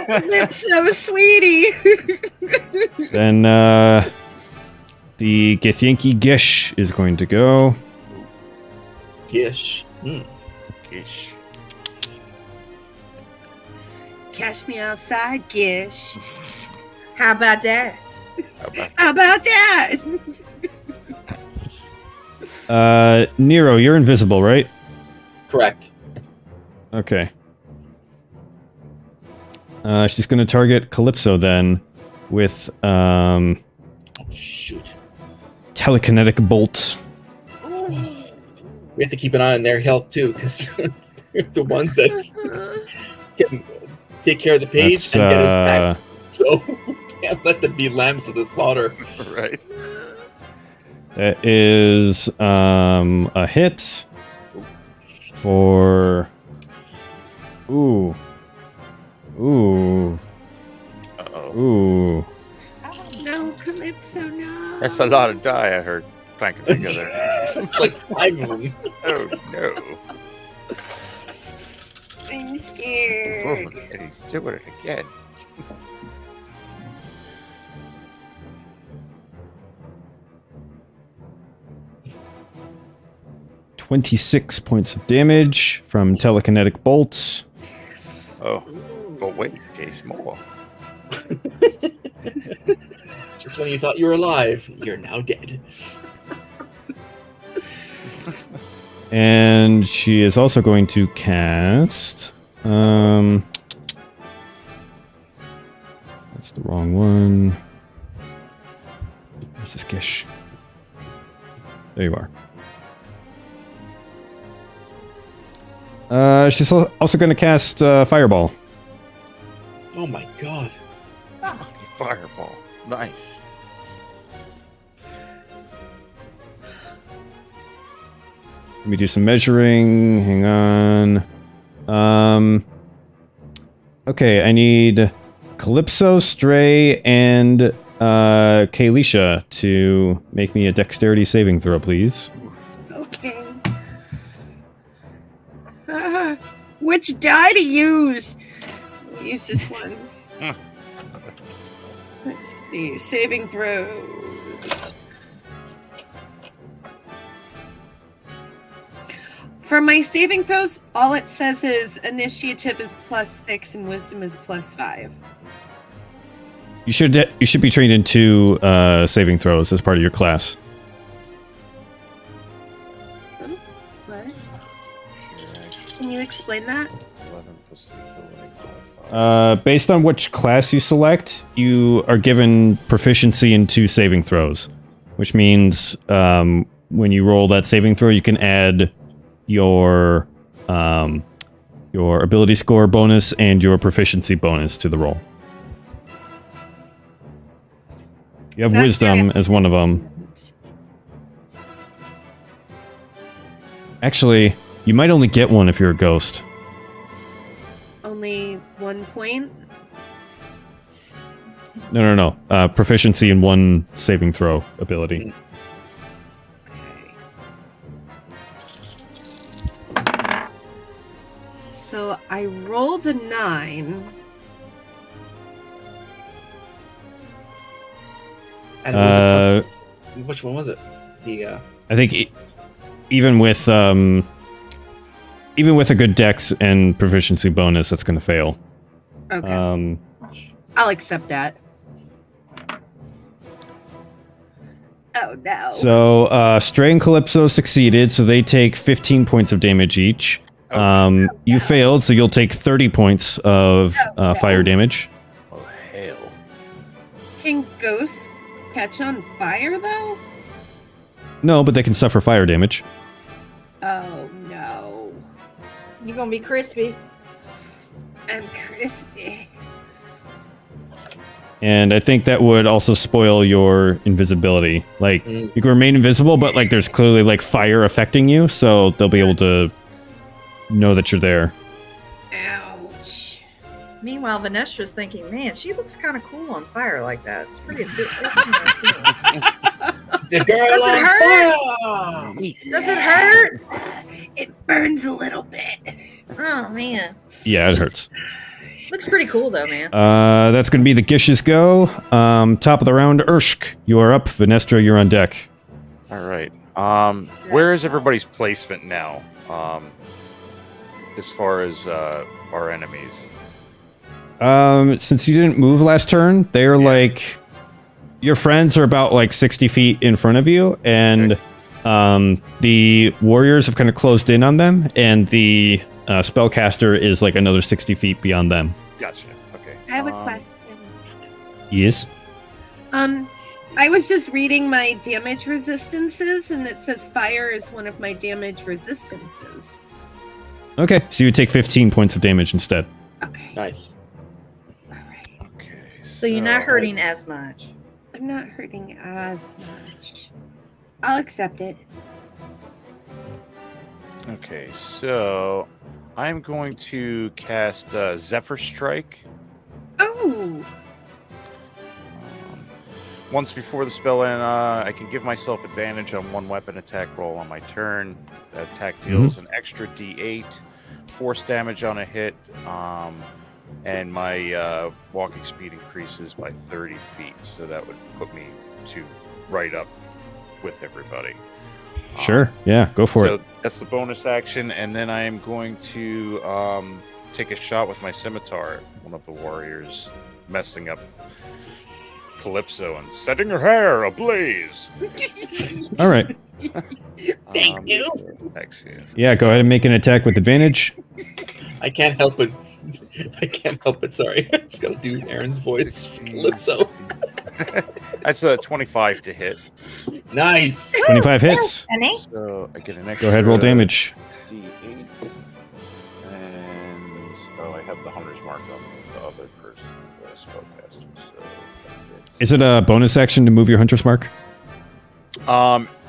Speaker 4: Calypso, sweetie.
Speaker 1: Then the Githyanki Gish is going to go.
Speaker 5: Gish.
Speaker 2: Gish.
Speaker 4: Catch me outside, Gish.
Speaker 3: How about that?
Speaker 4: How about that?
Speaker 1: Nero, you're invisible, right?
Speaker 5: Correct.
Speaker 1: Okay. She's going to target Calypso then with
Speaker 5: Oh, shoot.
Speaker 1: telekinetic bolt.
Speaker 5: We have to keep an eye on their health too, because they're the ones that can take care of the page
Speaker 1: That's,
Speaker 5: and get us back. So we can't let them be lambs of the slaughter.
Speaker 2: Right.
Speaker 1: That is a hit for. Ooh.
Speaker 2: Uh-oh.
Speaker 1: Ooh.
Speaker 4: No, Calypso, no.
Speaker 2: That's a lot of die I heard clanking together.
Speaker 5: It's like 5 of them.
Speaker 2: Oh, no.
Speaker 4: I'm
Speaker 2: Oh,
Speaker 4: scared.
Speaker 2: and he's doing it again.
Speaker 1: $26 points of damage from telekinetic bolts.
Speaker 2: Oh, but wait, there's more.
Speaker 5: Just when you thought you were alive, you're now dead.
Speaker 1: And she is also going to cast. That's the wrong one. Where's this Gish? There you are. She's also going to cast Fireball.
Speaker 5: Oh my god.
Speaker 2: Fireball. Nice.
Speaker 1: Let me do some measuring. Hang on. Okay, I need Calypso, Stray, and Kalisha to make me a dexterity saving throw, please.
Speaker 4: Okay. Which die to use? We'll use this one. Let's see. Saving throws. For my saving throws, all it says is initiative is +6 and wisdom is +5.
Speaker 1: You should be trained in 2 saving throws as part of your class.
Speaker 4: What? Can you explain that?
Speaker 2: 11 plus the ability modifier.
Speaker 1: Based on which class you select, you are given proficiency in 2 saving throws, which means when you roll that saving throw, you can add your ability score bonus and your proficiency bonus to the roll. You have
Speaker 4: That's
Speaker 1: wisdom as one of them. Actually, you might only get one if you're a ghost.
Speaker 4: Only 1 point?
Speaker 1: No. Proficiency in 1 saving throw ability.
Speaker 4: Okay. So I rolled a 9.
Speaker 5: And what was it? Which one was it? The
Speaker 1: I think even with a good dex and proficiency bonus, that's going to fail.
Speaker 4: Okay. I'll accept that. Oh no.
Speaker 1: So Stray and Calypso succeeded, so they take 15 points of damage each. You failed, so you'll take 30 points of fire damage.
Speaker 2: Oh, hell.
Speaker 4: Can ghosts catch on fire though?
Speaker 1: No, but they can suffer fire damage.
Speaker 4: Oh no.
Speaker 3: You're gonna be crispy.
Speaker 4: I'm crispy.
Speaker 1: And I think that would also spoil your invisibility. Like, you can remain invisible, but like there's clearly like fire affecting you, so they'll be able to know that you're there.
Speaker 4: Ouch.
Speaker 3: Meanwhile, Vanessa's thinking, man, she looks kind of cool on fire like that. It's pretty good.
Speaker 5: the girl
Speaker 3: Does it
Speaker 5: on
Speaker 3: hurt?
Speaker 5: fire!
Speaker 3: Does it hurt?
Speaker 4: It burns a little bit.
Speaker 3: Oh, man.
Speaker 1: Yeah, it hurts.
Speaker 3: Looks pretty cool, though, man.
Speaker 1: That's going to be the Gish's go. Top of the round, Urshk, you are up. Vanestra, you're on deck.
Speaker 2: All right. Where is everybody's placement now? As far as our enemies.
Speaker 1: Since you didn't move last turn, they're like... Your friends are about like 60 feet in front of you, and the warriors have kind of closed in on them, and the spellcaster is like another 60 feet beyond them.
Speaker 2: Gotcha. Okay.
Speaker 4: I have a question.
Speaker 1: Yes?
Speaker 4: I was just reading my damage resistances, and it says fire is one of my damage resistances.
Speaker 1: Okay, so you take 15 points of damage instead.
Speaker 4: Okay.
Speaker 5: Nice.
Speaker 4: All right.
Speaker 2: Okay.
Speaker 3: So you're not hurting as much.
Speaker 4: I'm not hurting as much. I'll accept it.
Speaker 2: Okay, so I'm going to cast Zephyr Strike.
Speaker 4: Oh!
Speaker 2: Once before the spell end, I can give myself advantage on 1 weapon attack roll on my turn. The attack deals an extra d8, force damage on a hit, and my walking speed increases by 30 feet. So that would put me to right up with everybody.
Speaker 1: Sure, yeah, go for it.
Speaker 2: That's the bonus action, and then I am going to take a shot with my scimitar at one of the warriors, messing up Calypso and setting her hair ablaze.
Speaker 1: All right.
Speaker 5: Thank you.
Speaker 2: Actually,
Speaker 1: Yeah, go ahead and make an attack with advantage.
Speaker 5: I can't help it. Sorry. I just gotta do Aaron's voice. Calypso.
Speaker 2: that's a 25 to hit.
Speaker 5: Nice.
Speaker 1: 25 hits.
Speaker 3: Honey?
Speaker 2: So I get an extra.
Speaker 1: Go ahead, roll damage.
Speaker 2: D8. And I have the hunter's mark on the other person, the spellcaster. So
Speaker 1: Is it a bonus action to move your hunter's mark?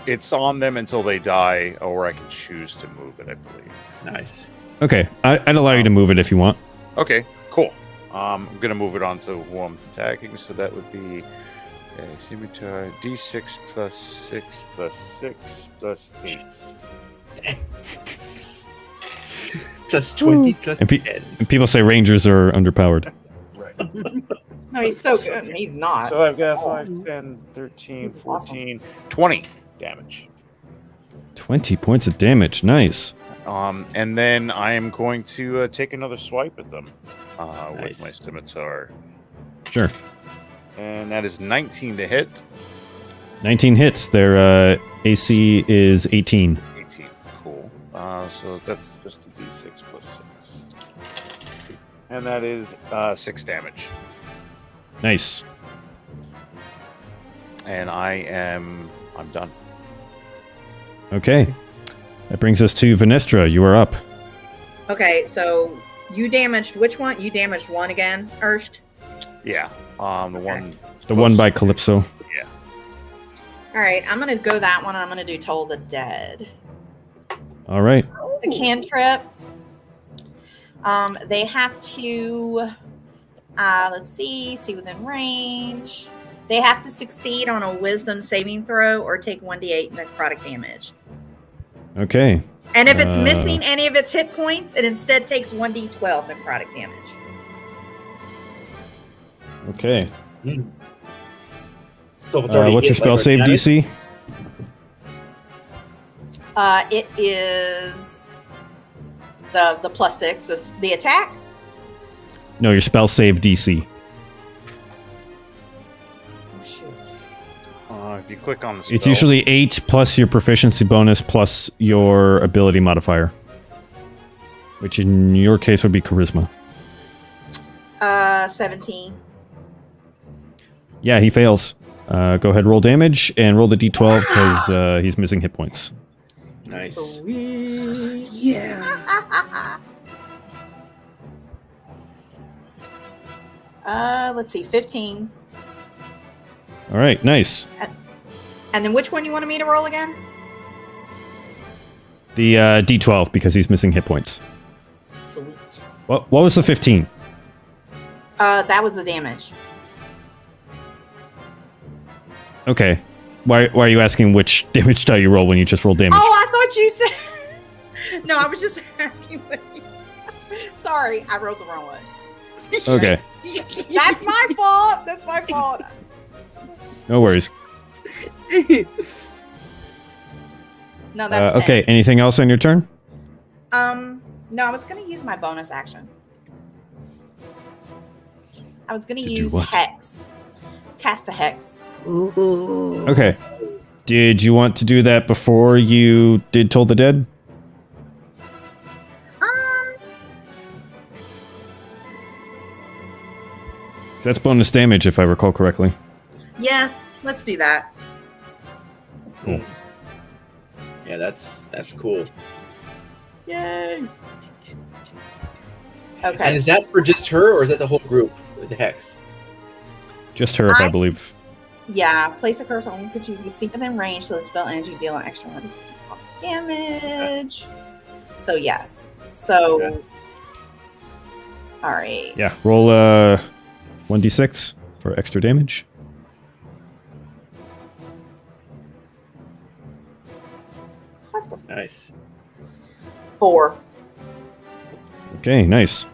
Speaker 2: it's on them until they die, or I can choose to move it, I believe.
Speaker 5: Nice.
Speaker 1: Okay, I'd allow you to move it if you want.
Speaker 2: Okay, cool. I'm going to move it on to who I'm attacking, so that would be a scimitar d6 plus 6 plus 6 plus 8.
Speaker 5: Plus 20 plus
Speaker 1: And
Speaker 5: 10.
Speaker 1: And people say rangers are underpowered.
Speaker 3: No, he's so good. And he's not.
Speaker 2: So I've got 5, 10, 13,
Speaker 3: He's
Speaker 2: 14, 20 damage.
Speaker 1: 20 points of damage. Nice.
Speaker 2: And then I am going to take another swipe at them
Speaker 5: Nice.
Speaker 2: with my scimitar.
Speaker 1: Sure.
Speaker 2: And that is 19 to hit.
Speaker 1: 19 hits. Their AC is 18.
Speaker 2: 18. Cool. So that's just a d6 plus 6. And that is 6 damage.
Speaker 1: Nice.
Speaker 2: And I'm done.
Speaker 1: Okay. That brings us to Venestra. You are up.
Speaker 3: Okay, so you damaged which one? You damaged one again, Erst?
Speaker 2: Yeah. The one.
Speaker 1: The one by Calypso.
Speaker 2: Yeah.
Speaker 3: All right, I'm going to go that one. I'm going to do Toll the Dead.
Speaker 1: All right.
Speaker 3: The cantrip. They have to, let's see within range. They have to succeed on a wisdom saving throw or take 1d8 necrotic damage.
Speaker 1: Okay.
Speaker 3: And if it's missing any of its hit points, it instead takes 1d12 necrotic damage.
Speaker 1: Okay.
Speaker 5: So if it's already
Speaker 1: What's your
Speaker 5: hit,
Speaker 1: spell
Speaker 5: like,
Speaker 1: save
Speaker 5: organic,
Speaker 1: DC?
Speaker 3: It is the plus 6, the attack.
Speaker 1: No, your spell save DC.
Speaker 3: Oh, shoot.
Speaker 2: If you click on the spell,
Speaker 1: It's usually 8 plus your proficiency bonus plus your ability modifier. Which in your case would be charisma.
Speaker 3: 17.
Speaker 1: Yeah, he fails. Go ahead, roll damage, and roll the d12 because he's missing hit points.
Speaker 5: Nice.
Speaker 3: Sweet.
Speaker 4: Yeah.
Speaker 3: Let's see, 15.
Speaker 1: All right, nice.
Speaker 3: And then which one you wanted me to roll again?
Speaker 1: The d12 because he's missing hit points.
Speaker 3: Sweet.
Speaker 1: What was the 15?
Speaker 3: That was the damage.
Speaker 1: Okay. Why are you asking which damage die you roll when you just roll damage?
Speaker 3: Oh, I thought you said. No, I was just asking. Sorry, I wrote the wrong one.
Speaker 1: Okay.
Speaker 3: That's my fault. That's my fault.
Speaker 1: No worries.
Speaker 3: No, that's
Speaker 1: Okay, anything else on your turn?
Speaker 3: 10. No, I was going to use my bonus action. I was going to
Speaker 1: To do
Speaker 3: use
Speaker 1: what?
Speaker 3: Hex. Cast a Hex.
Speaker 4: Ooh.
Speaker 1: Okay. Did you want to do that before you did Toll the Dead? That's bonus damage, if I recall correctly.
Speaker 3: Yes, let's do that.
Speaker 1: Cool.
Speaker 5: Yeah, that's cool.
Speaker 3: Yay.
Speaker 5: And
Speaker 3: Okay.
Speaker 5: is that for just her, or is that the whole group? The hex.
Speaker 1: Just her, if I
Speaker 3: I-
Speaker 1: believe.
Speaker 3: Yeah, place a curse on one creature you can see within range so the spell energy deal an extra 1 damage. So, yes. So,
Speaker 5: Okay.
Speaker 3: all right.
Speaker 1: Yeah, roll 1d6 for extra damage.
Speaker 3: What the
Speaker 5: Nice.
Speaker 3: 4.
Speaker 1: Okay, nice.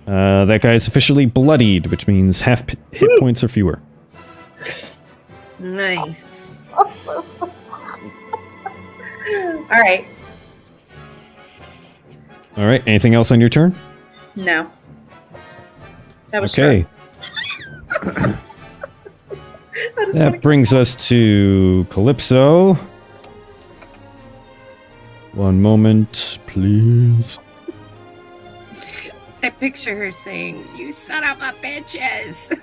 Speaker 1: That guy is officially bloodied, which means half hit points or fewer.
Speaker 4: Nice.
Speaker 3: All right.
Speaker 1: All right, anything else on your turn?
Speaker 3: No. That was
Speaker 1: Okay,
Speaker 3: stressful. I just
Speaker 1: that
Speaker 3: wanna-
Speaker 1: brings us to Calypso. One moment, please.
Speaker 4: I picture her saying, "You son of a bitches."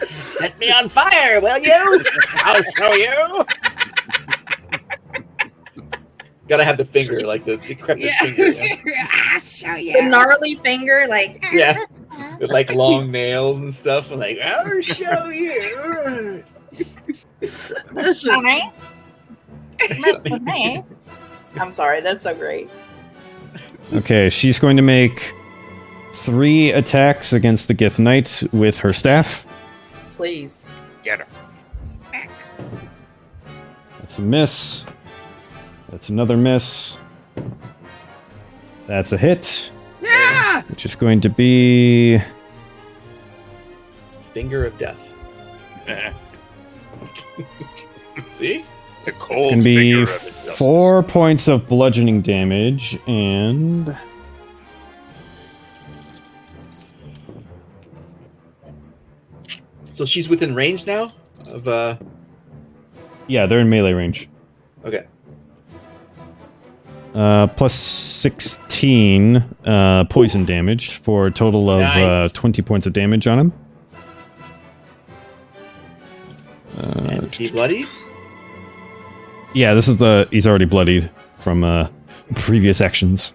Speaker 5: Set me on fire, will you? I'll show you. Gotta have the finger, like the decrepit finger. Yeah.
Speaker 4: I'll show
Speaker 3: the
Speaker 4: you.
Speaker 3: gnarly finger, like.
Speaker 5: Yeah. With like long nails and stuff. I'm like, I'll show you.
Speaker 3: I'm sorry, that's so great.
Speaker 1: Okay, she's going to make 3 attacks against the Gith Knight with her staff.
Speaker 3: Please.
Speaker 2: Get her.
Speaker 3: Smack.
Speaker 1: That's a miss. That's another miss. That's a hit,
Speaker 4: Ah!
Speaker 1: which is going to be...
Speaker 5: Finger of death. See?
Speaker 2: The
Speaker 1: It's
Speaker 2: cold
Speaker 1: going to be
Speaker 2: finger of injustice.
Speaker 1: 4 points of bludgeoning damage, and...
Speaker 5: So she's within range now of
Speaker 1: Yeah, they're in melee range.
Speaker 5: Okay.
Speaker 1: Plus 16 poison damage for a total of
Speaker 5: Nice.
Speaker 1: 20 points of damage on him.
Speaker 5: And is he bloody?
Speaker 1: Yeah, this is he's already bloodied from previous actions.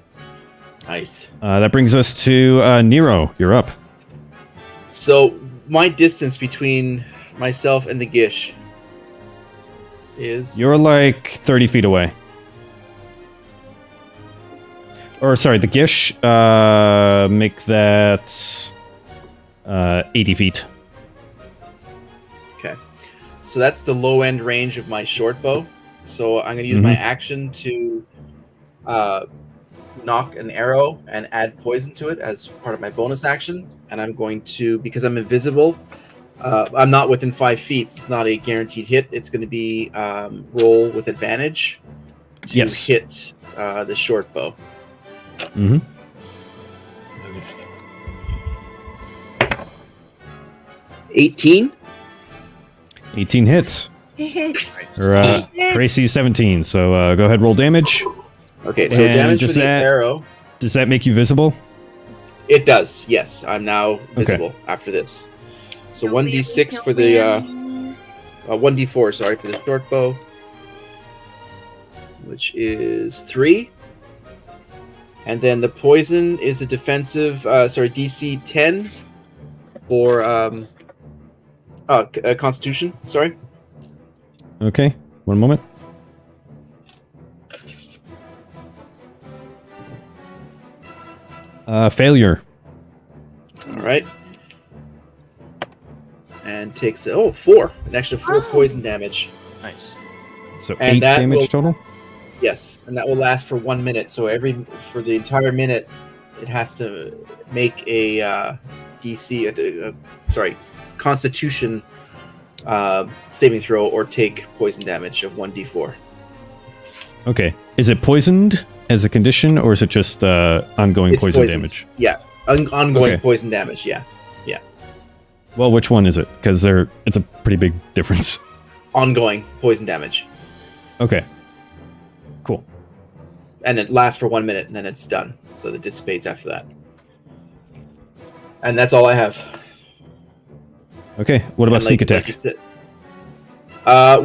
Speaker 5: Nice.
Speaker 1: That brings us to Nero. You're up.
Speaker 5: So my distance between myself and the Gish is
Speaker 1: You're like 30 feet away. Or sorry, the Gish, make that 80 feet.
Speaker 5: okay. So that's the low end range of my short bow. So I'm going to use my action to knock an arrow and add poison to it as part of my bonus action. And I'm going to, because I'm invisible, I'm not within 5 feet. So it's not a guaranteed hit. It's going to be roll with advantage to
Speaker 1: Yes.
Speaker 5: hit the short bow.
Speaker 1: Mm-hmm.
Speaker 5: 18.
Speaker 1: 18 hits.
Speaker 4: Hits.
Speaker 1: Or Tracy 17. So go ahead, roll damage.
Speaker 5: Okay, so
Speaker 1: And
Speaker 5: damage
Speaker 1: does
Speaker 5: for the
Speaker 1: that-
Speaker 5: arrow.
Speaker 1: Does that make you visible?
Speaker 5: It does, yes. I'm now visible after this. So 1d6 for the 1d4, sorry, for the short bow, which is 3. And then the poison is a defensive, DC 10 for Constitution. Sorry.
Speaker 1: Okay, one moment. Failure.
Speaker 5: All right. And takes 4, an extra 4 poison damage.
Speaker 2: Nice.
Speaker 1: So
Speaker 5: And
Speaker 1: 8
Speaker 5: that
Speaker 1: damage
Speaker 5: will-
Speaker 1: total?
Speaker 5: Yes, and that will last for 1 minute. So for the entire minute, it has to make a Constitution saving throw or take poison damage of 1d4.
Speaker 1: Okay. Is it poisoned as a condition, or is it just ongoing
Speaker 5: It's
Speaker 1: poison
Speaker 5: poisoned.
Speaker 1: damage?
Speaker 5: Yeah, ongoing
Speaker 1: Okay.
Speaker 5: poison damage. Yeah,
Speaker 1: Well, which one is it? Because it's a pretty big difference.
Speaker 5: ongoing poison damage,
Speaker 1: Okay. Cool.
Speaker 5: and it lasts for 1 minute, and then it's done. So it dissipates after that. And that's all I have.
Speaker 1: Okay. What about
Speaker 5: And
Speaker 1: sneak
Speaker 5: like
Speaker 1: attack?
Speaker 5: you said-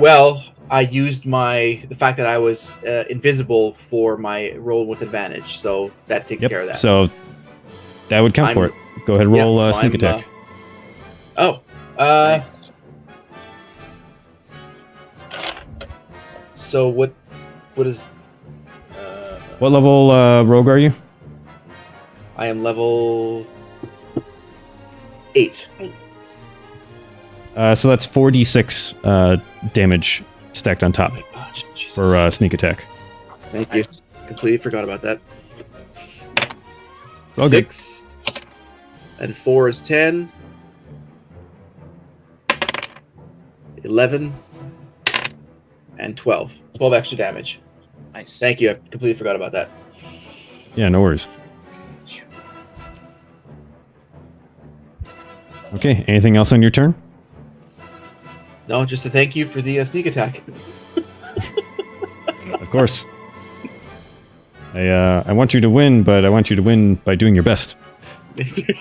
Speaker 5: well, I used the fact that I was invisible for my roll with advantage, so that takes care of that.
Speaker 1: So that would count for it. Go ahead, roll
Speaker 5: so
Speaker 1: sneak
Speaker 5: I'm,
Speaker 1: attack.
Speaker 5: So what is?
Speaker 1: What level rogue are you?
Speaker 5: I am level 8.
Speaker 1: So that's 4d6 damage stacked on top
Speaker 5: Oh, Jesus.
Speaker 1: for sneak attack.
Speaker 5: Thank you. Completely forgot about that.
Speaker 1: It's all good.
Speaker 5: 6 and 4 is 10. 11 and 12. 12 extra damage.
Speaker 2: Nice.
Speaker 5: Thank you. I completely forgot about that.
Speaker 1: Yeah, no worries. Okay, anything else on your turn?
Speaker 5: No, just to thank you for the sneak attack.
Speaker 1: Of course. I want you to win, but I want you to win by doing your best.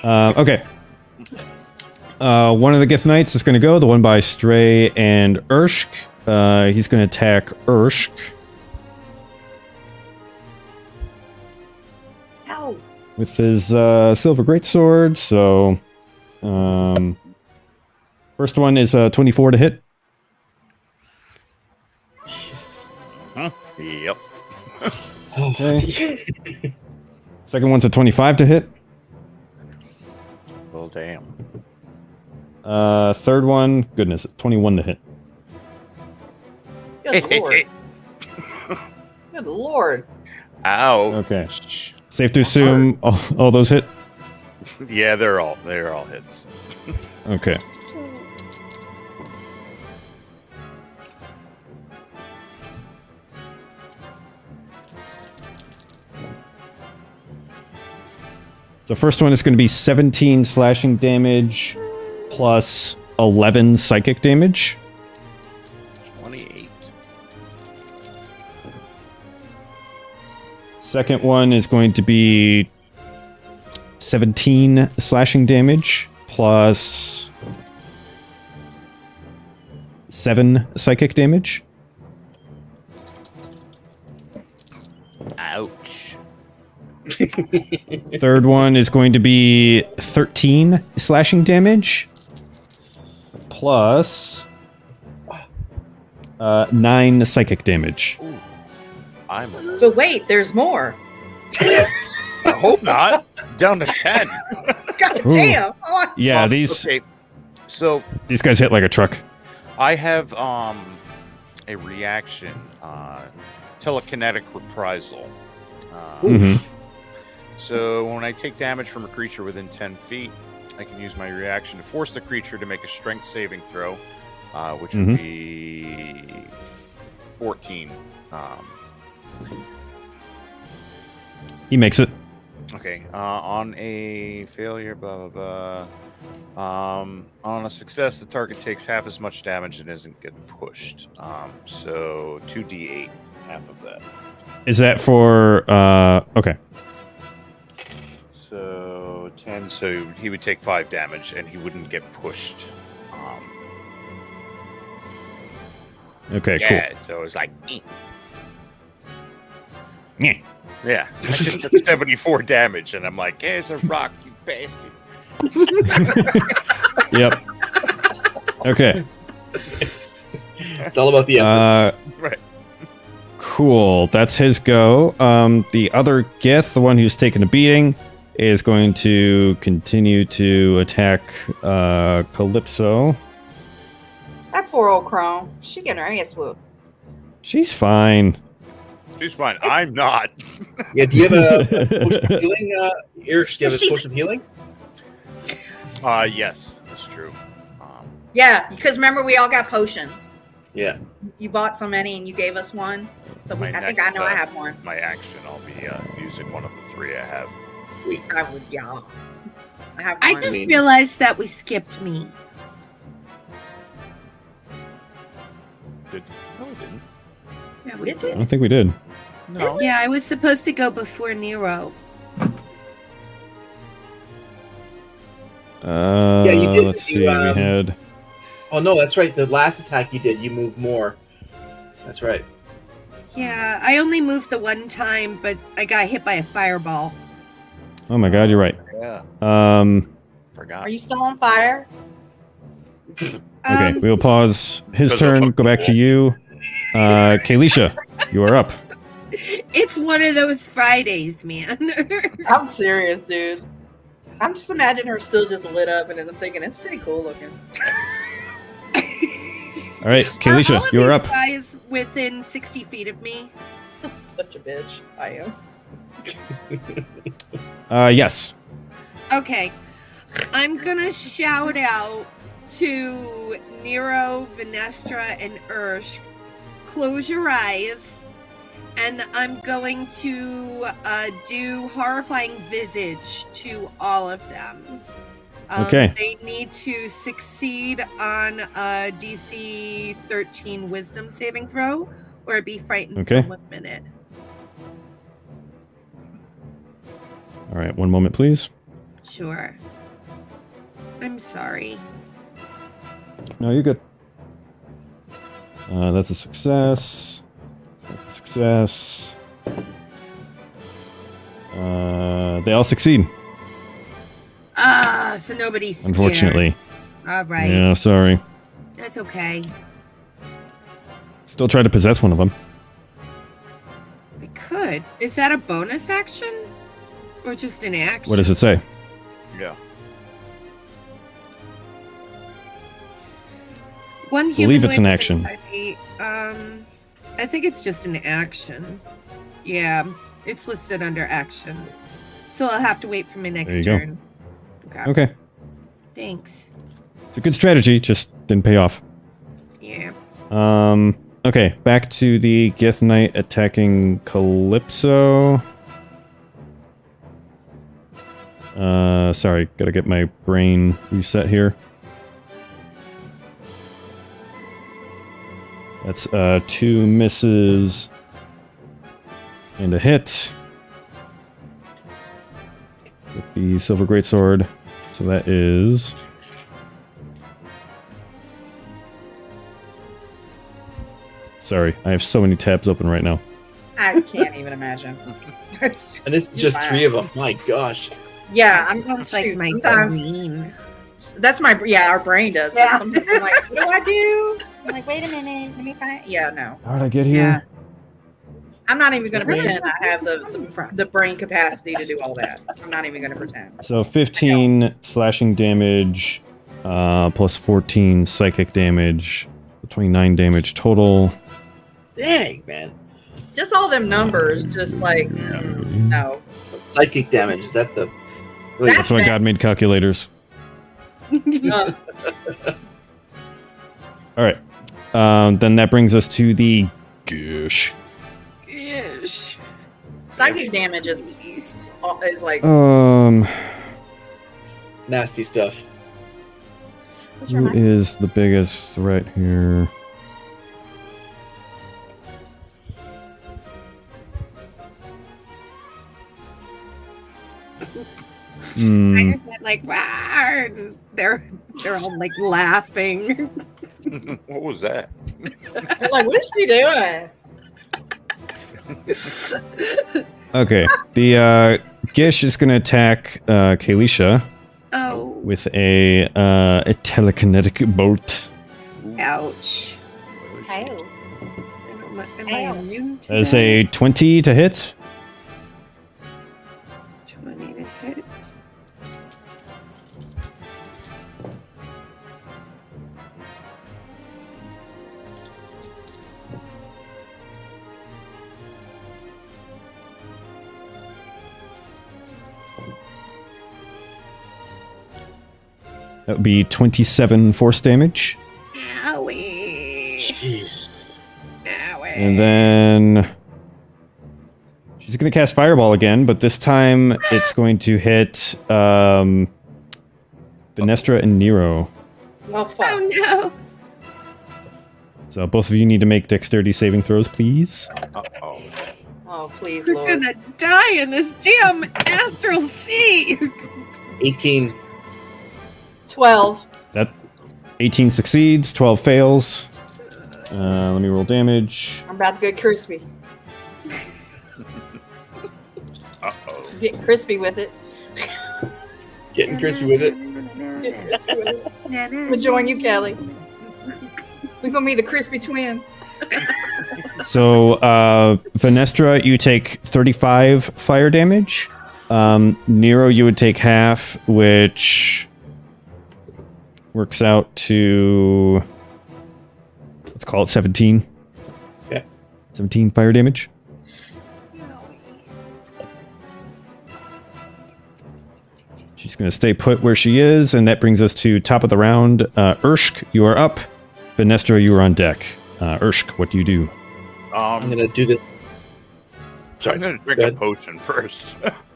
Speaker 1: Okay. One of the Gift Knights is going to go, the one by Stray and Urshk. He's going to attack Urshk.
Speaker 3: Ow.
Speaker 1: With his silver greatsword, so first one is 24 to hit.
Speaker 2: Huh? Yep.
Speaker 1: Okay. Second one's a 25 to hit.
Speaker 2: Well, damn.
Speaker 1: Third one, goodness, 21 to hit.
Speaker 3: Good lord. Good lord.
Speaker 2: Ow.
Speaker 1: Okay. Safe to assume all those hit?
Speaker 2: Yeah, they're all hits.
Speaker 1: Okay. The first one is going to be 17 slashing damage plus 11 psychic damage.
Speaker 2: 28.
Speaker 1: Second one is going to be 17 slashing damage plus 7 psychic damage.
Speaker 2: Ouch.
Speaker 1: Third one is going to be 13 slashing damage plus 9 psychic damage.
Speaker 2: Ooh.
Speaker 3: But wait, there's more.
Speaker 2: I hope not. Down to 10.
Speaker 3: God
Speaker 1: Ooh.
Speaker 3: damn. Oh,
Speaker 1: Yeah, these
Speaker 2: Okay. So
Speaker 1: these guys hit like a truck.
Speaker 2: I have a reaction, telekinetic reprisal.
Speaker 1: Mhm.
Speaker 2: So when I take damage from a creature within 10 feet, I can use my reaction to force the creature to make a strength saving throw, which would be 14.
Speaker 1: He makes it.
Speaker 2: Okay, on a failure, blah, blah, blah. On a success, the target takes half as much damage and isn't getting pushed. So 2d8, half of that.
Speaker 1: Is that for okay.
Speaker 2: So 10, so he would take 5 damage and he wouldn't get pushed.
Speaker 1: Okay,
Speaker 2: Yeah, so it's like,
Speaker 1: cool.
Speaker 2: yeah. I just took 74 damage and I'm like, hey, it's a rock, you bastard.
Speaker 1: Yep. Okay.
Speaker 5: It's all about the effort.
Speaker 2: Right.
Speaker 1: Cool. That's his go. The other Gith, the one who's taken a beating, is going to continue to attack Calypso.
Speaker 3: that poor old crone. She getting her ass whooped.
Speaker 1: She's fine.
Speaker 2: She's fine. I'm not.
Speaker 5: Yeah, do you have a potion of healing, Eric? Do you have a
Speaker 3: She's-
Speaker 5: potion of healing?
Speaker 2: Yes, that's true.
Speaker 3: Yeah, because remember we all got potions.
Speaker 5: Yeah.
Speaker 3: You bought so many and you gave us one. So
Speaker 2: My
Speaker 3: I think
Speaker 2: next,
Speaker 3: I know I have one.
Speaker 2: My action, I'll be using one of the 3 I have.
Speaker 5: Sweet.
Speaker 3: I would, yeah. I have
Speaker 4: I
Speaker 3: one.
Speaker 4: just
Speaker 5: mean-
Speaker 4: realized that we skipped me.
Speaker 2: No, we didn't.
Speaker 4: Yeah, we
Speaker 3: Did
Speaker 1: I
Speaker 4: did.
Speaker 1: don't think we did.
Speaker 2: No.
Speaker 4: Yeah, I was supposed to go before Nero.
Speaker 5: Yeah, you did.
Speaker 1: Let's
Speaker 5: You,
Speaker 1: see. We had.
Speaker 5: Oh no, that's right. The last attack you did, you moved more. That's right.
Speaker 4: Yeah, I only moved the one time, but I got hit by a fireball.
Speaker 1: Oh my God, you're right.
Speaker 2: Yeah, forgot.
Speaker 3: Are you still on fire?
Speaker 1: Okay,
Speaker 4: Um,
Speaker 1: we'll pause his
Speaker 2: Because of
Speaker 1: turn.
Speaker 2: fucking
Speaker 1: Go back to you. Kalisha, you are up.
Speaker 4: It's one of those Fridays, man.
Speaker 3: I'm serious, dude. I'm just imagining her still just lit up, and then I'm thinking it's pretty cool looking.
Speaker 1: All right,
Speaker 4: All
Speaker 1: Kalisha,
Speaker 4: of
Speaker 1: you are
Speaker 4: these
Speaker 1: up.
Speaker 4: guys within 60 feet of me.
Speaker 3: Such a bitch. I am.
Speaker 1: Yes.
Speaker 4: Okay. I'm gonna shout out to Nero, Venestra, and Ursh. Close your eyes. And I'm going to do horrifying visage to all of them.
Speaker 1: Okay.
Speaker 4: They need to succeed on a DC 13 wisdom saving throw or be frightened
Speaker 1: Okay.
Speaker 4: for 1 minute.
Speaker 1: All right, one moment, please.
Speaker 4: Sure. I'm sorry.
Speaker 1: No, you're good. That's a success. That's a success. They all succeed,
Speaker 4: So nobody's scared.
Speaker 1: unfortunately.
Speaker 4: All right.
Speaker 1: Yeah, sorry.
Speaker 4: That's okay.
Speaker 1: Still try to possess one of them.
Speaker 4: I could. Is that a bonus action? Or just an action?
Speaker 1: What does it say?
Speaker 2: Yeah.
Speaker 4: One
Speaker 1: Believe it's an
Speaker 4: humanoid
Speaker 1: action.
Speaker 4: within 5 feet. I think it's just an action. Yeah, it's listed under actions. So I'll have to wait for my next
Speaker 1: There you go.
Speaker 4: turn.
Speaker 1: Okay.
Speaker 4: Thanks.
Speaker 1: It's a good strategy, just didn't pay off.
Speaker 4: Yeah.
Speaker 1: Okay, back to the Gith Knight attacking Calypso. Sorry, gotta get my brain reset here. That's 2 misses and a hit with the Silver Greatsword. So that is... Sorry, I have so many tabs open right now.
Speaker 3: I can't even imagine.
Speaker 5: And this is just 3 of them. My gosh.
Speaker 3: Yeah, I'm
Speaker 4: Sounds like my
Speaker 3: sometimes
Speaker 4: brain.
Speaker 3: that's my our brain does.
Speaker 6: Yeah.
Speaker 3: Sometimes I'm like, what do I do? I'm like, wait a minute, let me find. Yeah, no,
Speaker 1: How did I get here?
Speaker 3: I'm not even going to
Speaker 5: Brain.
Speaker 3: pretend I have the brain capacity to do all that. I'm not even going to pretend.
Speaker 1: So 15 slashing damage, plus 14 psychic damage, 29 damage total.
Speaker 5: Dang, man.
Speaker 3: Just all them numbers, just like no.
Speaker 5: So psychic damage. That's the. Wait,
Speaker 1: That's why God made calculators.
Speaker 3: Uh,
Speaker 1: All right. Then that brings us to the Gish.
Speaker 4: Ish.
Speaker 3: psychic damage is like
Speaker 5: nasty stuff.
Speaker 3: what's your
Speaker 1: Who
Speaker 3: mind?
Speaker 1: is the biggest threat here?
Speaker 4: I
Speaker 1: Hmm.
Speaker 4: just went like, "Rawr," and they're all like laughing.
Speaker 2: What was that?
Speaker 3: I'm like, what is she doing?
Speaker 1: Okay. The Gish is going to attack Kalisha
Speaker 4: Oh,
Speaker 1: with a telekinetic bolt.
Speaker 4: ouch.
Speaker 6: Oh.
Speaker 4: Am I
Speaker 6: Ow.
Speaker 4: immune to
Speaker 1: That is
Speaker 4: that?
Speaker 1: a 20 to hit.
Speaker 4: 20 to hit.
Speaker 1: That would be 27 force damage.
Speaker 4: Owie.
Speaker 5: Jeez.
Speaker 4: Owie.
Speaker 1: And then she's going to cast Fireball again, but this time it's going to hit Venestra and Nero.
Speaker 3: Oh fuck!
Speaker 4: Oh no.
Speaker 1: So both of you need to make dexterity saving throws, please.
Speaker 2: Uh-oh.
Speaker 3: Oh please,
Speaker 4: We're
Speaker 3: Lord.
Speaker 4: gonna die in this damn astral sea.
Speaker 5: 18.
Speaker 3: 12.
Speaker 1: That 18 succeeds, 12 fails. Let me roll damage.
Speaker 3: I'm about to get crispy.
Speaker 2: Uh-oh.
Speaker 3: Get crispy with it.
Speaker 5: Getting crispy with it.
Speaker 3: Get crispy with it. We'll join you, Kelly. We're gonna be the crispy twins.
Speaker 1: So, Venestra, you take 35 fire damage. Nero, you would take half, which works out to, let's call it 17.
Speaker 5: Yeah.
Speaker 1: 17 fire damage. She's going to stay put where she is, and that brings us to top of the round. Urshk, you are up. Venestra, you are on deck. Urshk, what do you do?
Speaker 5: I'm going to do this. Sorry.
Speaker 2: I'm gonna drink
Speaker 5: Go
Speaker 2: a
Speaker 5: ahead.
Speaker 2: potion first.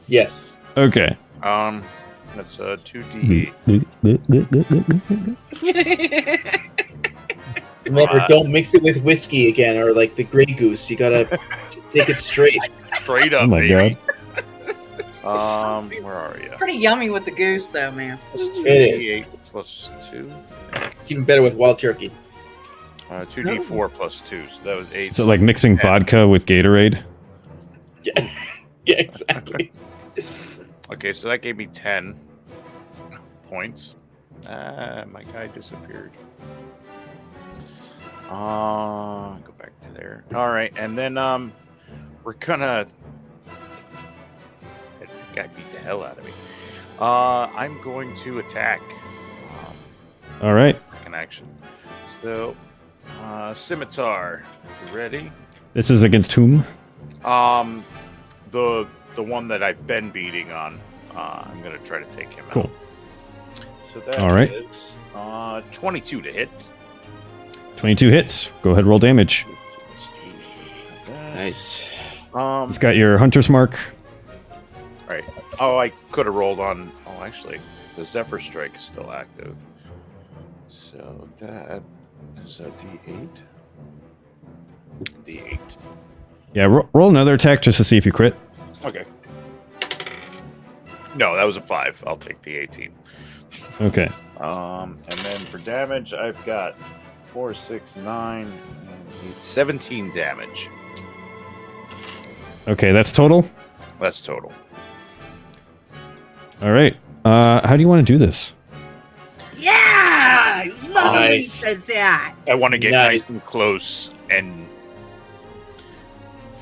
Speaker 5: Yes.
Speaker 1: Okay.
Speaker 2: That's 2d8.
Speaker 5: Remember, don't mix it with whiskey again, or like the Grey Goose. You gotta just take it straight.
Speaker 2: Straight up,
Speaker 1: Oh my
Speaker 2: baby.
Speaker 1: god.
Speaker 2: Where are you?
Speaker 3: Pretty yummy with the goose, though, man.
Speaker 5: It is.
Speaker 2: 2d8 plus 2.
Speaker 5: It's even better with wild turkey.
Speaker 2: 2d4 plus 2, so that was 8.
Speaker 1: So, like mixing vodka with Gatorade?
Speaker 5: Yeah, yeah, exactly.
Speaker 2: Okay, so that gave me 10 points. My guy disappeared. Go back to there. All right, and then we're gonna Guy beat the hell out of me. I'm going to attack.
Speaker 1: All right.
Speaker 2: An action. So, scimitar. You ready?
Speaker 1: This is against whom?
Speaker 2: The one that I've been beating on. I'm gonna try to take him
Speaker 1: Cool.
Speaker 2: out. So that
Speaker 1: All right.
Speaker 2: is 22 to hit.
Speaker 1: 22 hits. Go ahead, roll damage.
Speaker 5: Nice.
Speaker 1: He's got your hunter's mark.
Speaker 2: Right. Oh, I could have rolled on. Oh, actually, the Zephyr Strike is still active. So that is a D8. D8.
Speaker 1: Yeah, roll another attack just to see if you crit.
Speaker 2: Okay. No, that was a 5. I'll take the 18.
Speaker 1: Okay.
Speaker 2: And then for damage, I've got 4, 6, 9, and 8, 17 damage.
Speaker 1: Okay, that's total.
Speaker 2: That's total.
Speaker 1: All right. How do you want to do this?
Speaker 4: Yeah! I love it when he
Speaker 5: Nice.
Speaker 4: says that.
Speaker 2: I want to get
Speaker 5: Nice.
Speaker 2: nice and close and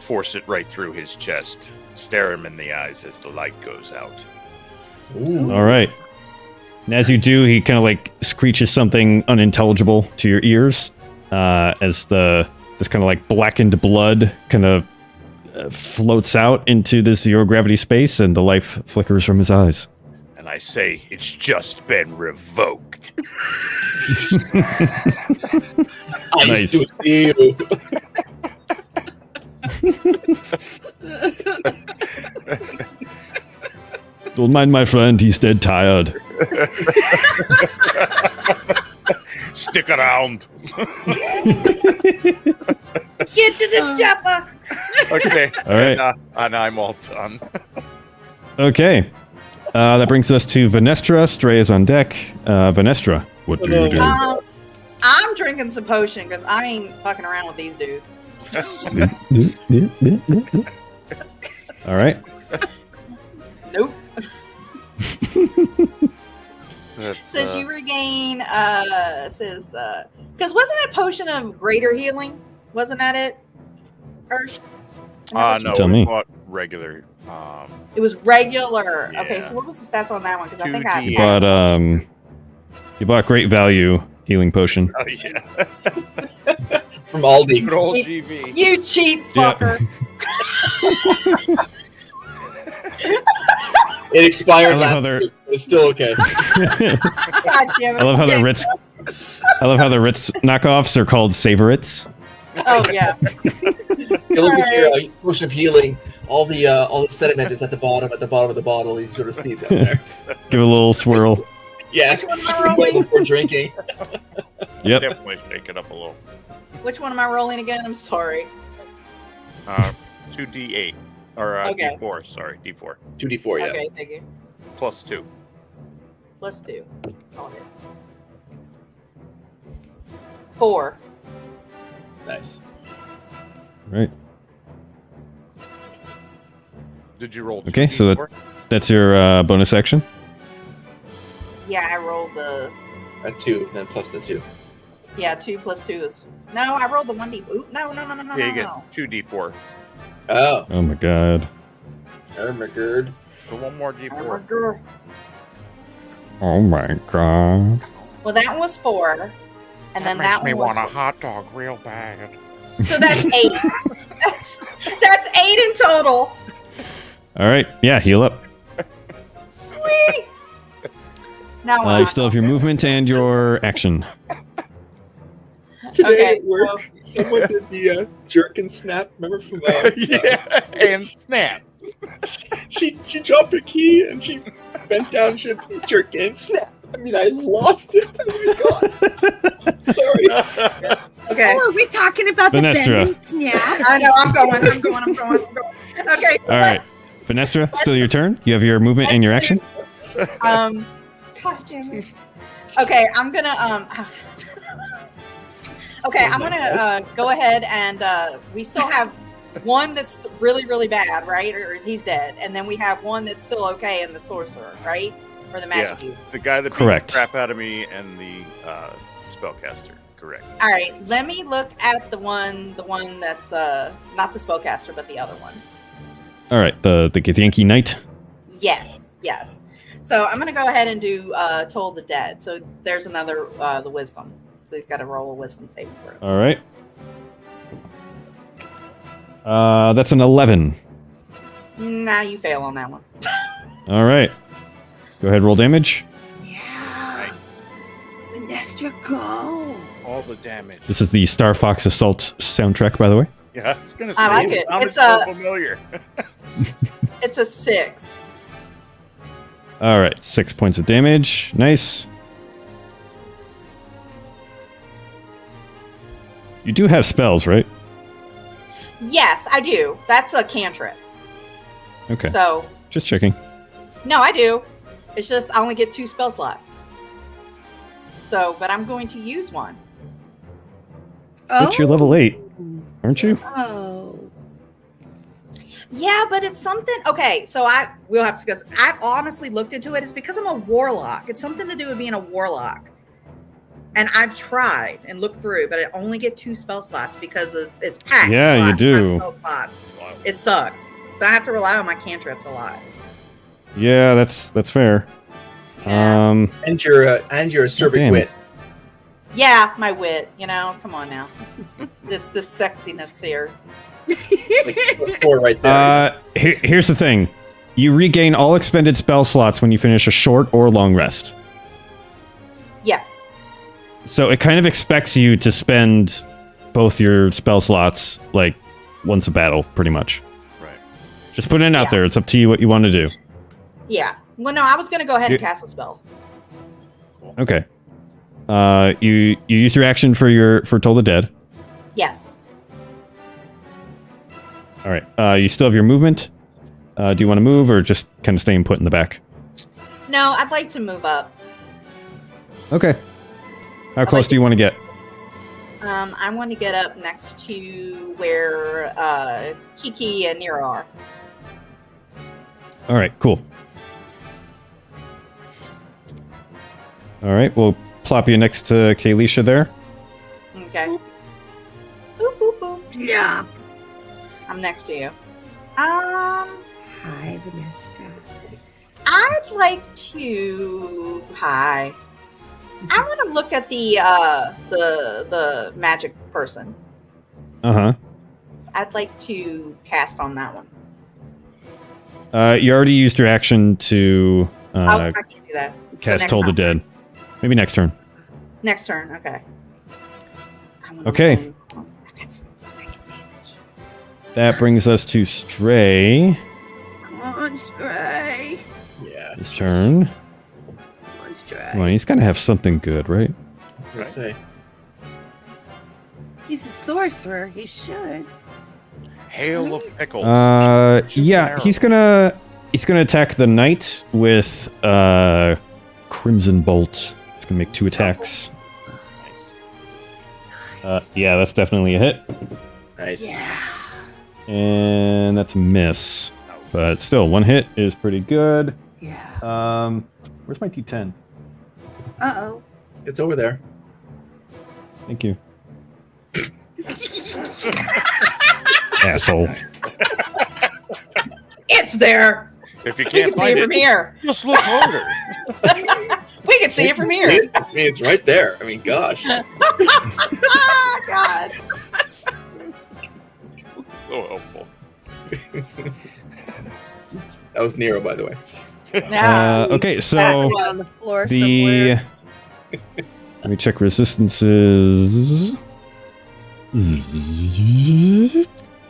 Speaker 2: force it right through his chest. Stare him in the eyes as the light goes out.
Speaker 5: Ooh.
Speaker 1: All right. And as you do, he kind of like screeches something unintelligible to your ears as this kind of like blackened blood kind of floats out into this zero gravity space, and the life flickers from his eyes.
Speaker 2: And I say, it's just been revoked.
Speaker 5: I
Speaker 1: Nice.
Speaker 5: used to see you.
Speaker 1: Don't mind my friend, he's dead tired.
Speaker 2: Stick around.
Speaker 3: Get to the chopper.
Speaker 2: Okay.
Speaker 1: All right.
Speaker 2: And I'm all done.
Speaker 1: Okay. That brings us to Venestra. Stray is on deck. Venestra, what do you do?
Speaker 3: I'm drinking some potion because I ain't fucking around with these dudes.
Speaker 1: All right.
Speaker 3: Nope.
Speaker 2: That's,
Speaker 3: Says you regain, because wasn't it potion of greater healing? Wasn't that it? Ursh?
Speaker 2: no,
Speaker 1: Tell
Speaker 2: we
Speaker 1: me.
Speaker 2: bought regular.
Speaker 3: It was regular. Okay,
Speaker 2: Yeah.
Speaker 3: so what was the stats on that one? Because I think
Speaker 2: 2D.
Speaker 1: You bought great value healing potion.
Speaker 2: Oh, yeah.
Speaker 5: From Aldi.
Speaker 2: Good old
Speaker 3: You-
Speaker 2: GV.
Speaker 3: You cheap
Speaker 1: Yeah.
Speaker 3: fucker.
Speaker 5: It expired
Speaker 1: I love how
Speaker 5: last
Speaker 1: they're-
Speaker 5: week, but it's still okay.
Speaker 3: God damn it.
Speaker 1: I love how the
Speaker 3: Yeah.
Speaker 1: Ritz. I love how the Ritz knockoffs are called Savorites.
Speaker 3: Oh yeah.
Speaker 5: You look at your potion of healing. All the sediment is at the bottom of the bottle. You sort of see it down there.
Speaker 1: Give it a little swirl.
Speaker 5: Yeah,
Speaker 3: Which one am I rolling?
Speaker 5: before drinking.
Speaker 1: Yep.
Speaker 2: Definitely shake it up a little.
Speaker 3: Which one am I rolling again? I'm sorry.
Speaker 2: 2d8. Or
Speaker 3: Okay.
Speaker 2: d4, sorry. D4.
Speaker 5: 2d4, yeah.
Speaker 3: Okay, thank you.
Speaker 2: Plus 2.
Speaker 3: Plus 2. On it. 4.
Speaker 5: Nice.
Speaker 1: Right.
Speaker 2: Did you roll
Speaker 1: Okay, so
Speaker 2: 2d4?
Speaker 1: That's your bonus action.
Speaker 3: Yeah, I rolled the.
Speaker 5: A 2, then plus the 2.
Speaker 3: Yeah, 2 plus 2 is. No, I rolled the 1d. Ooh, no.
Speaker 2: Yeah, you get 2d4.
Speaker 5: Oh,
Speaker 1: Oh my god.
Speaker 5: Ermagerd.
Speaker 2: So one more
Speaker 3: Oh,
Speaker 2: d4.
Speaker 3: girl.
Speaker 1: Oh my god.
Speaker 3: Well, that one was 4. And then that one was.
Speaker 2: hot dog real bad.
Speaker 3: So that's 8. that's 8 in total.
Speaker 1: All right. Yeah, heal up.
Speaker 3: Sweet. Now
Speaker 1: You still have your movement and your action.
Speaker 5: Today
Speaker 3: Okay,
Speaker 5: at work, someone did the jerk and snap. Remember from
Speaker 2: Yeah, and snap.
Speaker 5: she dropped her key and she bent down. She had jerk and snap. I mean, I lost it. Oh my god. Sorry.
Speaker 3: Okay.
Speaker 4: Oh, are we talking about
Speaker 1: Venestra.
Speaker 4: the bend and snap?
Speaker 3: I know. I'm going. Okay. So
Speaker 1: All right. Venestra, still your turn. You have your movement and your action.
Speaker 3: gosh damn it. Okay, I'm gonna Okay, I'm gonna go ahead and we still have one that's really, really bad, right? Or he's dead, and then we have one that's still okay in the sorcerer, right? Or the magic user.
Speaker 2: The guy that beat
Speaker 1: Correct.
Speaker 2: the crap out of me and the spellcaster. Correct.
Speaker 3: All right, let me look at the one that's not the spellcaster, but the other one.
Speaker 1: All right. The Githyanki Knight.
Speaker 3: Yes, yes. So I'm going to go ahead and do Toll the Dead. So there's another, the Wisdom. So he's got to roll a Wisdom saving throw.
Speaker 1: All right. That's an 11.
Speaker 3: Nah, you fail on that one.
Speaker 1: All right. Go ahead, roll damage.
Speaker 4: Yeah. Minestra, go.
Speaker 2: All the damage.
Speaker 1: This is the Star Fox Assault soundtrack, by the way.
Speaker 2: Yeah, I was gonna
Speaker 3: I
Speaker 2: say
Speaker 3: like it.
Speaker 2: sounded
Speaker 3: It's
Speaker 2: so
Speaker 3: a-
Speaker 2: familiar.
Speaker 3: It's a 6.
Speaker 1: All right, 6 points of damage. Nice. You do have spells, right?
Speaker 3: Yes, I do. That's a cantrip.
Speaker 1: Okay.
Speaker 3: So,
Speaker 1: Just checking.
Speaker 3: no, I do. It's just I only get 2 spell slots. So, but I'm going to use one.
Speaker 1: But you're level 8, aren't you?
Speaker 4: Oh.
Speaker 3: Yeah, but it's something. Okay, so we'll have to discuss. I've honestly looked into it. It's because I'm a warlock. It's something to do with being a warlock. And I've tried and looked through, but I only get 2 spell slots because it's packed.
Speaker 1: Yeah, you
Speaker 3: slots,
Speaker 1: do.
Speaker 3: not spell slots.
Speaker 2: Wow.
Speaker 3: It sucks. So I have to rely on my cantrips a lot.
Speaker 1: Yeah, that's fair.
Speaker 3: Yeah.
Speaker 5: And your acerbic
Speaker 1: damn.
Speaker 5: wit.
Speaker 3: Yeah, my wit. You know, come on now. this sexiness there.
Speaker 5: Like the score right there.
Speaker 1: Here's the thing. You regain all expended spell slots when you finish a short or long rest.
Speaker 3: Yes.
Speaker 1: So it kind of expects you to spend both your spell slots, like, once a battle, pretty much.
Speaker 2: Right.
Speaker 1: Just putting it out
Speaker 3: Yeah.
Speaker 1: there. It's up to you what you want to do.
Speaker 3: Yeah. Well, no, I was going to go ahead and
Speaker 1: You-
Speaker 3: cast a spell.
Speaker 1: Okay. You used your action for Toll the Dead.
Speaker 3: Yes.
Speaker 1: All right. You still have your movement. Do you want to move or just kind of staying put in the back?
Speaker 3: No, I'd like to move up.
Speaker 1: Okay. How close do you want to get?
Speaker 3: I want to get up next to where Kiki and Nira are.
Speaker 1: All right. Cool. All right. We'll plop you next to Kalisha there.
Speaker 3: Okay. Boop, boop, boop.
Speaker 4: Yeah.
Speaker 3: I'm next to you.
Speaker 4: Hi, Minestra.
Speaker 3: I'd like to. Hi. I want to look at the magic person.
Speaker 1: Uh-huh.
Speaker 3: I'd like to cast on that one.
Speaker 1: You already used your action to
Speaker 3: I can't do that. So
Speaker 1: cast
Speaker 3: next
Speaker 1: Toll the
Speaker 3: time.
Speaker 1: Dead. Maybe next turn.
Speaker 3: Next turn. Okay. I wanna
Speaker 1: Okay.
Speaker 3: win. Oh, I got some psychic damage.
Speaker 1: That brings us to Stray.
Speaker 4: Come on, Stray.
Speaker 5: Yeah.
Speaker 1: His turn.
Speaker 4: Come on, Stray.
Speaker 1: Well, he's got to have something good, right?
Speaker 5: I was gonna say.
Speaker 4: He's a sorcerer. He should.
Speaker 2: Hail of pickles. Shoots
Speaker 1: Yeah,
Speaker 2: an arrow.
Speaker 1: he's gonna attack the knight with Crimson Bolt. It's gonna make 2 attacks.
Speaker 2: Nice.
Speaker 1: Yeah, that's definitely a hit,
Speaker 5: Nice.
Speaker 4: Yeah.
Speaker 1: and that's a miss. But still, 1 hit is pretty good.
Speaker 4: Yeah.
Speaker 1: Where's my D10?
Speaker 4: Uh-oh.
Speaker 5: It's over there.
Speaker 1: Thank you. Asshole.
Speaker 3: It's there.
Speaker 2: If you
Speaker 3: We
Speaker 2: can't
Speaker 3: can see
Speaker 2: find
Speaker 3: it from
Speaker 2: it,
Speaker 3: here.
Speaker 2: just look harder.
Speaker 3: We can see it from here.
Speaker 5: I mean, it's right there. I mean, gosh.
Speaker 3: Oh, God.
Speaker 2: So helpful.
Speaker 5: That was Nero, by the way.
Speaker 3: Now,
Speaker 1: Okay, so
Speaker 4: On the floor
Speaker 1: the
Speaker 4: somewhere.
Speaker 1: let me check resistances.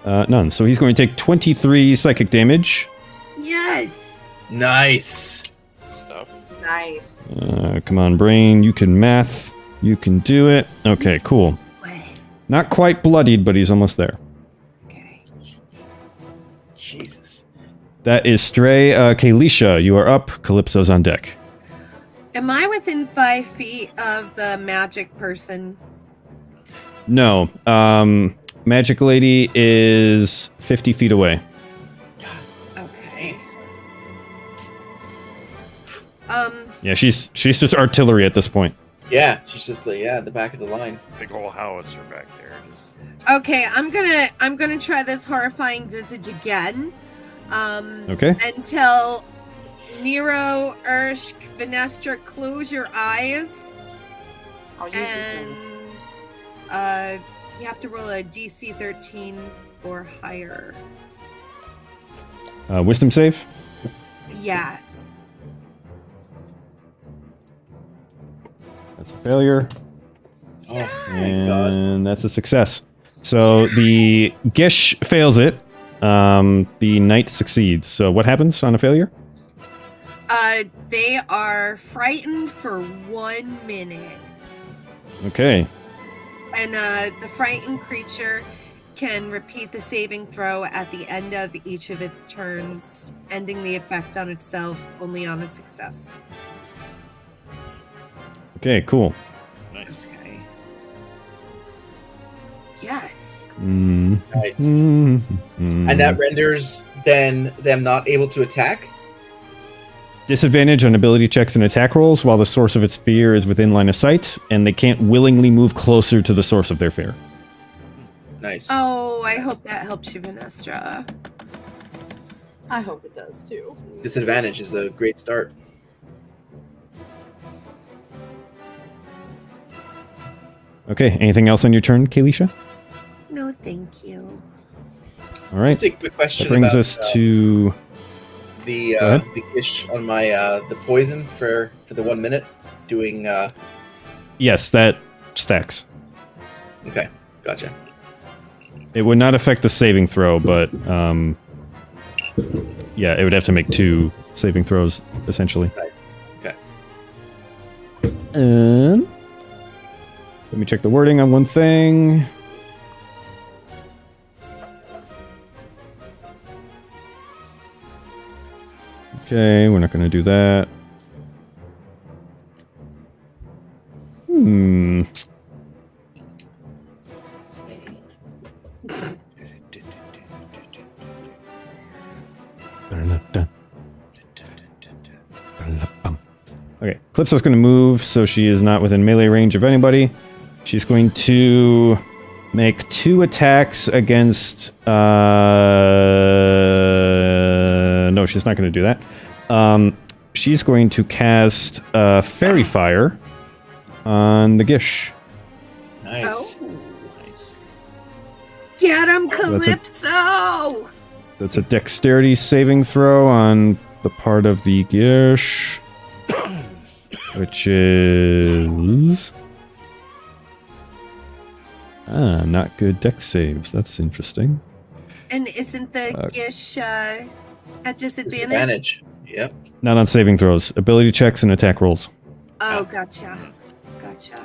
Speaker 1: None. So he's going to take 23 psychic damage.
Speaker 4: Yes.
Speaker 5: Nice.
Speaker 2: Stuff.
Speaker 3: nice.
Speaker 1: Come on, brain. You can math. You can do it. Okay, cool.
Speaker 4: Wait.
Speaker 1: Not quite bloodied, but he's almost there.
Speaker 4: Okay.
Speaker 5: Jesus.
Speaker 1: That is Stray. Kalisha, you are up. Calypso's on deck.
Speaker 4: Am I within 5 feet of the magic person?
Speaker 1: No. Magic Lady is 50 feet away.
Speaker 4: Okay.
Speaker 1: Yeah, she's just artillery at this point.
Speaker 5: Yeah, she's just the back of the line.
Speaker 2: Big ol' howitzer back there.
Speaker 4: Okay, I'm gonna try this horrifying visage again.
Speaker 1: Okay.
Speaker 4: Until Nero, Urshk, Venestra, close your eyes.
Speaker 3: I'll use this
Speaker 4: And
Speaker 3: one.
Speaker 4: you have to roll a DC 13 or higher.
Speaker 1: Wisdom save.
Speaker 4: Yes.
Speaker 1: That's a failure.
Speaker 5: Oh my god.
Speaker 1: And that's a success. So the Gish fails it. The knight succeeds. So what happens on a failure?
Speaker 4: They are frightened for 1 minute.
Speaker 1: Okay.
Speaker 4: And the frightened creature can repeat the saving throw at the end of each of its turns, ending the effect on itself only on a success.
Speaker 1: Okay, cool.
Speaker 2: Nice.
Speaker 5: Okay.
Speaker 4: Yes.
Speaker 5: Nice. And that renders then them not able to attack?
Speaker 1: Disadvantage on ability checks and attack rolls while the source of its fear is within line of sight, and they can't willingly move closer to the source of their fear.
Speaker 5: Nice.
Speaker 4: Oh, I hope that helps you, Venestra.
Speaker 3: I hope it does too.
Speaker 5: Disadvantage is a great start.
Speaker 1: Okay, anything else on your turn, Kalisha?
Speaker 4: No, thank you.
Speaker 1: All right.
Speaker 5: Just a quick question
Speaker 1: That brings
Speaker 5: about
Speaker 1: us to...
Speaker 5: the
Speaker 1: Go ahead.
Speaker 5: the Gish on my the poison for the 1 minute doing
Speaker 1: Yes, that stacks.
Speaker 5: okay, gotcha.
Speaker 1: It would not affect the saving throw, but yeah, it would have to make 2 saving throws, essentially.
Speaker 5: Nice. Okay.
Speaker 1: And let me check the wording on one thing. Okay, we're not going to do that. Okay, Calypso's going to move, so she is not within melee range of anybody. She's going to make 2 attacks against... no, she's not going to do that. She's going to cast Fairy Fire on the Gish.
Speaker 5: Nice.
Speaker 4: Oh. Get him,
Speaker 1: That's a-
Speaker 4: Calypso!
Speaker 1: That's a dexterity saving throw on the part of the Gish, which is... not good dex saves. That's interesting.
Speaker 4: And isn't the Gish at disadvantage?
Speaker 5: Disadvantage. Yep.
Speaker 1: Not on saving throws. Ability checks and attack rolls.
Speaker 4: Oh, gotcha. Gotcha.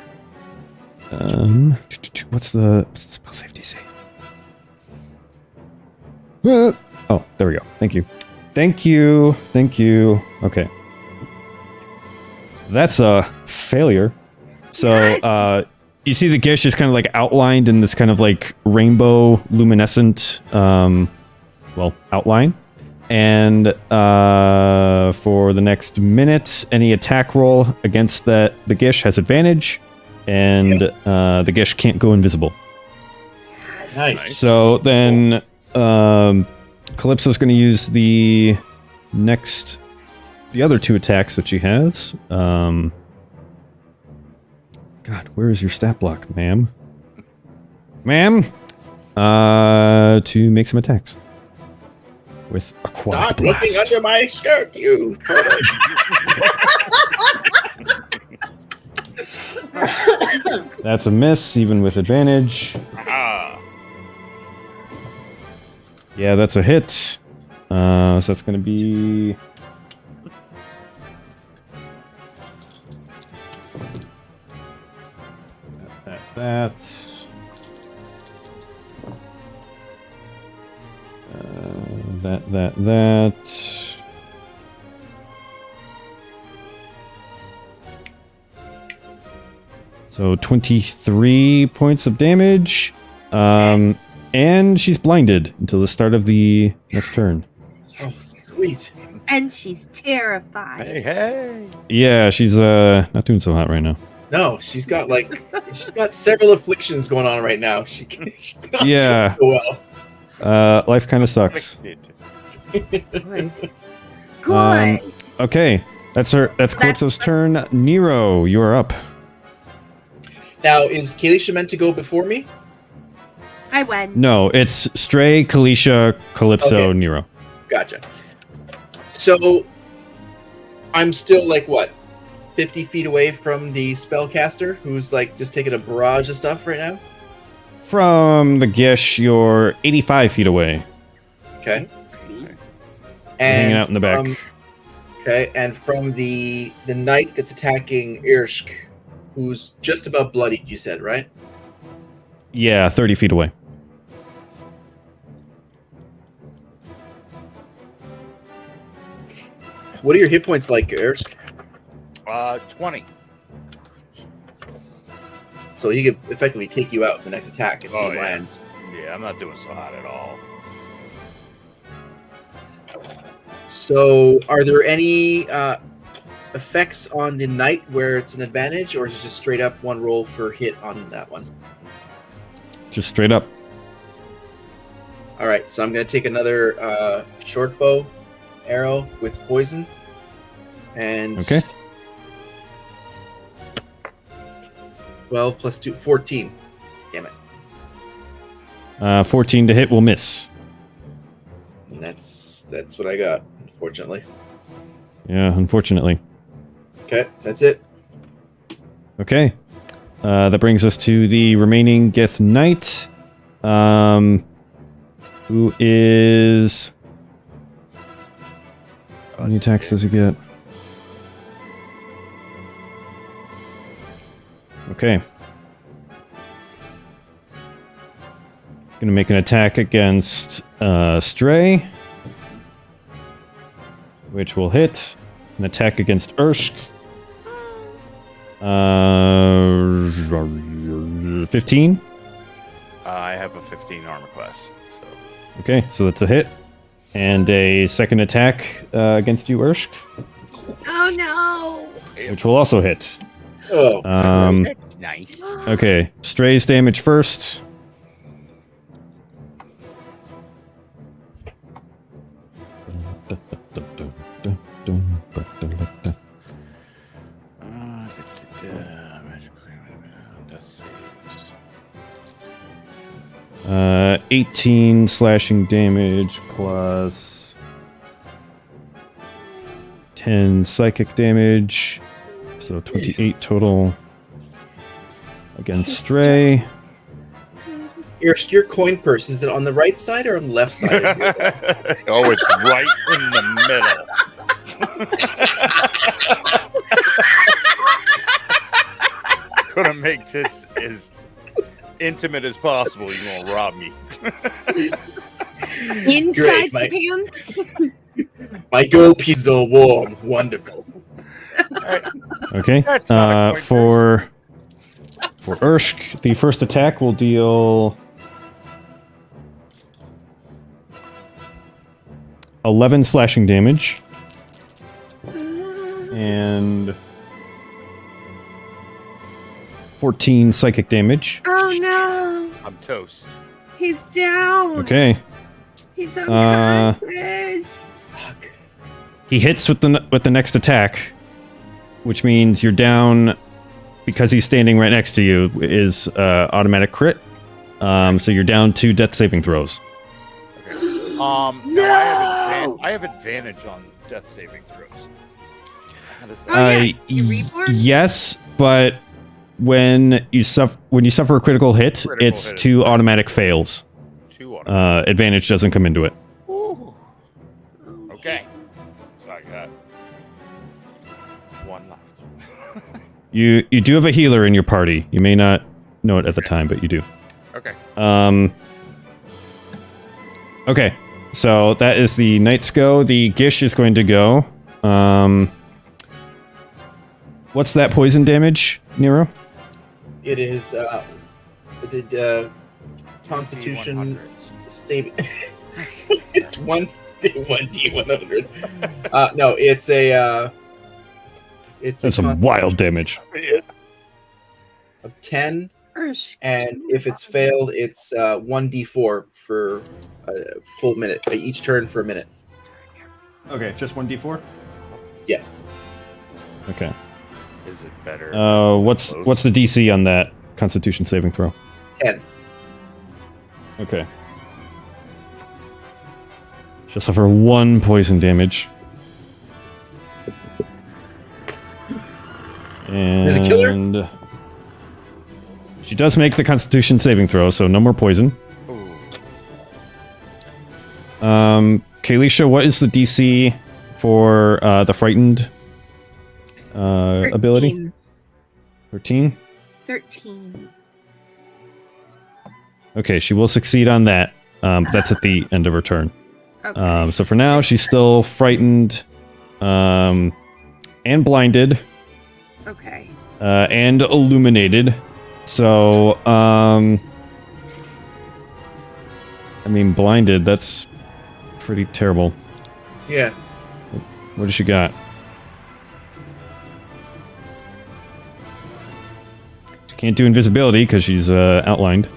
Speaker 1: What's the spell save DC? Oh, there we go. Thank you. Thank you. Thank you. Okay. That's a failure. So, you see the Gish is kind of like outlined in this kind of like rainbow luminescent, outline. And for the next minute, any attack roll against the Gish has advantage, and the Gish can't go invisible.
Speaker 5: Nice.
Speaker 1: So then, Calypso's going to use the other 2 attacks that she has. God, where is your stat block, ma'am? Ma'am, to make some attacks with aquatic
Speaker 5: Stop
Speaker 1: blast.
Speaker 5: looking under my skirt, you.
Speaker 1: That's a miss, even with advantage.
Speaker 2: Ah.
Speaker 1: Yeah, that's a hit. So that's going to be... That. That. So 23 points of damage. And she's blinded until the start of the next turn.
Speaker 5: Oh, sweet.
Speaker 4: And she's terrified.
Speaker 2: Hey, hey.
Speaker 1: Yeah, she's not doing so hot right now.
Speaker 5: No, she's got several afflictions going on right now. She's not
Speaker 1: Yeah.
Speaker 5: doing so well.
Speaker 1: Life kind of sucks.
Speaker 4: Good.
Speaker 1: Um, Okay, that's Calypso's turn. Nero, you are up.
Speaker 5: Now, is Kalisha meant to go before me?
Speaker 4: I went.
Speaker 1: No, it's Stray, Kalisha, Calypso,
Speaker 5: Okay.
Speaker 1: Nero.
Speaker 5: Gotcha. So, I'm still like what, 50 feet away from the spellcaster, who's like just taking a barrage of stuff right now.
Speaker 1: From the Gish, you're 85 feet away.
Speaker 5: Okay.
Speaker 1: Hanging out in the back.
Speaker 5: Okay, and from the knight that's attacking Irshk, who's just about bloodied, you said, right?
Speaker 1: Yeah, 30 feet away.
Speaker 5: What are your hit points like, Irshk?
Speaker 2: 20.
Speaker 5: So he could effectively take you out in the next attack if he
Speaker 2: Oh, yeah.
Speaker 5: lands.
Speaker 2: Yeah, I'm not doing so hot at all.
Speaker 5: So, are there any effects on the knight where it's an advantage, or is it just straight up one roll for hit on that one?
Speaker 1: Just straight up.
Speaker 5: All right, so I'm going to take another short bow arrow with poison, and
Speaker 1: Okay.
Speaker 5: 12 plus 2, 14. Damn it!
Speaker 1: 14 to hit will miss.
Speaker 5: And that's what I got, unfortunately.
Speaker 1: Yeah, unfortunately.
Speaker 5: Okay, that's it.
Speaker 1: Okay. That brings us to the remaining Gith Knight. Who is... How many attacks does he get? Okay. Gonna make an attack against Stray, which will hit. An attack against Urshk. 15.
Speaker 2: I have a 15 armor class, so
Speaker 1: Okay, so that's a hit. And a second attack against you, Urshk,
Speaker 4: Oh no!
Speaker 1: which will also hit.
Speaker 5: Oh,
Speaker 2: that's nice.
Speaker 1: Okay, Stray's damage first.
Speaker 2: Death saves.
Speaker 1: 18 slashing damage plus 10 psychic damage. So 28 total against Stray.
Speaker 5: your coin purse, is it on the right side or on the left side? Of your
Speaker 2: Oh, it's right in the middle. Gonna make this as intimate as possible. You're gonna rob me.
Speaker 4: Inside
Speaker 5: Great,
Speaker 4: the pants?
Speaker 5: My gold pieces are warm. Wonderful.
Speaker 1: Okay.
Speaker 2: That's not a coin
Speaker 1: For Urshk, the first attack will deal 11 slashing damage and 14 psychic damage.
Speaker 4: Oh no!
Speaker 2: I'm toast.
Speaker 4: He's down!
Speaker 1: Okay.
Speaker 4: He's unconscious!
Speaker 5: Fuck.
Speaker 1: He hits with the next attack, which means you're down because he's standing right next to you is automatic crit. So you're down 2 death saving throws.
Speaker 2: Now
Speaker 4: No!
Speaker 2: I have advantage on death saving throws. How does that?
Speaker 4: Oh, yeah. You
Speaker 1: y-
Speaker 4: reborn?
Speaker 1: yes, but when you suffer a critical hit,
Speaker 2: Critical
Speaker 1: it's
Speaker 2: hit.
Speaker 1: 2 automatic fails.
Speaker 2: 2 on.
Speaker 1: Advantage doesn't come into it.
Speaker 2: Ooh. Okay. So I got 1 left.
Speaker 1: You do have a healer in your party. You may not know it at the time, but you do.
Speaker 2: Okay.
Speaker 1: Okay, so that is the Knight's go. The Gish is going to go. What's that poison damage, Nero?
Speaker 5: It is Constitution save. It's 1d100. No, it's a it's
Speaker 1: That's
Speaker 5: a
Speaker 1: some wild damage.
Speaker 2: Yeah.
Speaker 5: of 10,
Speaker 4: Ursh.
Speaker 5: and if it's failed, it's 1d4 for a full minute. Each turn for a minute.
Speaker 1: Okay, just 1d4?
Speaker 5: Yeah.
Speaker 1: Okay.
Speaker 2: Is it better?
Speaker 1: What's the DC on that Constitution saving throw?
Speaker 5: 10.
Speaker 1: Okay. She'll suffer 1 poison damage. And
Speaker 5: Does it kill her?
Speaker 1: She does make the Constitution saving throw, so no more poison. Kalisha, what is the DC for the frightened ability? 13?
Speaker 4: 13.
Speaker 1: Okay, she will succeed on that. That's at the end of her turn.
Speaker 4: Okay.
Speaker 1: So for now, she's still frightened and blinded.
Speaker 4: Okay.
Speaker 1: And illuminated. So, I mean, blinded, that's pretty terrible.
Speaker 5: Yeah.
Speaker 1: What does she got? She can't do invisibility because she's outlined.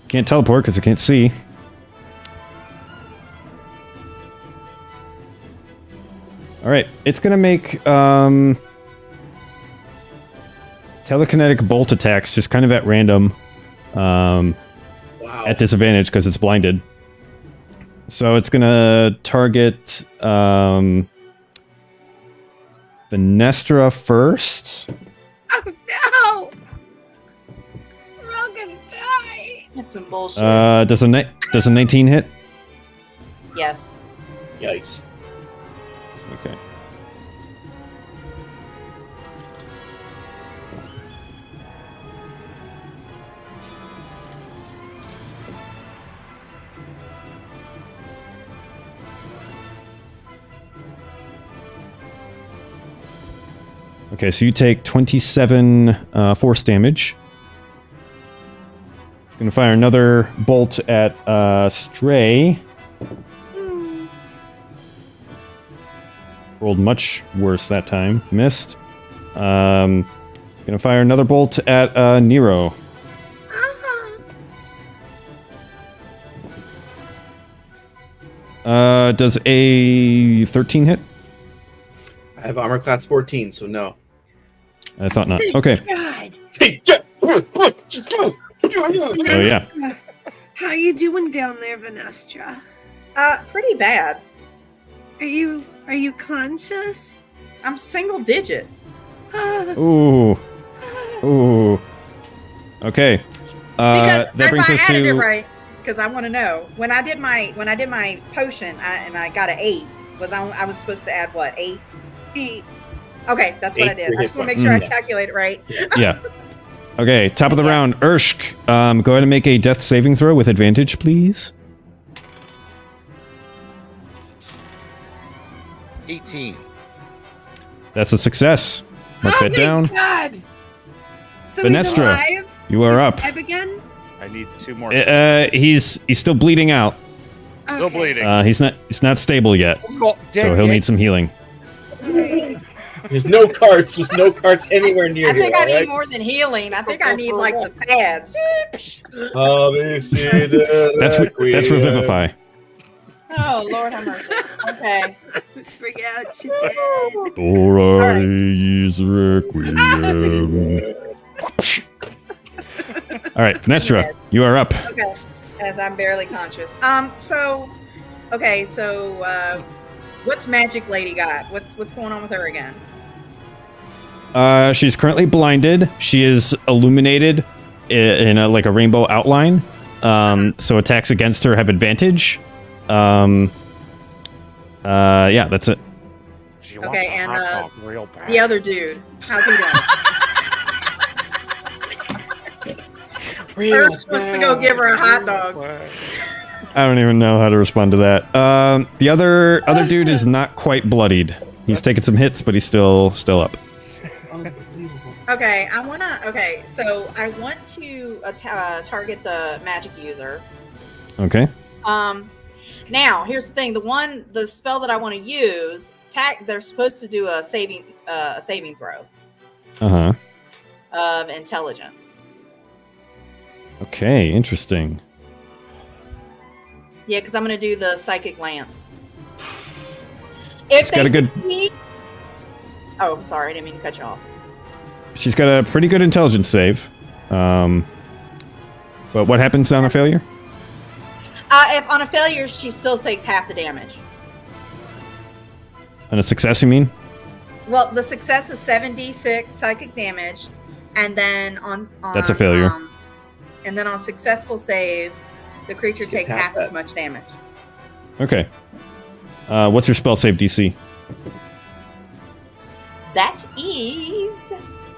Speaker 1: Can't teleport because I can't see. Alright, it's gonna make telekinetic bolt attacks just kind of at random.
Speaker 5: Wow.
Speaker 1: At disadvantage because it's blinded. So it's gonna target Venestra first.
Speaker 4: Oh no! We're all gonna die.
Speaker 3: That's some bullshit.
Speaker 1: Does a 19 hit?
Speaker 3: Yes.
Speaker 5: Yikes.
Speaker 1: Okay. Okay, so you take 27 force damage. Gonna fire another bolt at Stray. Rolled much worse that time. Missed. Gonna fire another bolt at Nero. Does a 13 hit?
Speaker 5: I have armor class 14, so no.
Speaker 1: I thought not. Okay.
Speaker 4: God.
Speaker 1: Oh yeah.
Speaker 4: How you doing down there, Venestra?
Speaker 3: Pretty bad.
Speaker 4: Are you conscious?
Speaker 3: I'm single digit.
Speaker 1: Ooh. Ooh. Okay.
Speaker 3: Because
Speaker 1: That
Speaker 3: if
Speaker 1: brings
Speaker 3: I
Speaker 1: us
Speaker 3: added it
Speaker 1: to.
Speaker 3: right, because I want to know when I did my potion and I got an 8. I was supposed to add what 8?
Speaker 4: 8.
Speaker 3: Okay, that's what I
Speaker 5: 8
Speaker 3: did. I just want to make
Speaker 5: hit
Speaker 3: sure I
Speaker 1: points.
Speaker 3: calculate it right.
Speaker 1: Yeah. Okay. Top of the round, Urshk. Go ahead and make a death saving throw with advantage, please.
Speaker 2: 18.
Speaker 1: That's a success. Mark that down.
Speaker 4: God. So
Speaker 1: Venestra,
Speaker 4: he's alive?
Speaker 1: You are up.
Speaker 4: Alive again?
Speaker 2: I need 2 more.
Speaker 1: He's still bleeding out.
Speaker 2: Still
Speaker 4: Okay.
Speaker 2: bleeding.
Speaker 1: He's not stable yet, so he'll need some healing.
Speaker 5: There's no carts. There's no carts anywhere near
Speaker 3: I
Speaker 5: here.
Speaker 3: think I need
Speaker 5: alright?
Speaker 3: more than healing. I think I need like the pads.
Speaker 1: That's Revivify.
Speaker 3: Oh Lord have mercy. Okay.
Speaker 4: Forget you did.
Speaker 1: Alright, Requiem. All right, Venestra, you are up.
Speaker 3: Okay. As I'm barely conscious. So what's Magic Lady got? What's going on with her again?
Speaker 1: She's currently blinded. She is illuminated in a rainbow outline. So attacks against her have advantage. Yeah, that's it.
Speaker 2: She wants
Speaker 3: Okay,
Speaker 2: a
Speaker 3: and
Speaker 2: hot dog real bad.
Speaker 3: the other dude, how's he doing? We're supposed to go give her a hot dog.
Speaker 1: I don't even know how to respond to that. The other dude is not quite bloodied. He's taken some hits, but he's still up.
Speaker 3: Okay, so I want to target the magic user.
Speaker 1: Okay.
Speaker 3: Now here's the thing: the spell that I want to use, they're supposed to do a saving throw.
Speaker 1: Uh huh.
Speaker 3: of intelligence.
Speaker 1: Okay, interesting.
Speaker 3: Yeah, because I'm going to do the psychic lance. If
Speaker 1: It's got a good.
Speaker 3: Oh, I'm sorry. I didn't mean to cut you off.
Speaker 1: She's got a pretty good intelligence save. But what happens on a failure?
Speaker 3: If on a failure, she still takes half the damage.
Speaker 1: On a success, you mean?
Speaker 3: Well, the success is 7d6 psychic damage, and then on
Speaker 1: That's a failure.
Speaker 3: And then on successful save, the creature
Speaker 5: She gets
Speaker 3: takes half
Speaker 5: half
Speaker 3: as
Speaker 5: that.
Speaker 3: much damage.
Speaker 1: Okay. What's your spell save DC?
Speaker 3: That is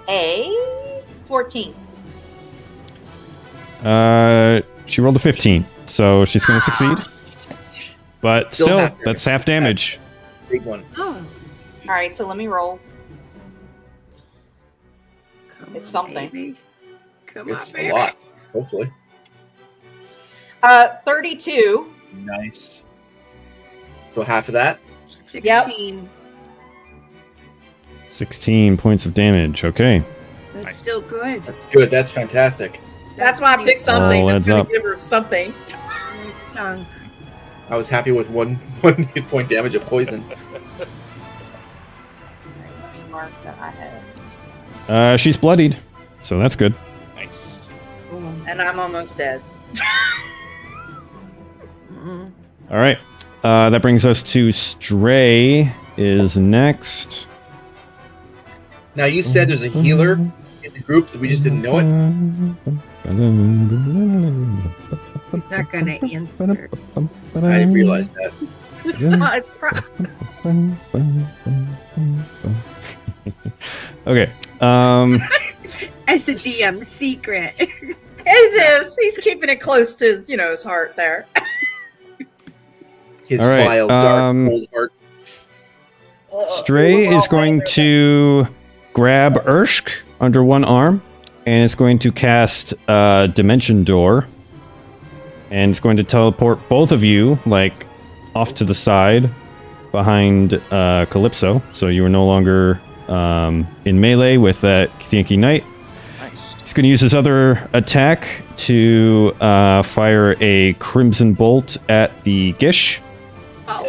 Speaker 3: a 14.
Speaker 1: She rolled a 15, so she's going to succeed. But
Speaker 5: Still
Speaker 1: still,
Speaker 5: half damage.
Speaker 1: that's half damage.
Speaker 5: Big one.
Speaker 4: Oh,
Speaker 3: All right, so let me roll.
Speaker 4: come
Speaker 3: It's
Speaker 4: on,
Speaker 3: something.
Speaker 4: baby. Come
Speaker 5: It's
Speaker 4: on,
Speaker 5: a
Speaker 4: baby.
Speaker 5: lot. Hopefully.
Speaker 3: 32.
Speaker 5: Nice. So half of that.
Speaker 4: 16.
Speaker 1: 16 points of damage. Okay.
Speaker 4: That's
Speaker 2: Nice.
Speaker 4: still good.
Speaker 5: That's good. That's fantastic.
Speaker 3: That's why I picked
Speaker 4: pretty
Speaker 3: something
Speaker 1: All
Speaker 3: that's
Speaker 1: adds
Speaker 3: going
Speaker 1: up.
Speaker 3: to give her something.
Speaker 4: nice chunk.
Speaker 5: I was happy with one hit point damage of poison.
Speaker 3: Let me mark that I had.
Speaker 1: She's bloodied, so that's good.
Speaker 2: Nice.
Speaker 4: Cool.
Speaker 3: And I'm almost dead.
Speaker 4: Mhm.
Speaker 1: All right. That brings us to Stray is next.
Speaker 5: Now you said there's a healer in the group that we just didn't know it.
Speaker 4: He's not going to answer.
Speaker 5: I didn't realize that.
Speaker 3: It's
Speaker 1: Okay.
Speaker 4: As a DM secret.
Speaker 3: It is. He's keeping it close to his, his heart there.
Speaker 5: His
Speaker 1: All right,
Speaker 5: vile, dark, cold heart.
Speaker 1: Stray is going to grab Urshk under one arm, and it's going to cast Dimension Door, and it's going to teleport both of you like off to the side behind Calypso, so you are no longer in melee with that Yankee Knight.
Speaker 2: Nice.
Speaker 1: He's going to use his other attack to fire a Crimson Bolt at the Gish.
Speaker 4: Oh.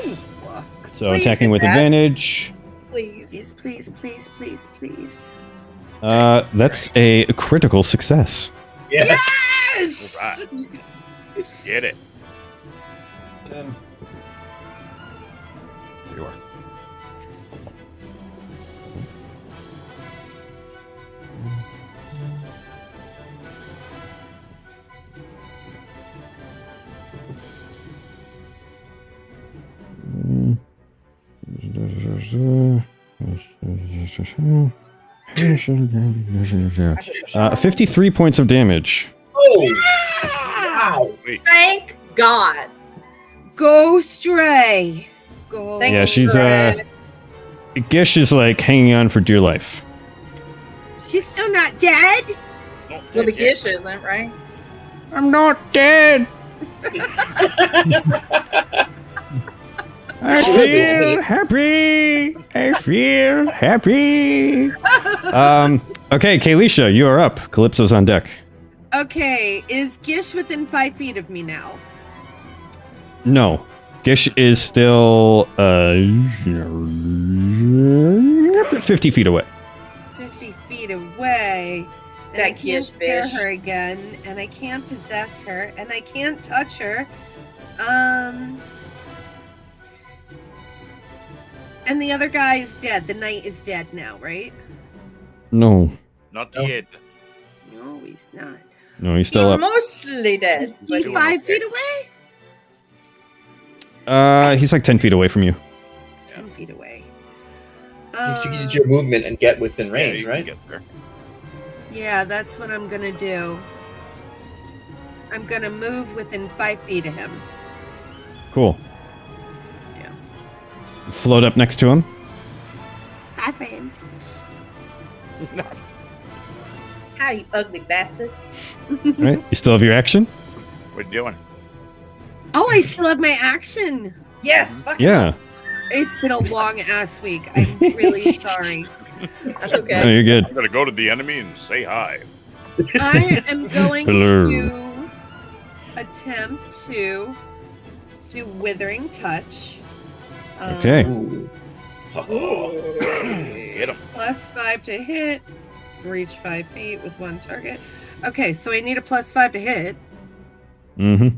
Speaker 1: So
Speaker 3: Please
Speaker 1: attacking
Speaker 3: hit
Speaker 1: with
Speaker 3: that.
Speaker 1: advantage.
Speaker 3: Please.
Speaker 4: Please, please, please, please.
Speaker 1: That's a critical success.
Speaker 5: Yeah.
Speaker 4: Yes!
Speaker 2: All right. Get it.
Speaker 1: 10. There you are. Uh, 53 points of damage.
Speaker 5: Oh! Wow!
Speaker 2: Wait.
Speaker 3: Thank God.
Speaker 4: Go Stray. Go.
Speaker 3: Thank
Speaker 1: Yeah,
Speaker 3: you,
Speaker 1: she's
Speaker 3: Stray.
Speaker 1: Gish is like hanging on for dear life.
Speaker 4: She's still not dead?
Speaker 2: Don't
Speaker 3: Well, the
Speaker 2: take it.
Speaker 3: Gish isn't, right?
Speaker 1: I'm not dead. I feel happy. I feel happy. Okay, Kalisha, you are up. Calypso's on deck.
Speaker 4: Okay, is Gish within 5 feet of me now?
Speaker 1: No. Gish is still 50 feet away.
Speaker 4: 50 feet away. And I
Speaker 3: That
Speaker 4: can't
Speaker 3: Gish
Speaker 4: scare
Speaker 3: fish.
Speaker 4: her again, and I can't possess her, and I can't touch her. And the other guy is dead. The knight is dead now, right?
Speaker 1: No.
Speaker 2: Not
Speaker 5: No.
Speaker 2: yet.
Speaker 4: No, he's not.
Speaker 1: No, he's still
Speaker 3: He's
Speaker 1: up.
Speaker 3: mostly
Speaker 4: Is
Speaker 3: dead.
Speaker 4: he
Speaker 2: doing
Speaker 4: 5
Speaker 2: okay.
Speaker 4: feet away?
Speaker 1: He's like 10 feet away from you.
Speaker 4: 10 feet away.
Speaker 5: You can use your movement and get within
Speaker 2: Yeah,
Speaker 5: range,
Speaker 2: you
Speaker 5: right?
Speaker 2: can get there.
Speaker 4: Yeah, that's what I'm gonna do. I'm gonna move within 5 feet of him.
Speaker 1: Cool.
Speaker 4: Yeah.
Speaker 1: Float up next to him.
Speaker 4: Perfect.
Speaker 3: Hi, you ugly bastard.
Speaker 1: Right? You still have your action?
Speaker 2: What are you doing?
Speaker 4: Oh, I still have my action.
Speaker 3: Yes. Fuck
Speaker 1: Yeah.
Speaker 4: It's been a long ass week. I'm really sorry.
Speaker 3: That's
Speaker 1: No,
Speaker 3: okay.
Speaker 1: you're good.
Speaker 2: I'm gonna go to the enemy and say hi.
Speaker 4: I am going
Speaker 1: Hello.
Speaker 4: to attempt to do Withering Touch.
Speaker 1: Okay.
Speaker 5: Ooh.
Speaker 2: Hit him.
Speaker 4: +5 to hit. Reach 5 feet with one target. Okay, so I need a +5 to hit.
Speaker 1: Mm-hmm.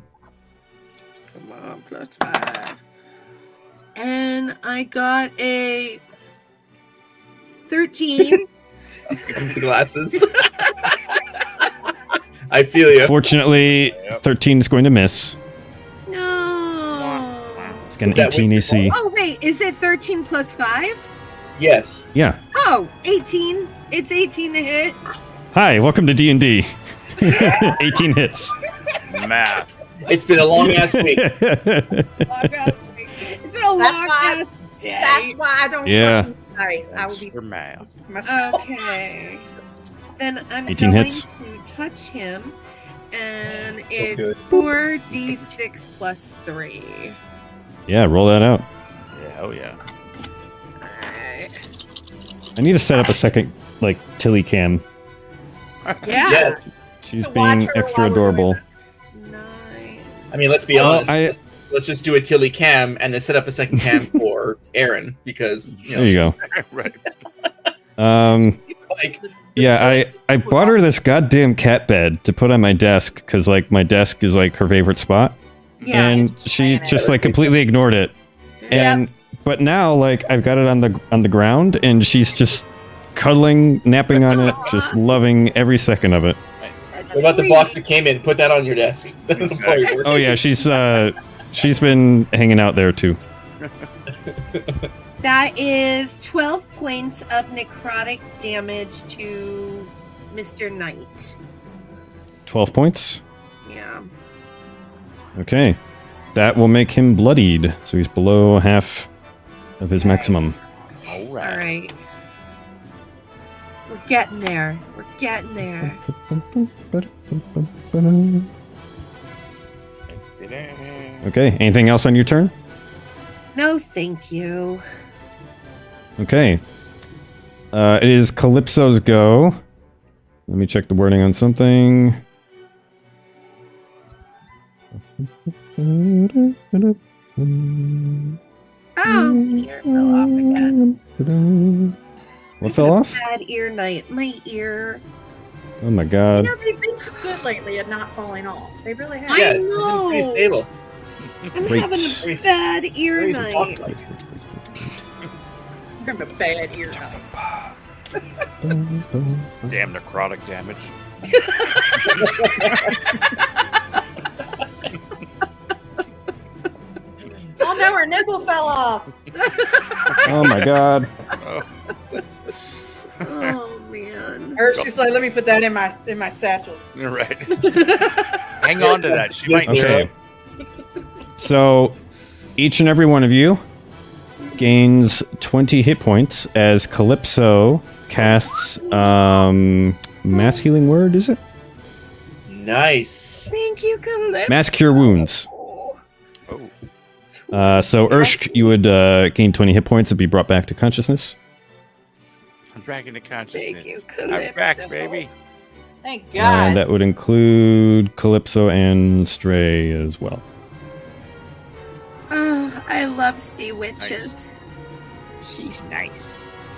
Speaker 4: Come on, +5. And I got a 13.
Speaker 5: Comes the glasses. I feel you.
Speaker 1: Fortunately,
Speaker 2: Yep.
Speaker 1: 13 is going to miss.
Speaker 4: No.
Speaker 1: It's got an
Speaker 5: Is that
Speaker 1: 18
Speaker 5: with
Speaker 1: AC.
Speaker 4: Oh, wait, is it 13 +5?
Speaker 5: Yes.
Speaker 1: Yeah.
Speaker 4: Oh, 18. It's 18 to hit.
Speaker 1: Hi, welcome to D&D. 18 hits.
Speaker 2: Math.
Speaker 5: It's been a long ass week.
Speaker 4: Long ass week. It's been a long
Speaker 3: why-
Speaker 4: ass day.
Speaker 3: That's why I don't.
Speaker 1: Yeah.
Speaker 3: fucking- Sorry, I will be.
Speaker 2: For math.
Speaker 4: Okay. Then I'm
Speaker 1: 18
Speaker 4: going
Speaker 1: hits.
Speaker 4: to touch him, and it's
Speaker 5: good.
Speaker 4: 4d6 +3.
Speaker 1: Yeah, roll that out.
Speaker 2: Yeah, hell yeah.
Speaker 1: I need to set up a second, like, Tilly cam.
Speaker 4: Yeah.
Speaker 5: Yes.
Speaker 1: She's
Speaker 3: To watch
Speaker 1: being
Speaker 3: her
Speaker 1: extra
Speaker 3: while we're
Speaker 1: adorable.
Speaker 3: doing
Speaker 4: 9.
Speaker 5: I mean, let's be
Speaker 1: Well,
Speaker 5: honest. Let's just do a Tilly cam and then set up a second cam for Aaron because you know,
Speaker 1: There you go.
Speaker 2: Right.
Speaker 5: like
Speaker 1: Yeah, I bought her this goddamn cat bed to put on my desk because, like, my desk is, like, her favorite spot.
Speaker 4: Yeah.
Speaker 1: And she just, like, completely ignored it. And but now, like, I've got it on the ground, and she's just cuddling, napping on it, just loving every second of it.
Speaker 2: Nice.
Speaker 5: what about the box that came in? Put that on your desk. That'll probably work.
Speaker 1: Oh yeah, she's been hanging out there too.
Speaker 4: That is 12 points of necrotic damage to Mr. Knight.
Speaker 1: 12 points.
Speaker 4: Yeah.
Speaker 1: Okay, that will make him bloodied, so he's below half of his maximum.
Speaker 2: All
Speaker 4: All
Speaker 2: right.
Speaker 4: right. We're getting there. We're getting there.
Speaker 1: Okay, anything else on your turn?
Speaker 4: No, thank you.
Speaker 1: Okay. It is Calypso's go. Let me check the wording on something.
Speaker 4: Oh, ear fell off again.
Speaker 1: What fell off?
Speaker 4: Bad ear night. My ear.
Speaker 1: Oh my
Speaker 3: You
Speaker 1: god.
Speaker 3: know, they've been so good lately at not falling off. They really have.
Speaker 5: Yeah,
Speaker 4: I
Speaker 5: it's been
Speaker 4: know.
Speaker 5: pretty stable.
Speaker 4: I'm
Speaker 1: Great.
Speaker 4: having a bad ear
Speaker 5: Very
Speaker 4: night.
Speaker 5: spotlight.
Speaker 3: From a bad ear night.
Speaker 2: Damn necrotic damage.
Speaker 3: Oh no, her nipple fell off.
Speaker 1: Oh my god.
Speaker 2: Oh,
Speaker 4: Oh man.
Speaker 3: Or she's like, let me put that in my satchel.
Speaker 2: you're right. Hang on to that. She might.
Speaker 1: Okay. So, each and every one of you gains 20 hit points as Calypso casts Mass Healing Word, is it?
Speaker 5: Nice.
Speaker 4: Thank you, Calypso.
Speaker 1: Mass Cure Wounds.
Speaker 2: Oh,
Speaker 1: So, Urshk, you would gain 20 hit points and be brought back to consciousness.
Speaker 2: I'm back into consciousness.
Speaker 4: Thank you,
Speaker 2: I'm back,
Speaker 4: Calypso.
Speaker 2: baby.
Speaker 3: Thank
Speaker 1: And
Speaker 3: God.
Speaker 1: that would include Calypso and Stray as well.
Speaker 4: Oh, I love sea witches.
Speaker 2: She's nice.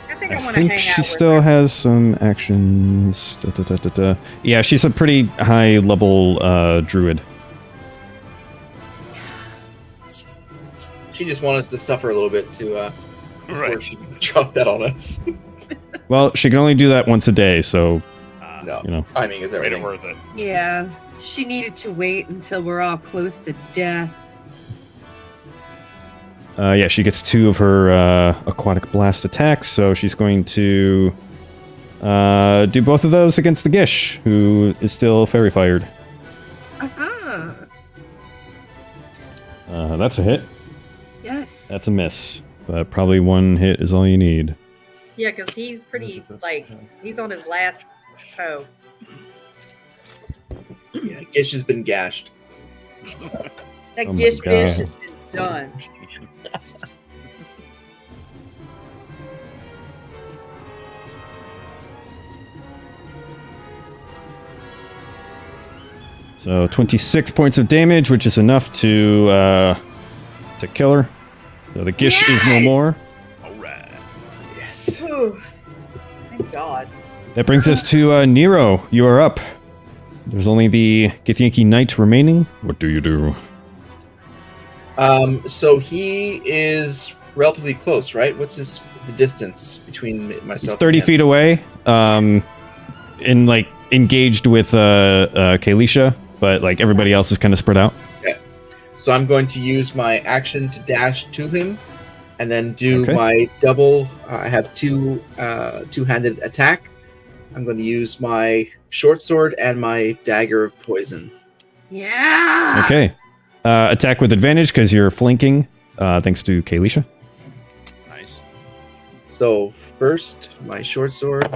Speaker 3: I think
Speaker 1: I
Speaker 3: I want to
Speaker 1: think
Speaker 3: hang out
Speaker 1: she
Speaker 3: with
Speaker 1: still
Speaker 3: her.
Speaker 1: has some actions. Yeah, she's a pretty high level druid.
Speaker 5: She just wanted us to suffer a little bit to before
Speaker 2: Right.
Speaker 5: she dropped that on us.
Speaker 1: Well, she can only do that once a day, so,
Speaker 5: No,
Speaker 1: you know.
Speaker 5: timing is
Speaker 2: Made it
Speaker 5: everything.
Speaker 2: worth it.
Speaker 4: Yeah, she needed to wait until we're all close to death.
Speaker 1: Yeah, she gets 2 of her aquatic blast attacks, so she's going to do both of those against the Gish, who is still fairy fired.
Speaker 4: Uh-huh.
Speaker 1: That's a hit.
Speaker 4: Yes.
Speaker 1: That's a miss. But probably 1 hit is all you need.
Speaker 3: Yeah, because he's pretty, like, he's on his last toe.
Speaker 5: Yeah, Gish has been gashed.
Speaker 3: That
Speaker 1: Oh my
Speaker 3: gish
Speaker 1: God.
Speaker 3: fish has been done.
Speaker 1: So 26 points of damage, which is enough to kill her. So the Gish is no more.
Speaker 2: All right.
Speaker 5: Yes.
Speaker 3: Whew. Thank God.
Speaker 1: That brings us to Nero. You are up. There's only the Githyanki Knight remaining. What do you do?
Speaker 5: So he is relatively close, right? What's the distance between myself?
Speaker 1: He's 30
Speaker 5: and him?
Speaker 1: feet away. Engaged with Kalisha, but like everybody else is kind of spread out.
Speaker 5: Okay. So I'm going to use my action to dash to him, and then do my double. I have two-handed attack. I'm going to use my short sword and my dagger of poison.
Speaker 4: Yeah.
Speaker 1: Okay. Attack with advantage because you're flanking, thanks to Kalisha.
Speaker 2: Nice.
Speaker 5: So first, my short sword.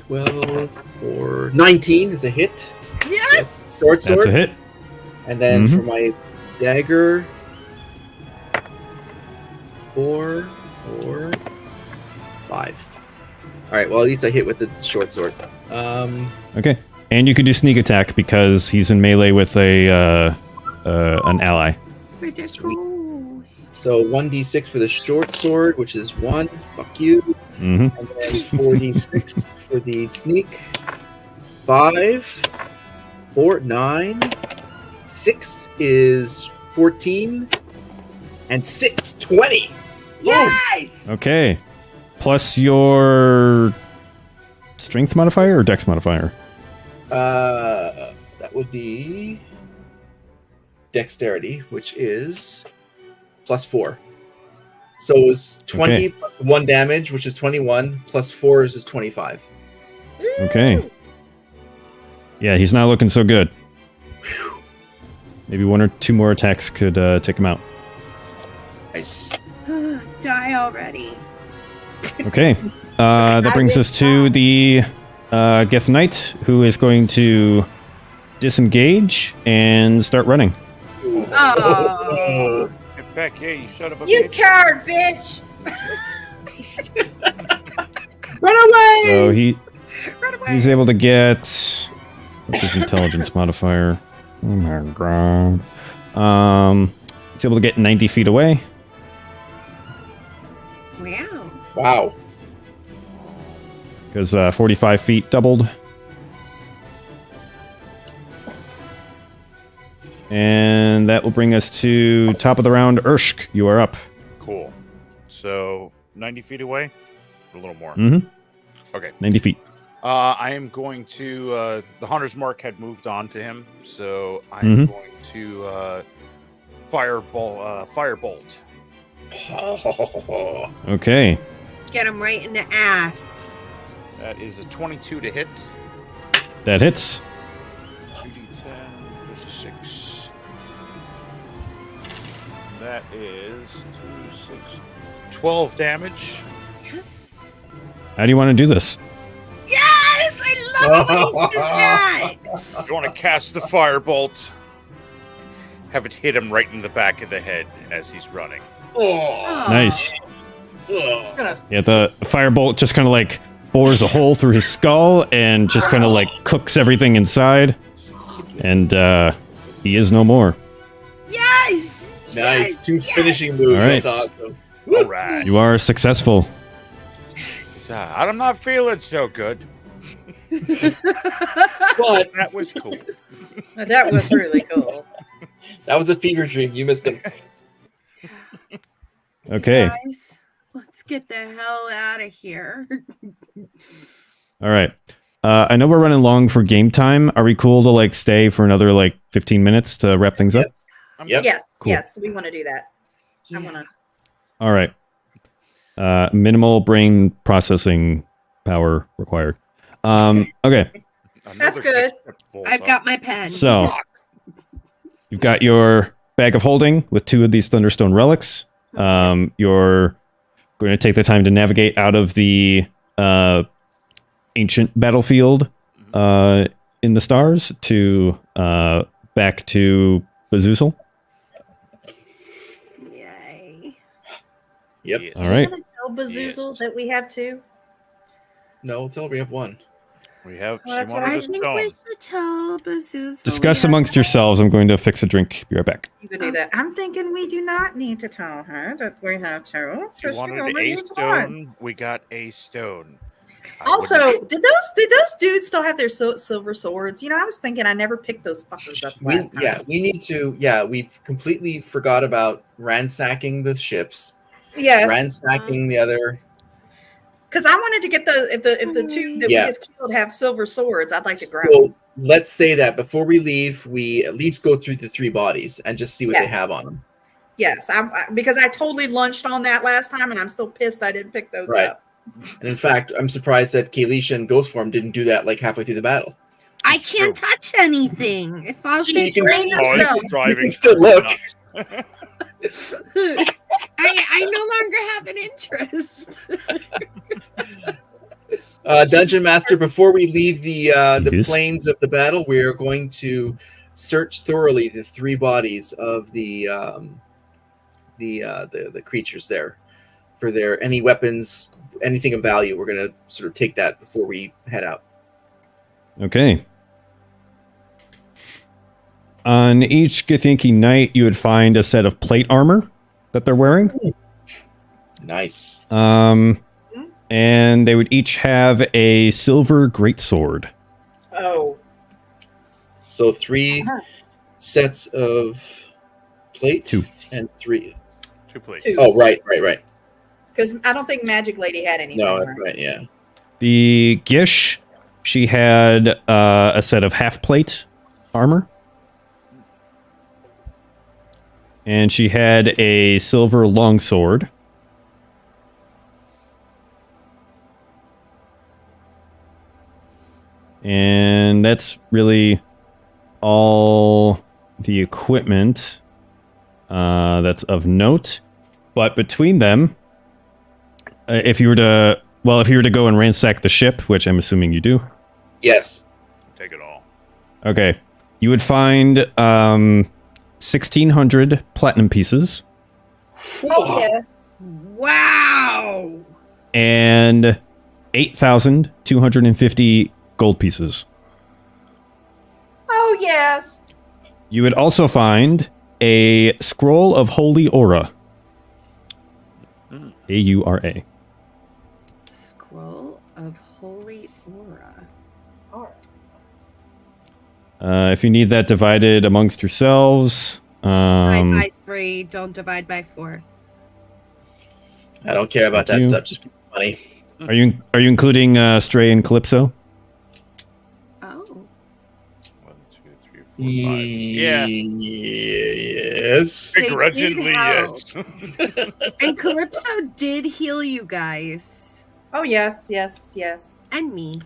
Speaker 5: 12 or 19 is a hit.
Speaker 4: Yes.
Speaker 5: Short sword.
Speaker 1: That's a hit.
Speaker 5: And then for my dagger, 4, 5. All right. Well, at least I hit with the short sword.
Speaker 1: Okay. And you can do sneak attack because he's in melee with an ally.
Speaker 5: So 1d6 for the short sword, which is 1. Fuck you.
Speaker 1: Mm-hmm.
Speaker 5: And then 4d6 for the sneak. 5, 4, 9. 6 is 14. And 6, 20.
Speaker 4: Yes.
Speaker 1: Okay. Plus your strength modifier or dex modifier?
Speaker 5: That would be dexterity, which is +4. So it was 20 plus 1 damage, which is 21, plus 4 is 25.
Speaker 1: Okay. Yeah, he's not looking so good. Maybe 1 or 2 more attacks could take him out.
Speaker 5: Nice.
Speaker 4: Die already.
Speaker 1: Okay. That brings us to the Geth Knight, who is going to disengage and start running.
Speaker 4: Oh.
Speaker 2: Get back here, you son of a
Speaker 3: You
Speaker 2: bitch.
Speaker 3: coward, bitch!
Speaker 5: Run away!
Speaker 1: So
Speaker 4: Run away.
Speaker 1: he's able to get... What's his intelligence modifier? Oh my god. He's able to get 90 feet away.
Speaker 4: Wow.
Speaker 5: Wow.
Speaker 1: Because 45 feet doubled. And that will bring us to top of the round. Urshk, you are up.
Speaker 2: Cool. So 90 feet away? A little more.
Speaker 1: Mm-hmm.
Speaker 2: Okay.
Speaker 1: 90 feet.
Speaker 2: I am going to... the Hunter's Mark had moved on to him, so I'm going to Firebolt.
Speaker 1: Okay.
Speaker 4: Get him right in the ass.
Speaker 2: That is a 22 to hit.
Speaker 1: That hits.
Speaker 2: 2d10, there's a 6. That is 2, 6, 12 damage.
Speaker 4: Yes.
Speaker 1: How do you want to do this?
Speaker 4: Yes! I love it when he says that.
Speaker 2: You want to cast the Firebolt. Have it hit him right in the back of the head as he's running.
Speaker 4: Oh.
Speaker 1: Nice.
Speaker 3: Gonna-
Speaker 1: Yeah, the firebolt just kind of like bores a hole through his skull and just kind of like cooks everything inside. And he is no more.
Speaker 4: Yes!
Speaker 5: Nice.
Speaker 4: Yes!
Speaker 5: 2 finishing moves.
Speaker 1: All right.
Speaker 5: That's awesome.
Speaker 2: All right.
Speaker 1: You are successful.
Speaker 2: I'm not feeling so good.
Speaker 5: But
Speaker 2: That was cool.
Speaker 3: That was really cool.
Speaker 5: that was a fever dream. You missed him.
Speaker 1: Okay.
Speaker 4: Guys, let's get the hell out of here.
Speaker 1: All right. I know we're running long for game time. Are we cool to like stay for another like 15 minutes to wrap things up?
Speaker 5: Yes.
Speaker 2: I'm
Speaker 5: Yep.
Speaker 3: Yes,
Speaker 1: Cool.
Speaker 3: yes, we want to do that. I want to.
Speaker 1: All right. Minimal brain processing power required. Okay.
Speaker 3: That's good.
Speaker 4: I've got my pen.
Speaker 1: So you've got your bag of holding with 2 of these Thunderstone relics. You're going to take the time to navigate out of the ancient battlefield in the stars to back to Bezuzal.
Speaker 4: Yay.
Speaker 5: Yep.
Speaker 1: All right.
Speaker 3: Can I tell Bezuzal that we have 2?
Speaker 5: No, until we have 1.
Speaker 2: We have.
Speaker 3: Well,
Speaker 2: She
Speaker 3: that's what
Speaker 2: wanted
Speaker 4: I
Speaker 2: a
Speaker 4: think we
Speaker 2: stone.
Speaker 4: should tell Bezuzal.
Speaker 1: Discuss amongst yourselves. I'm going to fix a drink. Be right back.
Speaker 3: You could do that. I'm thinking we do not need to tell her that we have to.
Speaker 2: She wanted
Speaker 3: only
Speaker 2: a
Speaker 3: needs one.
Speaker 2: stone. We got a stone. I
Speaker 3: Also,
Speaker 2: wouldn't-
Speaker 3: did those dudes still have their silver swords? You know, I was thinking I never picked those fuckers up last time.
Speaker 5: We need to. Yeah, we've completely forgot about ransacking the ships,
Speaker 3: Yes,
Speaker 5: ransacking the other.
Speaker 3: because I wanted to get if the two that we
Speaker 5: Yeah.
Speaker 3: just killed have silver swords, I'd like to grab
Speaker 5: So
Speaker 3: them.
Speaker 5: let's say that before we leave, we at least go through the 3 bodies and just see what they
Speaker 3: Yes.
Speaker 5: have on them.
Speaker 3: Yes, because I totally lunched on that last time, and I'm still pissed I didn't pick those
Speaker 5: Right.
Speaker 3: up.
Speaker 5: And in fact, I'm surprised that Kalisha and Ghost Form didn't do that like halfway through the battle.
Speaker 4: I can't touch anything. It falls
Speaker 5: You can-
Speaker 4: straight
Speaker 2: Oh,
Speaker 4: down.
Speaker 2: it's driving.
Speaker 5: can still look.
Speaker 2: nuts.
Speaker 4: I no longer have an interest.
Speaker 5: Dungeon Master, before we leave the
Speaker 1: Yes.
Speaker 5: plains of the battle, we're going to search thoroughly the 3 bodies of the creatures there for their any weapons, anything of value. We're going to sort of take that before we head out.
Speaker 1: Okay. On each Githyanki knight, you would find a set of plate armor that they're wearing.
Speaker 5: Nice.
Speaker 1: And they would each have a silver greatsword.
Speaker 3: Oh,
Speaker 5: So 3
Speaker 3: Uh-huh.
Speaker 5: sets of plate.
Speaker 1: 2.
Speaker 5: And 3.
Speaker 2: 2 plates.
Speaker 3: 2.
Speaker 5: Oh, right.
Speaker 3: because I don't think Magic Lady had anything.
Speaker 5: No, that's
Speaker 3: right?
Speaker 5: right. Yeah.
Speaker 1: The Gish, she had a set of half plate armor. And she had a silver longsword. And that's really all the equipment that's of note. But between them, if you were to go and ransack the ship, which I'm assuming you do,
Speaker 5: Yes.
Speaker 2: Take it all.
Speaker 1: okay, you would find 1,600 platinum pieces
Speaker 3: Oh yes.
Speaker 4: Wow.
Speaker 1: and 8,250 gold pieces.
Speaker 3: Oh yes.
Speaker 1: You would also find a scroll of holy aura. A-U-R-A.
Speaker 4: Scroll of Holy Aura.
Speaker 1: If you need that divided amongst yourselves,
Speaker 4: Divide by 3, don't divide by 4.
Speaker 5: I don't care about
Speaker 1: Thank
Speaker 5: that
Speaker 1: you.
Speaker 5: stuff. Just give me money.
Speaker 1: are you including Stray and Calypso?
Speaker 4: Oh.
Speaker 2: 1, 2, 3, 4, 5. Yeah.
Speaker 5: Yes.
Speaker 4: They did
Speaker 2: Begrudgingly,
Speaker 4: help.
Speaker 2: yes.
Speaker 4: And Calypso did heal you guys.
Speaker 3: Oh yes.
Speaker 4: And me.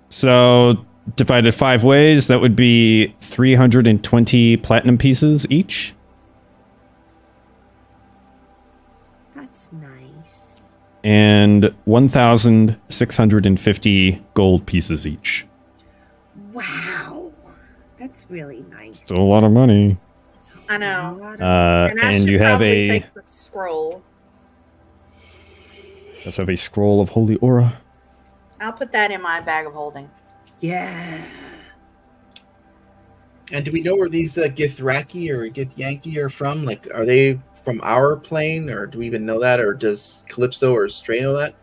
Speaker 1: So, divided 5 ways, that would be 320 platinum pieces each.
Speaker 4: That's nice.
Speaker 1: And 1,650 gold pieces each.
Speaker 4: Wow. That's really nice.
Speaker 1: Still a lot of money.
Speaker 3: I know.
Speaker 4: A lot of-
Speaker 3: And I
Speaker 1: And
Speaker 3: should
Speaker 1: you have
Speaker 3: probably
Speaker 1: a
Speaker 3: take the scroll.
Speaker 1: let's have a scroll of holy aura.
Speaker 3: I'll put that in my bag of holding.
Speaker 4: Yeah.
Speaker 5: And do we know where these Githraki or Githyanki are from? Like, are they from our plane, or do we even know that, or does Calypso or Stray know that?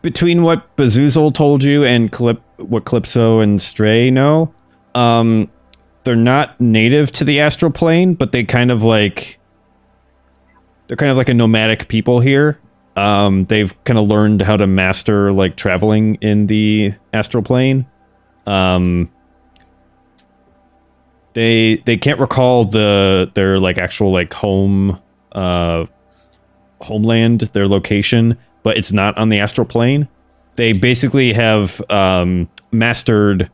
Speaker 1: Between what Bezuzal told you and what Calypso and Stray know, they're not native to the astral plane, but they're kind of like a nomadic people here. They've kind of learned how to master like traveling in the astral plane. They can't recall their like actual like homeland, their location, but it's not on the astral plane. They basically have mastered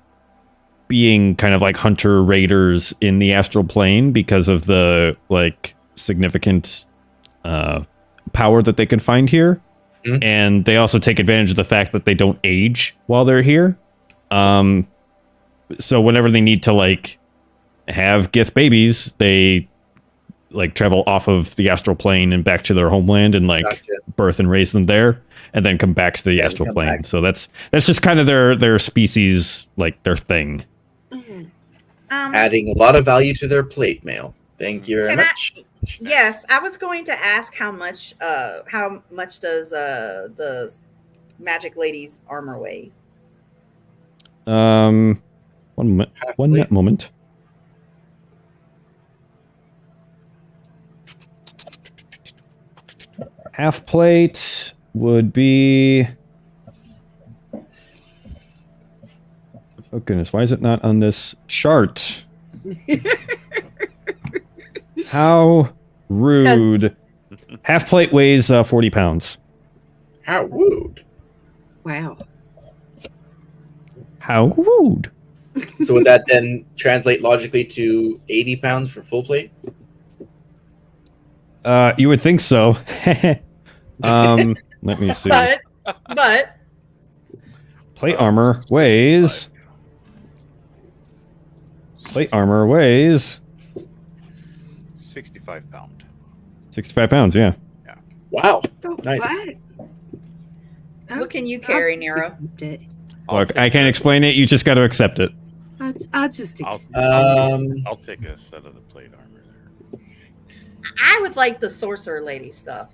Speaker 1: being kind of like hunter raiders in the astral plane because of the like significant power that they can find here.
Speaker 5: Mhm.
Speaker 1: And they also take advantage of the fact that they don't age while they're here. So whenever they need to like have Gith babies, they like travel off of the astral plane and back to their homeland and like
Speaker 5: Gotcha.
Speaker 1: birth and raise them there, and then come back to the
Speaker 5: Yeah,
Speaker 1: astral
Speaker 5: come
Speaker 1: plane.
Speaker 5: back.
Speaker 1: So that's just kind of their species, like their thing.
Speaker 4: Mhm.
Speaker 5: Adding a lot of value to their plate mail. Thank you very
Speaker 3: Can I-
Speaker 5: much.
Speaker 3: Yes, I was going to ask how much does the magic lady's armor weigh?
Speaker 1: One
Speaker 5: Halfway.
Speaker 1: moment. Half plate would be. Oh goodness, why is it not on this chart? How rude. Half plate weighs 40 pounds.
Speaker 5: How rude.
Speaker 4: Wow.
Speaker 1: How rude.
Speaker 5: So would that then translate logically to 80 pounds for full plate?
Speaker 1: You would think so. Let me see.
Speaker 3: But
Speaker 1: Plate armor weighs.
Speaker 2: 65 pound.
Speaker 1: 65 pounds, yeah.
Speaker 5: Wow.
Speaker 4: So
Speaker 5: Nice.
Speaker 3: what can you carry,
Speaker 4: I'll
Speaker 3: Nero?
Speaker 4: accept it.
Speaker 1: Look, I can't explain it. You just got to accept it.
Speaker 4: I'll just
Speaker 2: I'll-
Speaker 4: accept
Speaker 2: I'll take a set of the plate armor there.
Speaker 3: I would like the sorcerer lady stuff.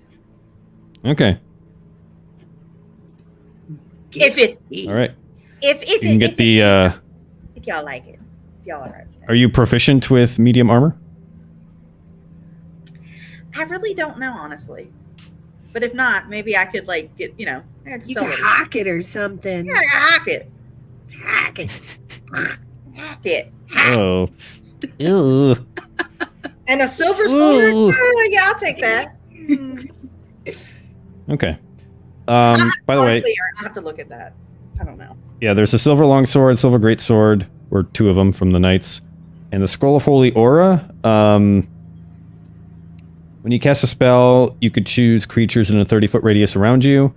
Speaker 1: Okay.
Speaker 3: If it,
Speaker 1: All right.
Speaker 3: if
Speaker 1: You can get the.
Speaker 3: if y'all like it, if y'all are right. with that.
Speaker 1: Are you proficient with medium armor?
Speaker 3: I really don't know, honestly. But if not, maybe I could like get I could
Speaker 4: You
Speaker 3: sell
Speaker 4: can
Speaker 3: it.
Speaker 4: hack it or something.
Speaker 3: Yeah, hack it. Hack it. Hack it.
Speaker 1: Oh. Ew.
Speaker 3: And a silver sword?
Speaker 1: Ooh.
Speaker 3: Yeah, I'll take that.
Speaker 1: Okay. By the way,
Speaker 3: Honestly, I have to look at that. I don't know.
Speaker 1: yeah, there's a silver longsword, silver greatsword, or two of them from the knights, and the scroll of holy aura. When you cast a spell, you could choose creatures in a 30-foot radius around you,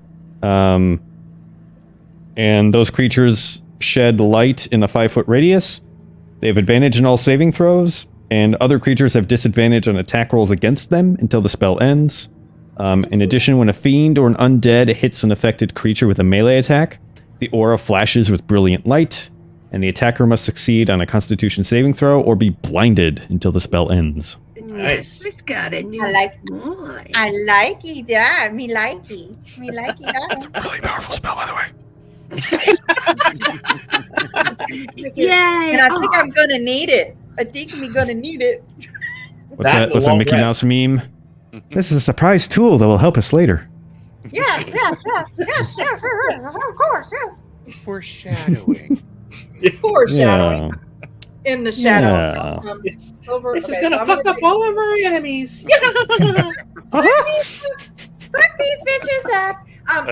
Speaker 1: and those creatures shed light in a 5-foot radius. They have advantage in all saving throws, and other creatures have disadvantage on attack rolls against them until the spell ends. In addition, when a fiend or an undead hits an affected creature with a melee attack, the aura flashes with brilliant light, and the attacker must succeed on a Constitution saving throw or be blinded until the spell ends.
Speaker 5: Nice.
Speaker 4: It's got a new
Speaker 3: I like-
Speaker 4: one.
Speaker 3: I like it, yeah. Me like it. Me like it.
Speaker 1: That's a really powerful spell, by the way.
Speaker 4: Yay!
Speaker 3: And I think I'm gonna need it. I think I'm gonna need it.
Speaker 1: What's that? What's that
Speaker 5: long
Speaker 1: Mickey
Speaker 5: rest.
Speaker 1: Mouse meme? This is a surprise tool that will help us later.
Speaker 3: Yes, of course, yes.
Speaker 2: Foreshadowing.
Speaker 3: Foreshadowing in the shadow.
Speaker 1: Yeah.
Speaker 3: Silver.
Speaker 5: This is
Speaker 3: okay,
Speaker 5: gonna
Speaker 3: so I'm
Speaker 5: fuck up
Speaker 3: take-
Speaker 5: all of our enemies.
Speaker 3: Fuck these bitches up.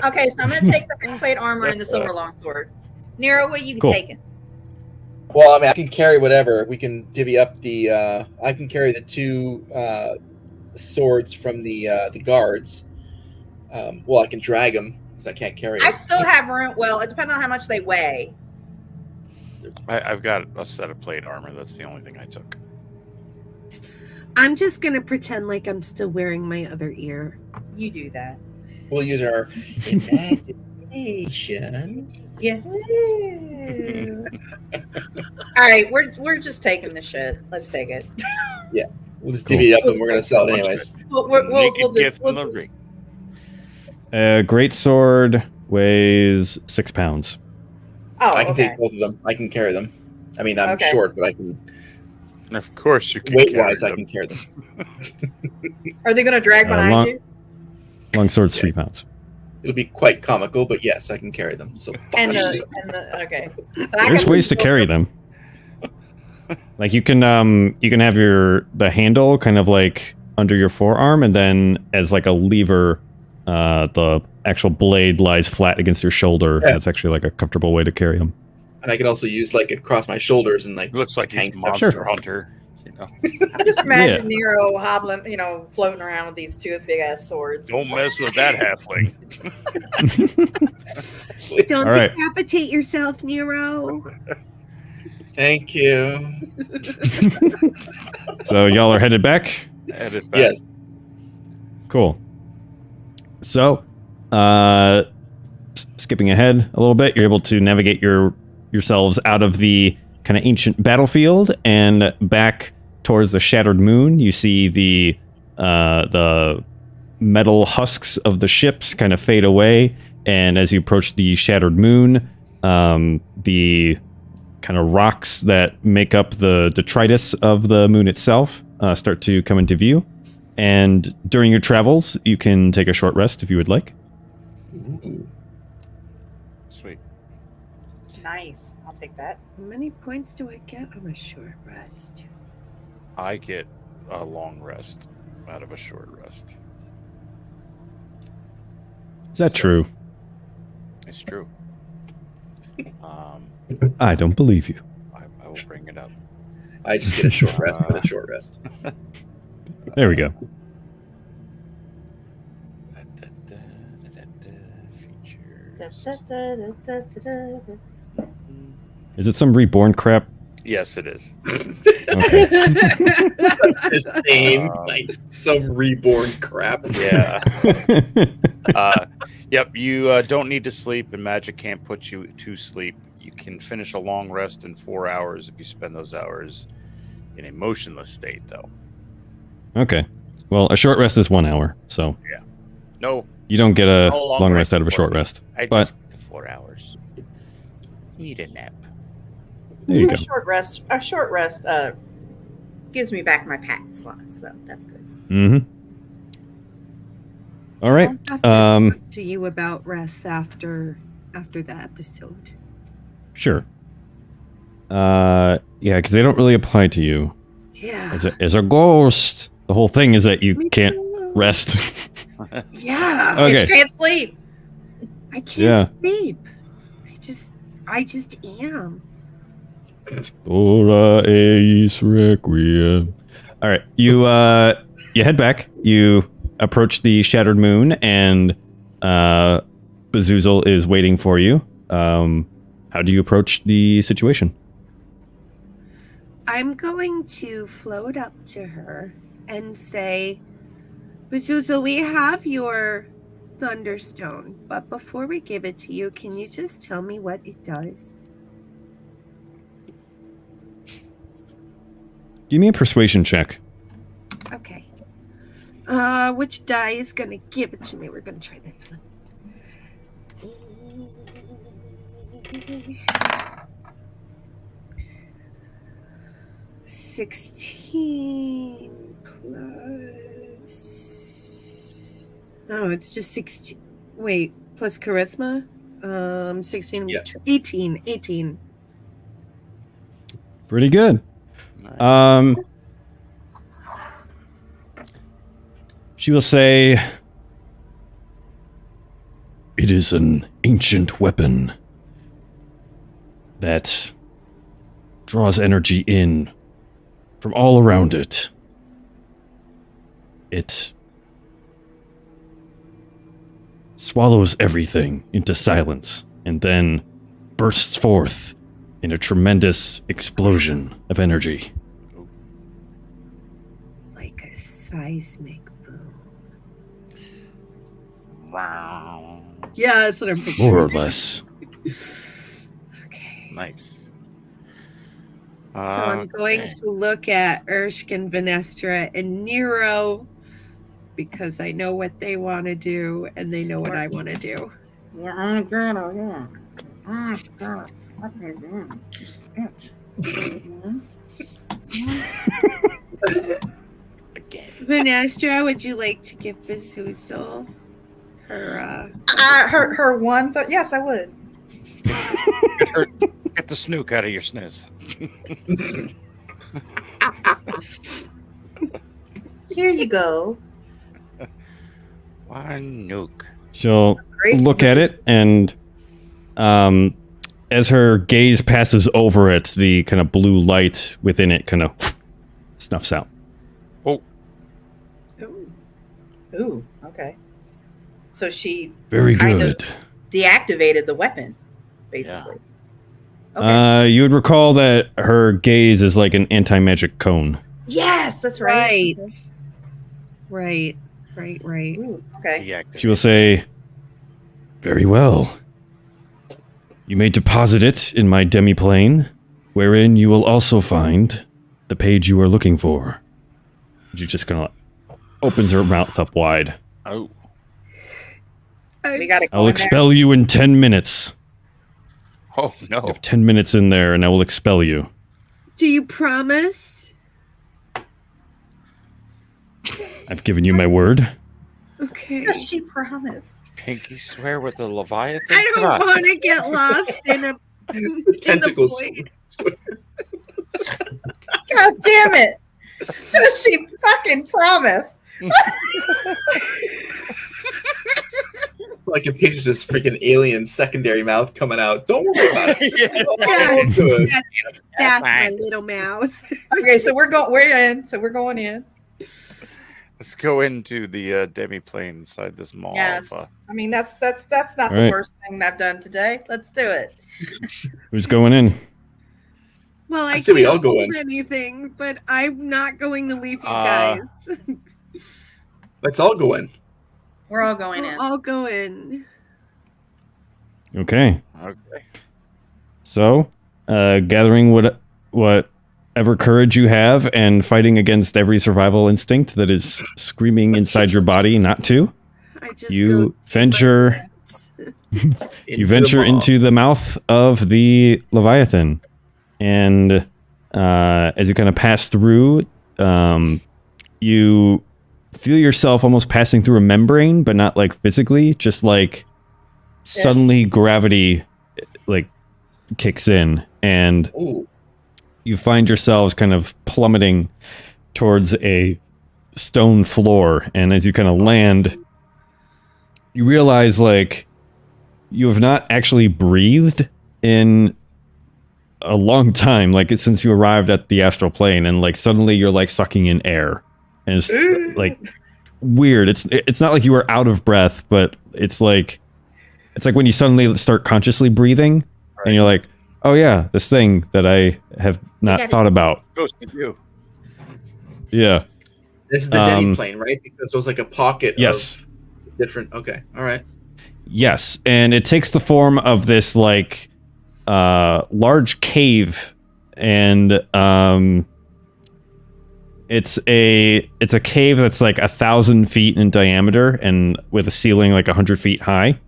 Speaker 3: Okay, so I'm gonna take the plate armor and the silver longsword. Nero, what are you
Speaker 1: Cool.
Speaker 3: taking?
Speaker 5: Well, I mean, I can carry whatever. We can divvy up the. I can carry the two swords from the guards. Well, I can drag them because I can't carry
Speaker 3: I
Speaker 5: them.
Speaker 3: still have room. Well, it depends on how much they weigh.
Speaker 2: I've got a set of plate armor. That's the only thing I took.
Speaker 4: I'm just gonna pretend like I'm still wearing my other ear.
Speaker 3: You do that.
Speaker 5: We'll use our imagination.
Speaker 3: Yeah. All right, we're just taking the shit. Let's take it.
Speaker 5: We'll just
Speaker 1: Cool.
Speaker 5: divvy it up and we're gonna sell it anyways.
Speaker 3: We'll
Speaker 2: Naked
Speaker 3: just.
Speaker 2: gift
Speaker 3: We'll
Speaker 2: in the
Speaker 3: just
Speaker 2: ring.
Speaker 1: Great sword weighs 6 pounds.
Speaker 3: oh,
Speaker 5: I can
Speaker 3: okay.
Speaker 5: take both of them. I can carry them. I mean, I'm
Speaker 3: Okay.
Speaker 5: short, but I can
Speaker 2: And of course, you can
Speaker 5: weight
Speaker 2: carry
Speaker 5: wise, I
Speaker 2: them.
Speaker 5: can carry them.
Speaker 3: Are they going to drag behind
Speaker 1: long-
Speaker 3: you?
Speaker 1: Longsword's 3 pounds.
Speaker 5: It'll be quite comical, but yes, I can carry them. So
Speaker 3: And the okay. So I
Speaker 1: There's
Speaker 3: can
Speaker 1: ways to
Speaker 3: move
Speaker 1: carry them. Like you can have the handle kind of like under your forearm, and then as like a lever, the actual blade lies flat against your shoulder.
Speaker 5: Yeah.
Speaker 1: That's actually like a comfortable way to carry them.
Speaker 5: and I can also use like across my shoulders and like
Speaker 2: It looks like
Speaker 5: hang
Speaker 2: he's
Speaker 5: stuff.
Speaker 2: Monster
Speaker 1: Sure.
Speaker 2: Hunter. You know,
Speaker 3: I just imagine Nero hobbling, floating around with these two big ass swords.
Speaker 2: don't mess with that halfling.
Speaker 4: Don't
Speaker 1: All right.
Speaker 4: decapitate yourself, Nero.
Speaker 5: Thank you.
Speaker 1: So y'all are headed back.
Speaker 2: Edit back.
Speaker 5: Yes.
Speaker 1: Cool. So, skipping ahead a little bit, you're able to navigate yourselves out of the kind of ancient battlefield and back towards the shattered moon. You see the metal husks of the ships kind of fade away, and as you approach the shattered moon, the kind of rocks that make up the detritus of the moon itself start to come into view. And during your travels, you can take a short rest if you would like.
Speaker 2: Sweet.
Speaker 3: Nice. I'll take that.
Speaker 4: How many points do I get on a short rest?
Speaker 2: I get a long rest out of a short rest.
Speaker 1: Is that true?
Speaker 2: It's true.
Speaker 1: I don't believe you.
Speaker 2: I will bring it up.
Speaker 5: I just get a short rest for the short rest.
Speaker 1: There we go. Is it some reborn crap?
Speaker 2: Yes, it is.
Speaker 1: Okay.
Speaker 5: The same, like some reborn crap.
Speaker 2: Yeah. Yep. You don't need to sleep, and magic can't put you to sleep. You can finish a long rest in 4 hours if you spend those hours in a motionless state, though.
Speaker 1: Okay. Well, a short rest is 1 hour, so
Speaker 2: No,
Speaker 1: you don't get a
Speaker 2: No long
Speaker 1: long
Speaker 2: rest
Speaker 1: rest out of a
Speaker 2: before.
Speaker 1: short rest.
Speaker 2: I
Speaker 1: But
Speaker 2: just get the 4 hours. Need a nap.
Speaker 1: there you go.
Speaker 3: A short rest gives me back my pack slots, so that's good.
Speaker 1: Mm-hmm. All right.
Speaker 4: I'll have to talk to you about rests after the episode.
Speaker 1: Sure. Yeah, because they don't really apply to you.
Speaker 4: Yeah.
Speaker 1: As a ghost, the whole thing is that you
Speaker 4: Me
Speaker 1: can't
Speaker 4: too.
Speaker 1: rest.
Speaker 4: Yeah.
Speaker 1: Okay.
Speaker 3: You can't sleep.
Speaker 4: I can't
Speaker 1: Yeah.
Speaker 4: sleep. I just am.
Speaker 1: Ora eis requiem. All right, you head back. You approach the shattered moon, and Bezuzal is waiting for you. How do you approach the situation?
Speaker 4: I'm going to float up to her and say, Bezuzal, we have your Thunderstone, but before we give it to you, can you just tell me what it does?
Speaker 1: Give me a persuasion check.
Speaker 4: Okay. Which die is gonna give it to me? We're gonna try this one. 16 plus. Oh, it's just 16. Wait, plus charisma? 16.
Speaker 5: Yeah.
Speaker 4: 18.
Speaker 1: Pretty good.
Speaker 2: Nice.
Speaker 1: She will say, "It is an ancient weapon that draws energy in from all around it. It swallows everything into silence and then bursts forth in a tremendous explosion of energy."
Speaker 4: Like a seismic boom.
Speaker 2: Wow.
Speaker 4: Yeah, that's what I'm picturing.
Speaker 1: More or less.
Speaker 4: Okay.
Speaker 2: Nice.
Speaker 4: So I'm going
Speaker 2: Okay.
Speaker 4: to look at Erskine, Venestra, and Nero because I know what they want to do and they know what I want to do.
Speaker 3: I'm gonna, yeah. I'm gonna fucking do just
Speaker 2: Again.
Speaker 4: Venestra, would you like to give Bezuzal her
Speaker 3: her one. Yes, I would.
Speaker 2: Get the snook out of your sniz.
Speaker 3: Here you go.
Speaker 2: One nuke.
Speaker 1: She'll
Speaker 3: Great.
Speaker 1: look at it, and as her gaze passes over it, the kind of blue light within it kind of snuffs out.
Speaker 3: Ooh, okay. So she
Speaker 1: Very
Speaker 3: kind of
Speaker 1: good.
Speaker 3: deactivated the weapon, basically. Okay.
Speaker 1: You would recall that her gaze is like an anti-magic cone.
Speaker 3: Yes, that's right.
Speaker 4: right. Right.
Speaker 3: Ooh, okay.
Speaker 2: Deactivate.
Speaker 1: She will say, "Very well. You may deposit it in my demiplane, wherein you will also find the page you are looking for." She just kind of opens her mouth up wide.
Speaker 2: Oh,
Speaker 3: We gotta go
Speaker 1: "I'll
Speaker 3: in there.
Speaker 1: expel you in 10 minutes.
Speaker 2: oh
Speaker 1: You
Speaker 2: no!
Speaker 1: have 10 minutes in there, and I will expel you."
Speaker 4: Do you promise?
Speaker 1: "I've given you my word."
Speaker 4: Okay.
Speaker 3: Does she promise?
Speaker 2: Pinky swear with the Leviathan.
Speaker 4: I don't
Speaker 2: God.
Speaker 4: want to get lost in a
Speaker 5: The tentacles.
Speaker 4: void.
Speaker 3: God damn it! Does she fucking promise?
Speaker 5: Like a picture of this freaking alien secondary mouth coming out. Don't worry about it.
Speaker 2: Yeah.
Speaker 5: Oh, good.
Speaker 4: That's my
Speaker 2: fine.
Speaker 4: little mouth.
Speaker 3: Okay, so we're in. So we're going in.
Speaker 2: Let's go into the demi-plane inside this mall.
Speaker 3: Yes.
Speaker 2: of,
Speaker 3: I mean that's not the
Speaker 1: All right.
Speaker 3: worst thing I've done today. Let's do it.
Speaker 1: Who's going in?
Speaker 4: Well, I
Speaker 5: I say we all
Speaker 4: can't
Speaker 5: go
Speaker 4: hold
Speaker 5: in.
Speaker 4: anything, but I'm not going to leave you
Speaker 2: Uh,
Speaker 4: guys.
Speaker 5: Let's all go in.
Speaker 3: We're all going in.
Speaker 4: We'll all go in.
Speaker 1: Okay.
Speaker 2: okay.
Speaker 1: So, gathering whatever courage you have and fighting against every survival instinct that is screaming inside your body not to,
Speaker 4: I just
Speaker 1: you
Speaker 4: go take my
Speaker 1: venture
Speaker 4: breaths.
Speaker 1: you venture into the mouth of the Leviathan. And as you kind of pass through, you feel yourself almost passing through a membrane, but not like physically, just like suddenly gravity like kicks in, and
Speaker 5: Ooh.
Speaker 1: you find yourselves kind of plummeting towards a stone floor. And as you kind of land, you realize like you have not actually breathed in a long time, like since you arrived at the astral plane, and like suddenly you're like sucking in air, and it's like weird. It's not like you were out of breath, but it's like when you suddenly start consciously breathing, and you're like, oh yeah, this thing that I have not thought about.
Speaker 2: Supposed to do.
Speaker 1: Yeah.
Speaker 5: This is the Denny plane, right? Because it was like a pocket
Speaker 1: Yes.
Speaker 5: of different. Okay. All right.
Speaker 1: Yes, and it takes the form of this like large cave, and it's a cave that's like 1,000 feet in diameter and with a ceiling like 100 feet high.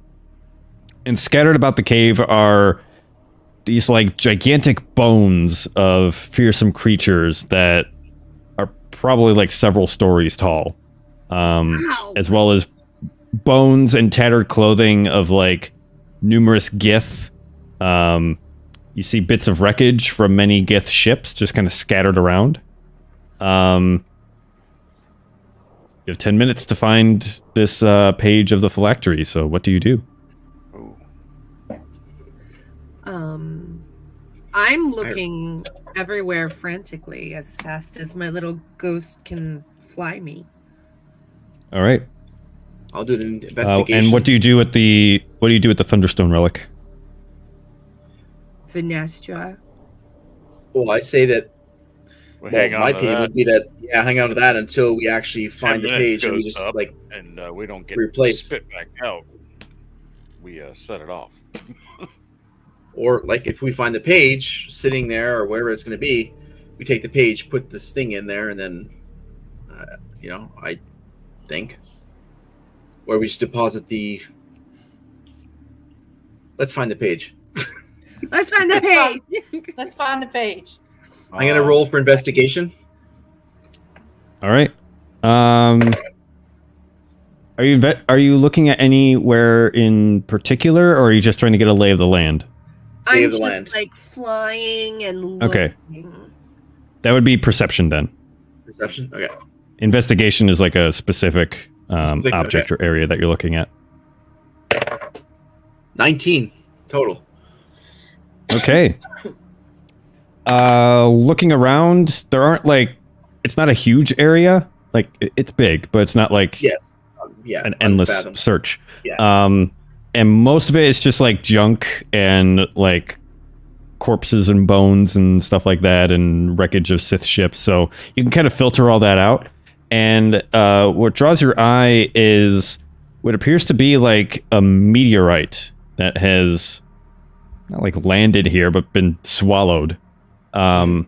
Speaker 1: And scattered about the cave are these like gigantic bones of fearsome creatures that are probably like several stories tall, as well as bones and tattered clothing of like numerous Gith. You see bits of wreckage from many Gith ships just kind of scattered around. You have 10 minutes to find this page of the phylactery, so what do you do?
Speaker 2: Ooh.
Speaker 4: I'm looking everywhere frantically as fast as my little ghost can fly me.
Speaker 1: All right.
Speaker 5: I'll do an investigation.
Speaker 1: And what do you do with the Thunderstone relic?
Speaker 4: Vinestra.
Speaker 5: Well, I say that.
Speaker 2: Well,
Speaker 5: Well,
Speaker 2: hang on
Speaker 5: my
Speaker 2: to
Speaker 5: opinion
Speaker 2: that.
Speaker 5: would be that hang on to that until we actually
Speaker 2: 10
Speaker 5: find the
Speaker 2: minutes
Speaker 5: page and we
Speaker 2: goes
Speaker 5: just
Speaker 2: up,
Speaker 5: like
Speaker 2: and we don't get
Speaker 5: replace.
Speaker 2: spit back out. We set it off.
Speaker 5: or like if we find the page sitting there or wherever it's going to be, we take the page, put this thing in there, and then I think, or we just deposit the. Let's find the page.
Speaker 4: Let's find the page.
Speaker 3: Let's find the page.
Speaker 5: I'm gonna roll for investigation.
Speaker 1: All right. Are you looking at anywhere in particular, or are you just trying to get a lay of the land?
Speaker 5: Lay
Speaker 4: I'm
Speaker 5: of the
Speaker 4: just
Speaker 5: land.
Speaker 4: like flying and looking.
Speaker 1: Okay. That would be perception then.
Speaker 5: Perception. Okay.
Speaker 1: Investigation is like a specific
Speaker 5: Specific,
Speaker 1: object or area that you're looking at.
Speaker 5: 19 total.
Speaker 1: Okay. Looking around, there aren't like, it's not a huge area. Like it's big, but it's not like
Speaker 5: Yes. Yeah.
Speaker 1: an endless
Speaker 5: unfathomed.
Speaker 1: search.
Speaker 5: Yeah.
Speaker 1: And most of it is just like junk and like corpses and bones and stuff like that, and wreckage of Sith ships. So you can kind of filter all that out. And what draws your eye is what appears to be like a meteorite that has not like landed here, but been swallowed. And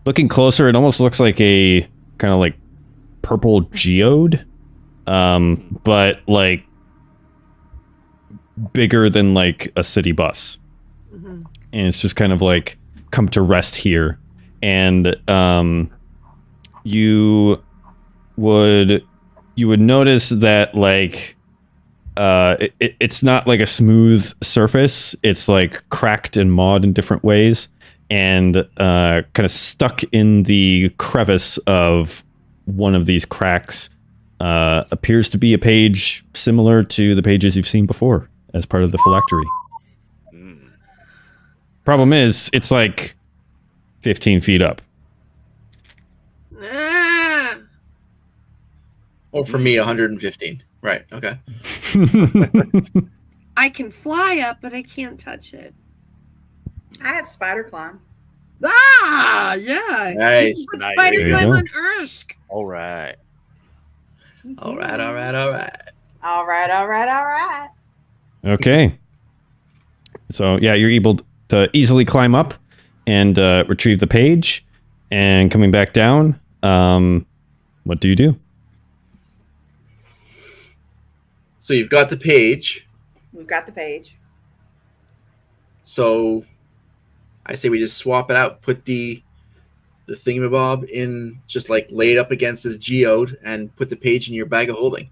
Speaker 1: looking closer, it almost looks like a kind of like purple geode, but like bigger than like a city bus. And it's just kind of like come to rest here. And you would notice that like it's not like a smooth surface. It's like cracked and mawed in different ways, and kind of stuck in the crevice of one of these cracks appears to be a page similar to the pages you've seen before as part of the phylactery. Problem is, it's like 15 feet up.
Speaker 5: Oh, for me, 115. Right. Okay.
Speaker 4: I can fly up, but I can't touch it.
Speaker 3: I have spider climb.
Speaker 4: Ah, yeah.
Speaker 5: Nice.
Speaker 4: Put
Speaker 2: Nice.
Speaker 4: spider
Speaker 1: There you
Speaker 4: climb
Speaker 1: go.
Speaker 4: on Ursk.
Speaker 2: All right.
Speaker 5: All right.
Speaker 3: All right.
Speaker 1: Okay. So yeah, you're able to easily climb up and retrieve the page, and coming back down. What do you do?
Speaker 5: So you've got the page.
Speaker 3: We've got the page.
Speaker 5: So I say we just swap it out, put the thingamabob in, just like lay it up against this geode, and put the page in your bag of holding.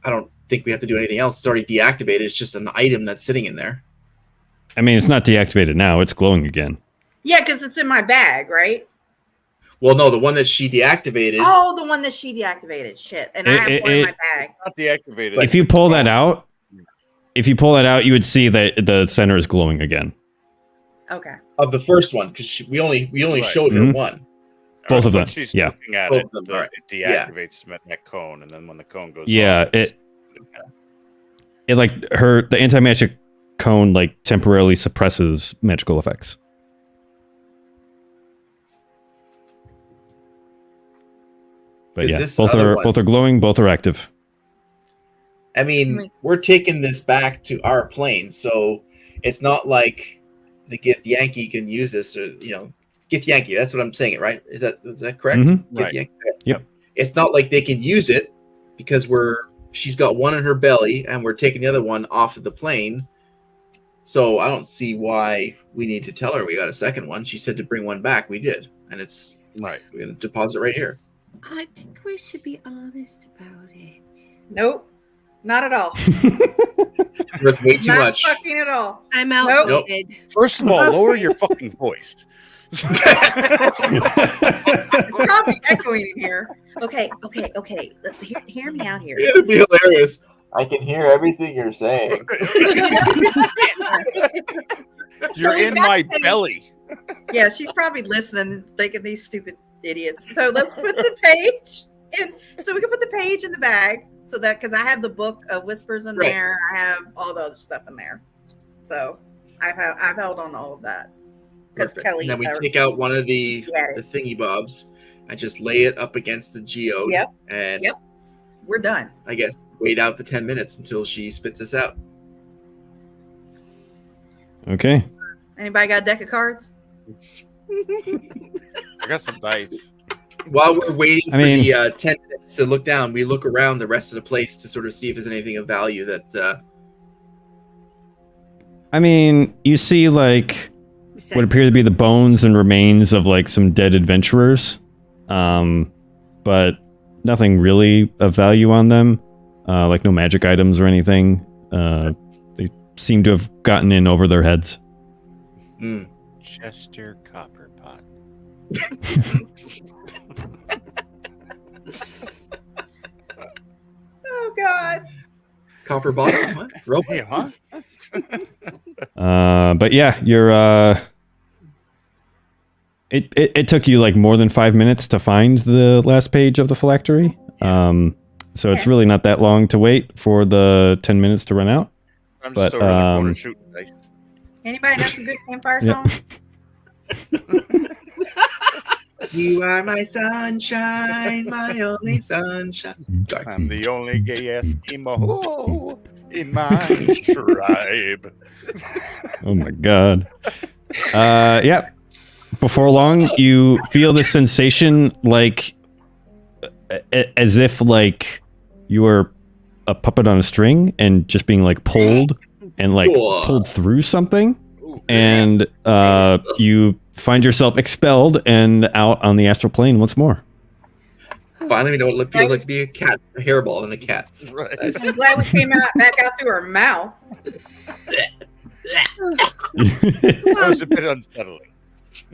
Speaker 5: I don't think we have to do anything else. It's already deactivated. It's just an item that's sitting in there.
Speaker 1: I mean, it's not deactivated now. It's glowing again.
Speaker 3: Yeah, because it's in my bag, right?
Speaker 5: Well, no, the one that she deactivated.
Speaker 3: Oh, the one that she deactivated. Shit. And I have one in my bag.
Speaker 2: Not deactivated.
Speaker 1: If you pull that out, you would see that the center is glowing again.
Speaker 3: Okay.
Speaker 5: Of the first one, because we only
Speaker 2: Right.
Speaker 5: showed her
Speaker 1: Mhm.
Speaker 5: one.
Speaker 1: Both of
Speaker 2: When
Speaker 1: them,
Speaker 2: She's
Speaker 1: yeah.
Speaker 2: looking at
Speaker 5: Both
Speaker 2: it.
Speaker 5: of them,
Speaker 2: It
Speaker 5: right.
Speaker 2: deactivates that cone, and then when the cone goes,
Speaker 1: Yeah,
Speaker 2: off, it's-
Speaker 1: It like the anti-magic cone like temporarily suppresses magical effects. But
Speaker 5: Is
Speaker 1: yeah,
Speaker 5: this
Speaker 1: both
Speaker 5: other
Speaker 1: are
Speaker 5: one-
Speaker 1: glowing, both are active.
Speaker 5: I mean,
Speaker 3: Right.
Speaker 5: we're taking this back to our plane, so it's not like the Gith Yankee can use this, or Gith Yankee. That's what I'm saying, it right? Is that correct?
Speaker 1: Mhm.
Speaker 5: Gith
Speaker 2: Right.
Speaker 5: Yankee?
Speaker 1: Yep.
Speaker 5: It's not like they can use it because she's got one in her belly, and we're taking the other one off of the plane. So I don't see why we need to tell her we got a second one. She said to bring one back. We did, and
Speaker 2: right.
Speaker 5: we're gonna deposit right here.
Speaker 4: I think we should be honest about it.
Speaker 3: Nope. Not at all.
Speaker 5: It's worth way too
Speaker 3: Not
Speaker 5: much.
Speaker 3: fucking at all.
Speaker 4: I'm
Speaker 3: Nope.
Speaker 4: outvoted.
Speaker 2: First of all, lower your fucking voice.
Speaker 3: It's probably echoing in here. Okay. Let's hear me out here.
Speaker 5: It'd be hilarious. I can hear everything you're saying.
Speaker 2: You're in my belly.
Speaker 3: Yeah, she's probably listening, thinking these stupid idiots. So let's put the page in. So we can put the page in the bag, so that because I have the book of whispers in
Speaker 5: Right.
Speaker 3: there, I have all the other stuff in there. So I've held on to all of that because
Speaker 5: Perfect.
Speaker 3: Kelly.
Speaker 5: And then we take out one of the
Speaker 3: Got it.
Speaker 5: thingy bobs and just lay it up against the geode.
Speaker 3: Yep.
Speaker 5: And
Speaker 3: Yep. We're done.
Speaker 5: I guess wait out the 10 minutes until she spits us out.
Speaker 1: Okay.
Speaker 3: Anybody got a deck of cards?
Speaker 2: I got some dice.
Speaker 5: While we're waiting
Speaker 1: I mean-
Speaker 5: for the 10 minutes to look down, we look around the rest of the place to sort of see if there's anything of value that.
Speaker 1: I mean, you see like what appear to be the bones and remains of like some dead adventurers, but nothing really of value on them, like no magic items or anything. They seem to have gotten in over their heads.
Speaker 5: Mm.
Speaker 2: Chester Copperpot.
Speaker 3: Oh God.
Speaker 5: Copper bottle? What? Rope?
Speaker 2: Hey, huh?
Speaker 1: But yeah, you're. It took you like more than 5 minutes to find the last page of the phylactery. So it's really not that long to wait for the 10 minutes to run out.
Speaker 2: I'm
Speaker 1: But,
Speaker 2: just over in the corner shooting dice.
Speaker 3: Anybody know some good campfire
Speaker 1: Yeah.
Speaker 3: songs?
Speaker 5: You are my sunshine, my only sunshine. Sorry.
Speaker 2: I'm the only gay Eskimo in my tribe.
Speaker 1: Oh my god. Yeah. Before long, you feel this sensation like as if like you were a puppet on a string and just being like pulled and like
Speaker 5: Whoa.
Speaker 1: pulled through something, and you find yourself expelled and out on the astral plane once more.
Speaker 5: Finally, we know what it feels like to be a cat, a hairball, and a cat.
Speaker 2: Right.
Speaker 3: I'm glad we came back out through her mouth.
Speaker 2: That was a bit unsettling.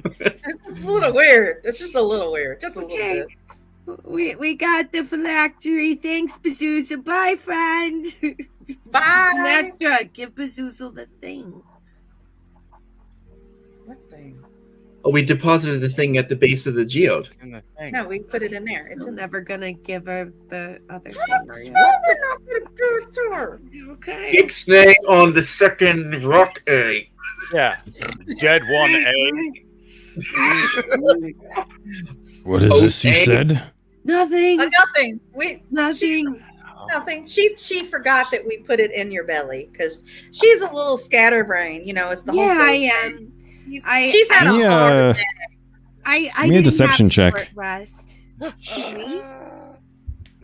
Speaker 3: It's just a little weird. It's just a little weird. Just a little
Speaker 4: Okay.
Speaker 3: bit.
Speaker 4: We got the phylactery. Thanks, Bezuzal. Bye, friend.
Speaker 3: Bye.
Speaker 4: Nestra, give Bezuzal the thing.
Speaker 3: What thing?
Speaker 5: Oh, we deposited the thing at the base of the geode.
Speaker 2: In the thing.
Speaker 3: No, we put it in there. It's
Speaker 4: Still
Speaker 3: in
Speaker 4: never gonna give her the other thing, are you?
Speaker 3: No, we're not gonna do it to her.
Speaker 4: Okay.
Speaker 5: Ixnay on the second rock egg.
Speaker 2: Yeah. Dead 1A.
Speaker 1: What is this you
Speaker 5: Okay.
Speaker 1: said?
Speaker 4: Nothing.
Speaker 3: Nothing.
Speaker 4: Nothing.
Speaker 3: Nothing. She forgot that we put it in your belly because she's a little scatterbrain. You know, it's the whole.
Speaker 4: Yeah, I
Speaker 3: ghost
Speaker 4: am.
Speaker 3: thing. She's
Speaker 4: I-
Speaker 3: had
Speaker 1: Give me
Speaker 3: a hard
Speaker 1: a,
Speaker 3: day.
Speaker 4: I
Speaker 1: Give me a
Speaker 4: didn't
Speaker 1: deception
Speaker 4: have a
Speaker 1: check.
Speaker 4: short Rest. Me?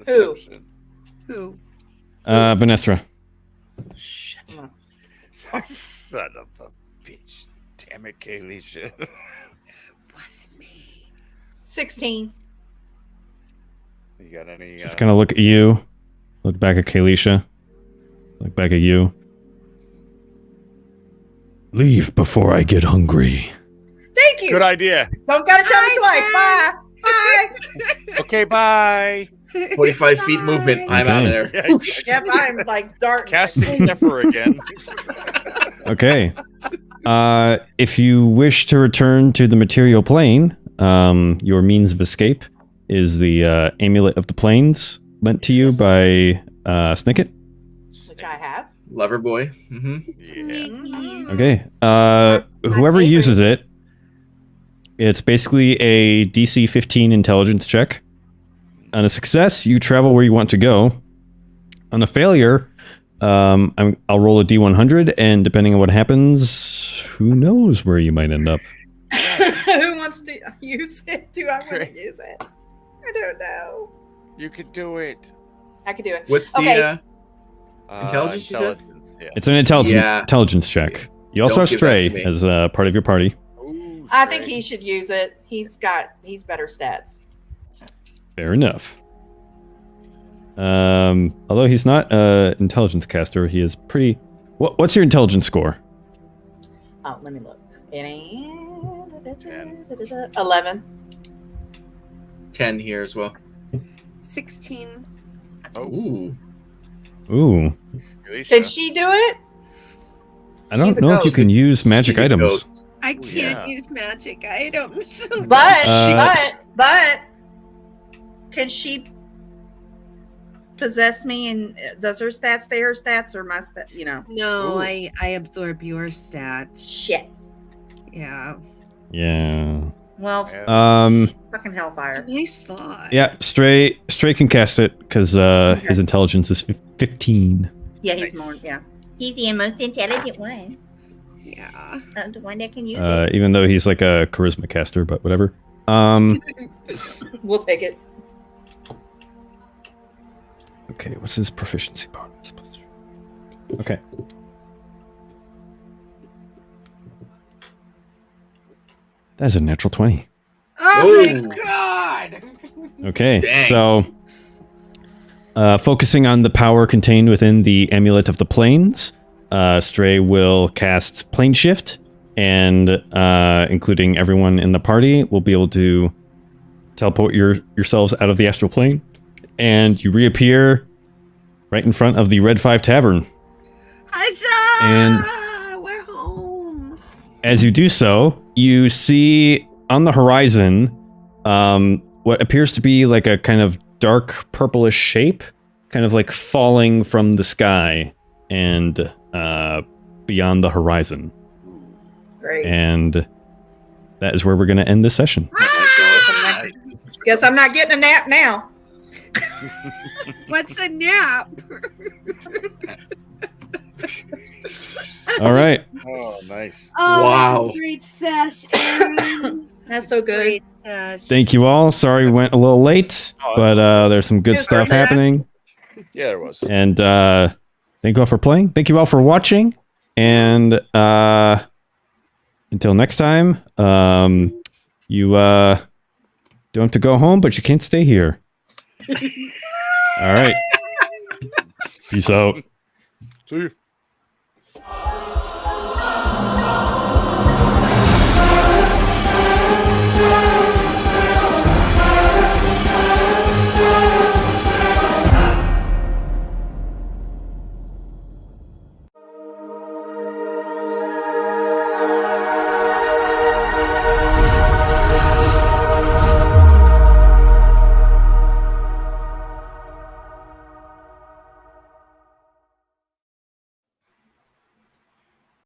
Speaker 3: Who?
Speaker 2: Deception.
Speaker 4: Who?
Speaker 1: Benestra.
Speaker 5: Shit.
Speaker 2: Son of a bitch. Damn it, Kayleisha.
Speaker 4: Wasn't me.
Speaker 3: 16.
Speaker 2: You got any?
Speaker 1: Just kind of look at you. Look back at Kayleisha. Look back at you. Leave before I get hungry.
Speaker 3: Thank you.
Speaker 2: Good idea.
Speaker 3: Don't gotta tell me twice.
Speaker 4: Bye,
Speaker 3: Bye.
Speaker 2: Okay, bye.
Speaker 5: 45 feet movement. I'm out of there.
Speaker 2: Yeah,
Speaker 3: Yep, I'm like dark.
Speaker 2: casting Zephyr again.
Speaker 1: Okay. If you wish to return to the material plane, your means of escape is the amulet of the plains lent to you by Snicket.
Speaker 3: Which I have.
Speaker 5: Lover boy. Mm-hmm.
Speaker 2: Yeah.
Speaker 1: Okay. Whoever
Speaker 3: favorite.
Speaker 1: uses it, it's basically a DC 15 intelligence check. On a success, you travel where you want to go. On a failure, I'll roll a D100, and depending on what happens, who knows where you might end up.
Speaker 3: Who wants to use it? Do I want to use it? I don't know.
Speaker 2: You could do it.
Speaker 3: I could do it.
Speaker 5: What's the
Speaker 3: Okay.
Speaker 5: Intelligence, you said?
Speaker 2: Intelligence, yeah.
Speaker 1: It's an intelligence check. You also
Speaker 5: Don't
Speaker 1: have
Speaker 5: give that
Speaker 1: Stray
Speaker 5: to me.
Speaker 1: as part of your party.
Speaker 2: Ooh,
Speaker 3: I think
Speaker 2: Stray.
Speaker 3: he should use it. He's better stats.
Speaker 1: Fair enough. Although he's not an intelligence caster, he is pretty... What's your intelligence score?
Speaker 3: Oh, let me look. It ain't
Speaker 2: 10.
Speaker 3: 11.
Speaker 5: 10 here as well.
Speaker 4: 16.
Speaker 2: Oh,
Speaker 5: Ooh.
Speaker 1: Ooh.
Speaker 2: Kayleisha.
Speaker 3: Can she do it?
Speaker 1: I don't
Speaker 3: She's a
Speaker 1: know if you
Speaker 3: ghost.
Speaker 1: can use magic
Speaker 5: She's a
Speaker 1: items.
Speaker 5: ghost.
Speaker 4: I
Speaker 2: Ooh,
Speaker 4: can't
Speaker 2: yeah.
Speaker 4: use magic items.
Speaker 3: But can she possess me, and does her stats stay her stats, or my stat? You know.
Speaker 4: No,
Speaker 2: Ooh.
Speaker 4: I absorb your stats.
Speaker 3: Shit.
Speaker 4: Yeah.
Speaker 1: Yeah.
Speaker 3: Well,
Speaker 2: Yeah.
Speaker 3: fucking hellfire.
Speaker 4: Nice thought.
Speaker 1: Yeah, Stray can cast it because his intelligence is 15.
Speaker 3: Yeah, he's
Speaker 2: Nice.
Speaker 3: more. Yeah.
Speaker 6: He's the most intelligent one.
Speaker 4: Yeah.
Speaker 6: The one that can use it.
Speaker 1: Even though he's like a charisma caster, but whatever.
Speaker 3: We'll take it.
Speaker 1: Okay, what's his proficiency bonus? Okay. That's a natural 20.
Speaker 4: Oh
Speaker 5: Ooh.
Speaker 4: my god!
Speaker 1: Okay,
Speaker 5: Dang.
Speaker 1: so focusing on the power contained within the Amulet of the Plains, Stray will cast Plane Shift, and including everyone in the party will be able to teleport yourselves out of the astral plane, and you reappear right in front of the Red 5 Tavern.
Speaker 4: Huzzah! We're home.
Speaker 1: As you do so, you see on the horizon what appears to be like a kind of dark purplish shape, kind of like falling from the sky and beyond the horizon.
Speaker 3: Great.
Speaker 1: And that is where we're going to end this session.
Speaker 5: Oh my God.
Speaker 3: Guess I'm not getting a nap now.
Speaker 4: What's a nap?
Speaker 1: All right.
Speaker 2: Oh, nice.
Speaker 4: Oh,
Speaker 5: Wow.
Speaker 4: great sesh. Aaron.
Speaker 3: That's so good.
Speaker 4: Great sesh.
Speaker 1: Thank you all. Sorry we went a little late, but there's some good
Speaker 3: Yeah,
Speaker 1: stuff
Speaker 3: sorry about that.
Speaker 1: happening.
Speaker 2: Yeah, there was.
Speaker 1: And thank you all for playing. Thank you all for watching. And until next time, you don't have to go home, but you can't stay here. All right. Peace out.
Speaker 2: See you.